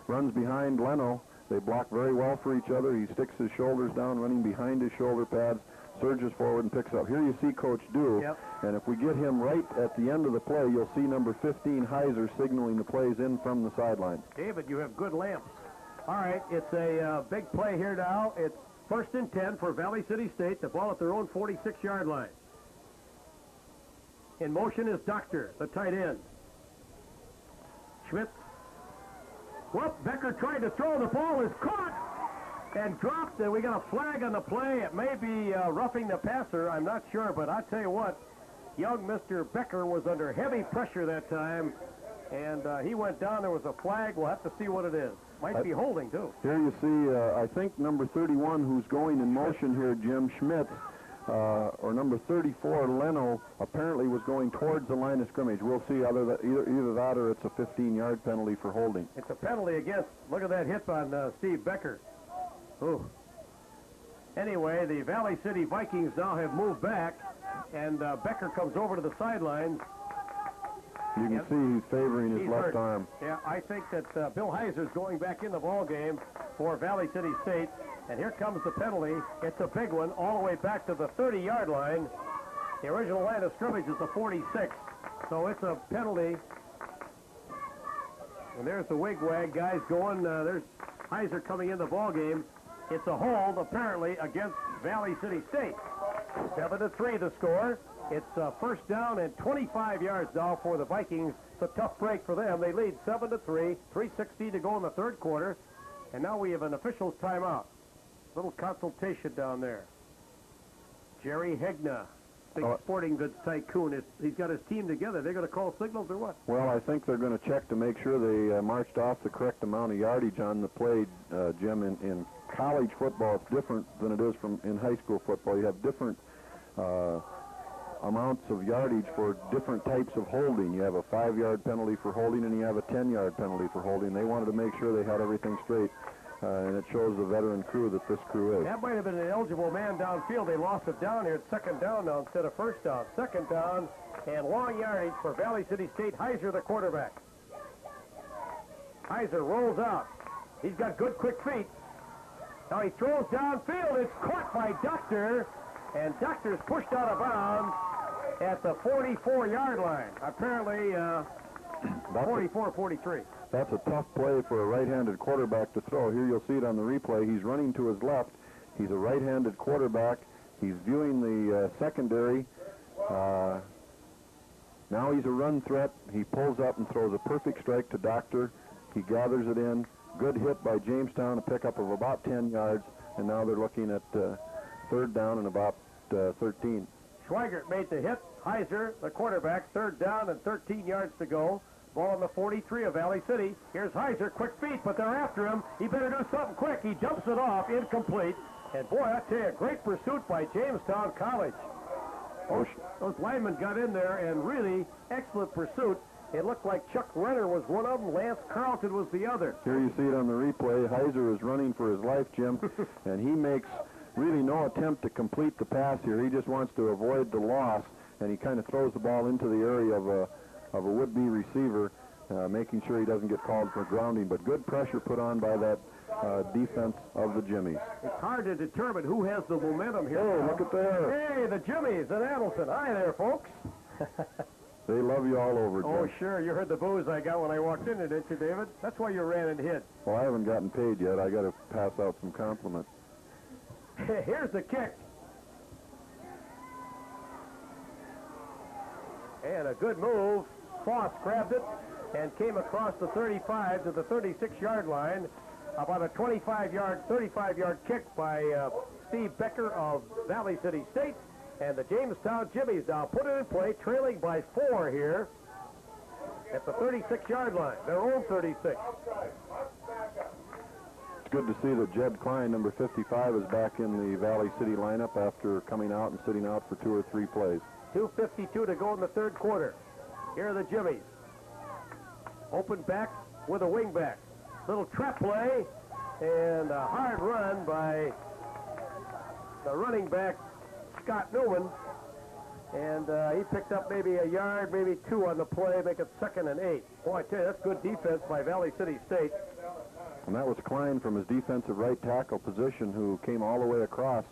runs behind Leno. They block very well for each other. He sticks his shoulders down, running behind his shoulder pads, surges forward and picks up. Here you see Coach Dew. And if we get him right at the end of the play, you'll see number 15, Heiser, signaling the plays in from the sideline. David, you have good lamps. All right, it's a big play here now. It's 1st and 10 for Valley City State. The ball at their own 46-yard line. In motion is Doctor, the tight end. Schmidt. Well, Becker tried to throw. The ball is caught and dropped, and we got a flag on the play. It may be roughing the passer. I'm not sure, but I'll tell you what, young Mr. Becker was under heavy pressure that time, and he went down. There was a flag. We'll have to see what it is. Might be holding, too. Here you see, I think number 31, who's going in motion here, Jim Schmidt, or number 34, Leno, apparently was going towards the line of scrimmage. We'll see either that or it's a 15-yard penalty for holding. It's a penalty against, look at that hit on Steve Becker. Ooh. Anyway, the Valley City Vikings now have moved back, and Becker comes over to the sidelines. You can see he's favoring his left arm. Yeah, I think that Bill Heiser's going back in the ball game for Valley City State. And here comes the penalty. It's a big one, all the way back to the 30-yard line. The original line of scrimmage is the 46. So it's a penalty. And there's the wig-wag guys going. There's Heiser coming in the ball game. It's a hold, apparently, against Valley City State. 7-3 the score. It's 1st down and 25 yards now for the Vikings. It's a tough break for them. They lead 7-3, 3:16 to go in the 3rd quarter. And now we have an official's timeout. Little consultation down there. Jerry Hegna, big sporting goods tycoon. He's got his team together. They're going to call signals or what? Well, I think they're going to check to make sure they marched off the correct amount of yardage on the play, Jim. In college football, it's different than it is in high school football. You have different amounts of yardage for different types of holding. You have a 5-yard penalty for holding, and you have a 10-yard penalty for holding. They wanted to make sure they had everything straight. And it shows the veteran crew that this crew is. That might have been an eligible man downfield. They lost it down here. It's 2nd down now instead of 1st down. 2nd down and long yardage for Valley City State. Heiser, the quarterback. Heiser rolls out. He's got good, quick feet. Now he throws downfield. It's caught by Doctor, and Doctor's pushed out of bounds at the 44-yard line. Apparently, 44-43. That's a tough play for a right-handed quarterback to throw. Here you'll see it on the replay. He's running to his left. He's a right-handed quarterback. He's viewing the secondary. Now he's a run threat. He pulls up and throws a perfect strike to Doctor. He gathers it in. Good hit by Jamestown, a pickup of about 10 yards. And now they're looking at 3rd down and about 13. Schweigert made the hit. Heiser, the quarterback, 3rd down and 13 yards to go. Ball on the 43 of Valley City. Here's Heiser, quick feet, but they're after him. He better do something quick. He jumps it off, incomplete. And boy, I tell you, great pursuit by Jamestown College. Those linemen got in there and really excellent pursuit. It looked like Chuck Renner was one of them. Lance Carlton was the other. Here you see it on the replay. Heiser is running for his life, Jim, and he makes really no attempt to complete the pass here. He just wants to avoid the loss, and he kind of throws the ball into the area of a would-be receiver, making sure he doesn't get called for grounding. But good pressure put on by that defense of the Jimmies. It's hard to determine who has the momentum here. Oh, look at there. Hey, the Jimmies in Adelson. Hi there, folks. They love you all over, Jim. Oh, sure. You heard the boos I got when I walked in, didn't you, David? That's why you ran and hid. Well, I haven't gotten paid yet. I got to pass out some compliments. Here's the kick. And a good move. Foss grabbed it and came across the 35 to the 36-yard line. About a 35-yard kick by Steve Becker of Valley City State. And the Jamestown Jimmies now put it in play, trailing by 4 here at the 36-yard line, their own 36. It's good to see that Jed Klein, number 55, is back in the Valley City lineup after coming out and sitting out for 2 or 3 plays. 2:52 to go in the third quarter. Here are the Jimmies. Open back with a wing back. Little trap play and a hard run by the running back, Scott Newman. And he picked up maybe a yard, maybe 2 on the play, make it 2nd and 8. Boy, I tell you, that's good defense by Valley City State. And that was Klein from his defensive right tackle position who came all the way across.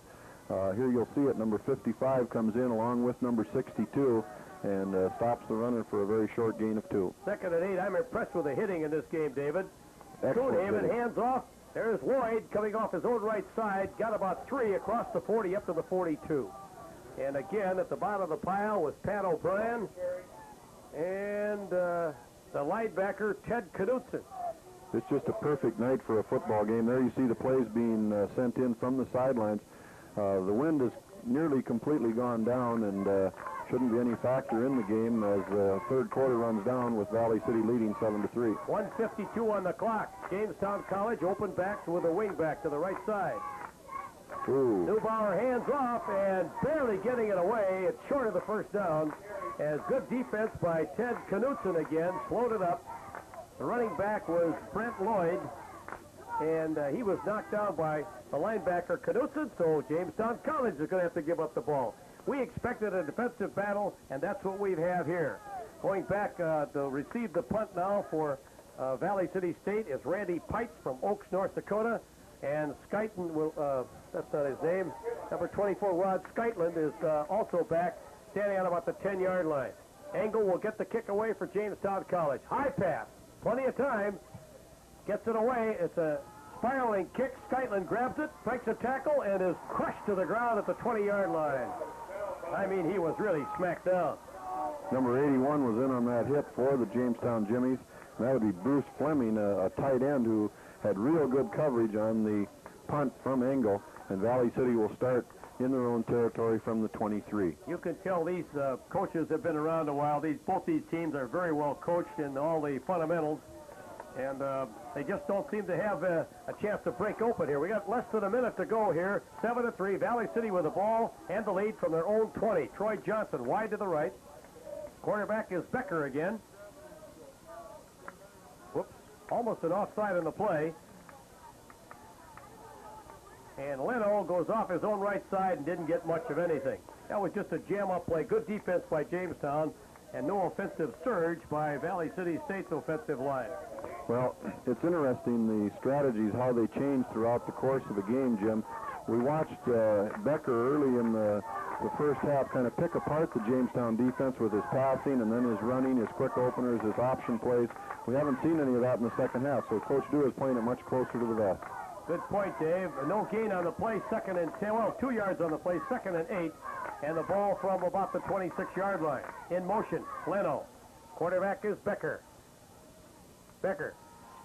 Here you'll see it, number 55 comes in along with number 62 and stops the runner for a very short gain of 2. 2nd and 8. I'm impressed with the hitting in this game, David. Excellent David, hitting. hands off. There's Lloyd coming off his own right side. Got about 3 across the 40 up to the 42. And again, at the bottom of the pile was Pat O'Brien and the linebacker, Ted Knudsen. It's just a perfect night for a football game. There you see the plays being sent in from the sidelines. The wind has nearly completely gone down and shouldn't be any factor in the game as the third quarter runs down with Valley City leading 7-3. 1:52 on the clock. Jamestown College open backs with a wing back to the right side. Ooh. Neubauer hands off and barely getting it away. It's short of the first down. As good defense by Ted Knudsen again, slowed it up. The running back was Brent Lloyd, and he was knocked down by the linebacker Knudsen, so Jamestown College is going to have to give up the ball. We expected a defensive battle, and that's what we have here. Going back to receive the punt now for Valley City State is Randy Pipes from Oaks, North Dakota, and Skyton will, that's not his name, number 24, Rod Skytland is also back, standing on about the 10-yard line. Engel will get the kick away for Jamestown College. High pass, plenty of time, gets it away. It's a spiraling kick. Skytland grabs it, breaks a tackle, and is crushed to the ground at the 20-yard line. I mean, he was really smacked down. Number 81 was in on that hit for the Jamestown Jimmies. And that would be Bruce Fleming, a tight end who had real good coverage on the punt from Engel. And Valley City will start in their own territory from the 23. You can tell these coaches have been around a while. Both these teams are very well coached in all the fundamentals. And they just don't seem to have a chance to break open here. We got less than a minute to go here. 7-3, Valley City with the ball and the lead from their own 20. Troy Johnson wide to the right. Quarterback is Becker again. Whoops, almost an offside on the play. And Leno goes off his own right side and didn't get much of anything. That was just a jam-up play. Good defense by Jamestown and no offensive surge by Valley City State's offensive line. Well, it's interesting, the strategies, how they change throughout the course of the game, Jim. We watched Becker early in the first half kind of pick apart the Jamestown defense with his passing and then his running, his quick openers, his option plays. We haven't seen any of that in the second half, so Coach Dew is playing it much closer to the vest. Good point, Dave. No gain on the play, 2nd and 10. Well, 2 yards on the play, 2nd and 8. And the ball from about the 26-yard line. In motion, Leno. Quarterback is Becker. Becker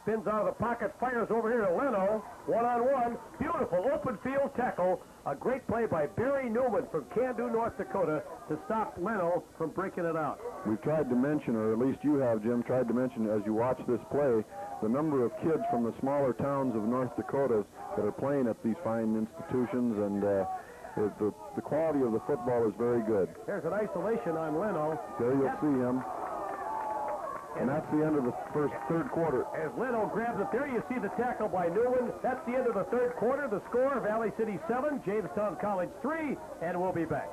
spins out of the pocket, fires over here to Leno. One-on-one. Beautiful open field tackle. A great play by Barry Newman from Candu, North Dakota, to stop Leno from breaking it out. We've tried to mention, or at least you have, Jim, tried to mention as you watch this play, the number of kids from the smaller towns of North Dakota that are playing at these fine institutions, and the quality of the football is very good. There's an isolation on Leno. There you'll see him. And that's the end of the third quarter. As Leno grabs it there, you see the tackle by Newman. That's the end of the third quarter. The score, Valley City 7, Jamestown College 3, and we'll be back.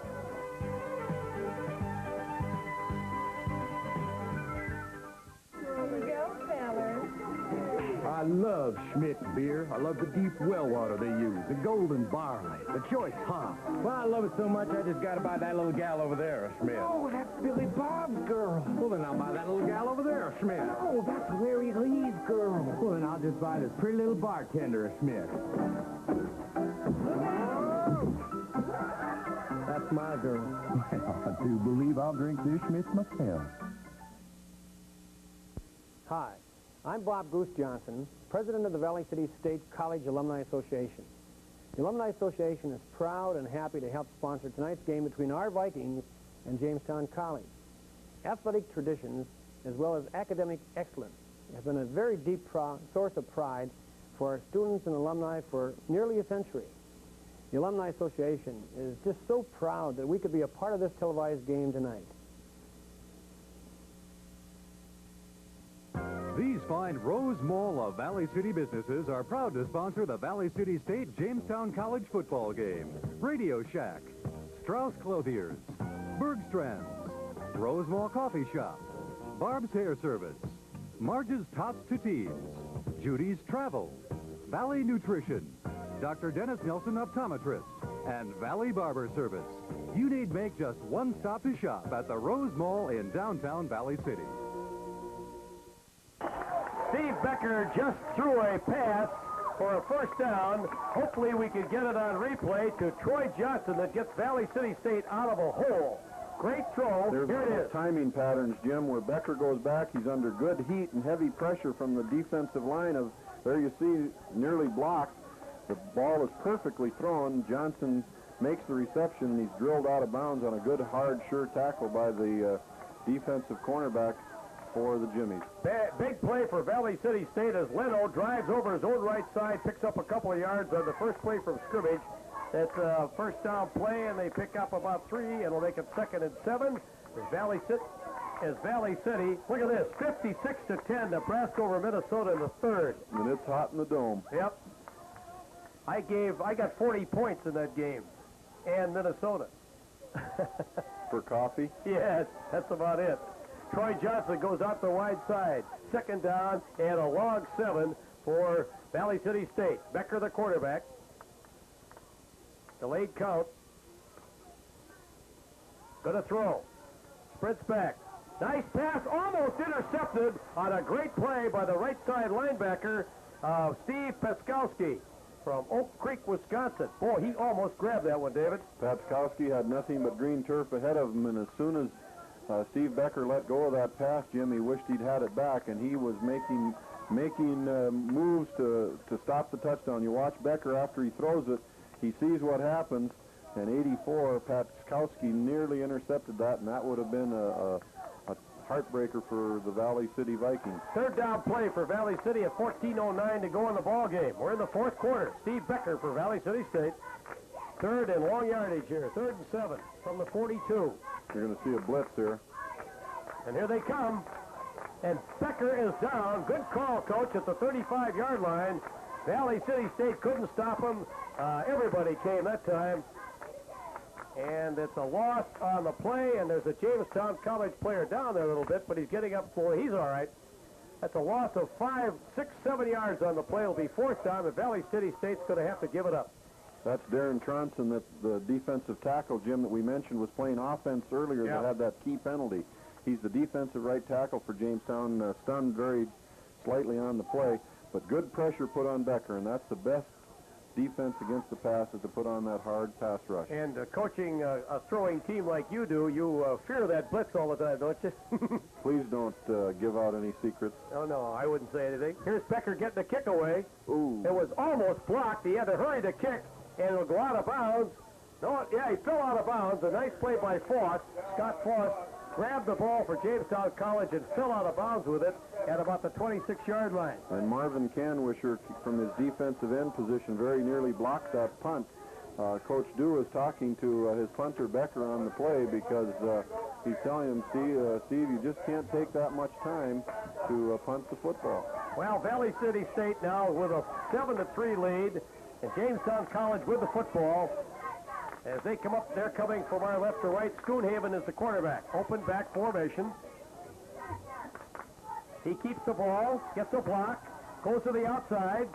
I love Schmidt beer. I love the deep well water they use, the golden barley, the choice hops. Well, I love it so much I just got to buy that little gal over there, Schmidt. Oh, that's Billy Bob's girl. Well, then I'll buy that little gal over there, Schmidt. Oh, that's Larry Lee's girl. Well, then I'll just buy this pretty little bartender, Schmidt. That's my girl. I do believe I'll drink this Schmidt myself. Hi, I'm Bob Goose Johnson, president of the Valley City State College Alumni Association. The Alumni Association is proud and happy to help sponsor tonight's game between our Vikings and Jamestown College. Athletic traditions, as well as academic excellence, have been a very deep source of pride for our students and alumni for nearly a century. The Alumni Association is just so proud that we could be a part of this televised game tonight. These fine Rose Mall of Valley City businesses are proud to sponsor the Valley City State Jamestown College football game. Radio Shack, Strauss Clothiers, Bergstrand's, Rose Mall Coffee Shop, Barb's Hair Service, Marge's Tots to Tees, Judy's Travel, Valley Nutrition, Dr. Dennis Nelson Optometrist, and Valley Barber Service. You need make just one stop to shop at the Rose Mall in downtown Valley City. Steve Becker just threw a pass for a first down. Hopefully we can get it on replay to Troy Johnson that gets Valley City State out of a hole. Great throw. There's Here it is. timing patterns, Jim, where Becker goes back. He's under good heat and heavy pressure from the defensive line of, there you see, nearly blocked. The ball is perfectly thrown. Johnson makes the reception, and he's drilled out of bounds on a good, hard, sure tackle by the defensive cornerback for the Jimmies. Big play for Valley City State as Leno drives over his own right side, picks up a couple of yards on the first play from scrimmage. It's a first down play, and they pick up about 3, and will make it 2nd and 7. As Valley City, look at this, 56-10, Nebraska over Minnesota in the third. And it's hot in the dome. Yep. I got 40 points in that game, and Minnesota. For coffee? Yes, that's about it. Troy Johnson goes out the wide side. 2nd down and a long 7 for Valley City State. Becker, the quarterback. Delayed count. Gonna throw. Sprints back. Nice pass, almost intercepted on a great play by the right side linebacker, Steve Peskowski from Oak Creek, Wisconsin. Boy, he almost grabbed that one, David. Peskowski had nothing but green turf ahead of him, and as soon as Steve Becker let go of that pass, Jim, he wished he'd had it back, and he was making moves to stop the touchdown. You watch Becker after he throws it, he sees what happens, and 84, Peskowski nearly intercepted that, and that would have been a heartbreaker for the Valley City Vikings. 3rd down play for Valley City at 14:09 to go in the ball game. We're in the 4th quarter. Steve Becker for Valley City State. 3rd and long yardage here. 3rd and 7 from the 42. You're going to see a blitz here. And here they come. And Becker is down. Good call, Coach, at the 35-yard line. Valley City State couldn't stop him. Everybody came that time. And it's a loss on the play, and there's a Jamestown College player down there a little bit, but he's getting up for it. He's all right. That's a loss of 5, 6, 7 yards on the play. It'll be 4th down, and Valley City State's going to have to give it up. That's Darren Tronson, that the defensive tackle, Jim, that we mentioned was playing offense earlier that had that key penalty. He's the defensive right tackle for Jamestown, stunned very slightly on the play, but good pressure put on Becker, and that's the best defense against the pass is to put on that hard pass rush. And coaching a throwing team like you do, you fear that blitz all the time, don't you? Please don't give out any secrets. Oh, no, I wouldn't say anything. Here's Becker getting the kick away. Ooh. It was almost blocked. He had to hurry to kick, and it'll go out of bounds. No, yeah, he fell out of bounds. A nice play by Foss, Scott Foss, grab the ball for Jamestown College and fell out of bounds with it at about the 26-yard line. And Marvin Canwisher, from his defensive end position, very nearly blocked that punt. Coach Dew was talking to his punter Becker on the play because he's telling him, Steve, you just can't take that much time to punt the football. Well, Valley City State now with a 7-3 lead, and Jamestown College with the football. As they come up, they're coming from our left to right. Schoonhaven is the quarterback. Open back formation. He keeps the ball, gets a block, goes to the outside.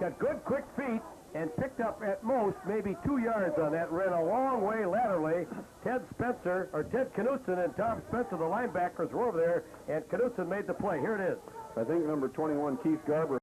Got good, quick feet, and picked up at most maybe 2 yards on that. Ran a long way laterally. Ted Knutson and Tom Spencer, the linebackers, were over there, and Knutson made the play. Here it is. I think number 21, Keith Garber,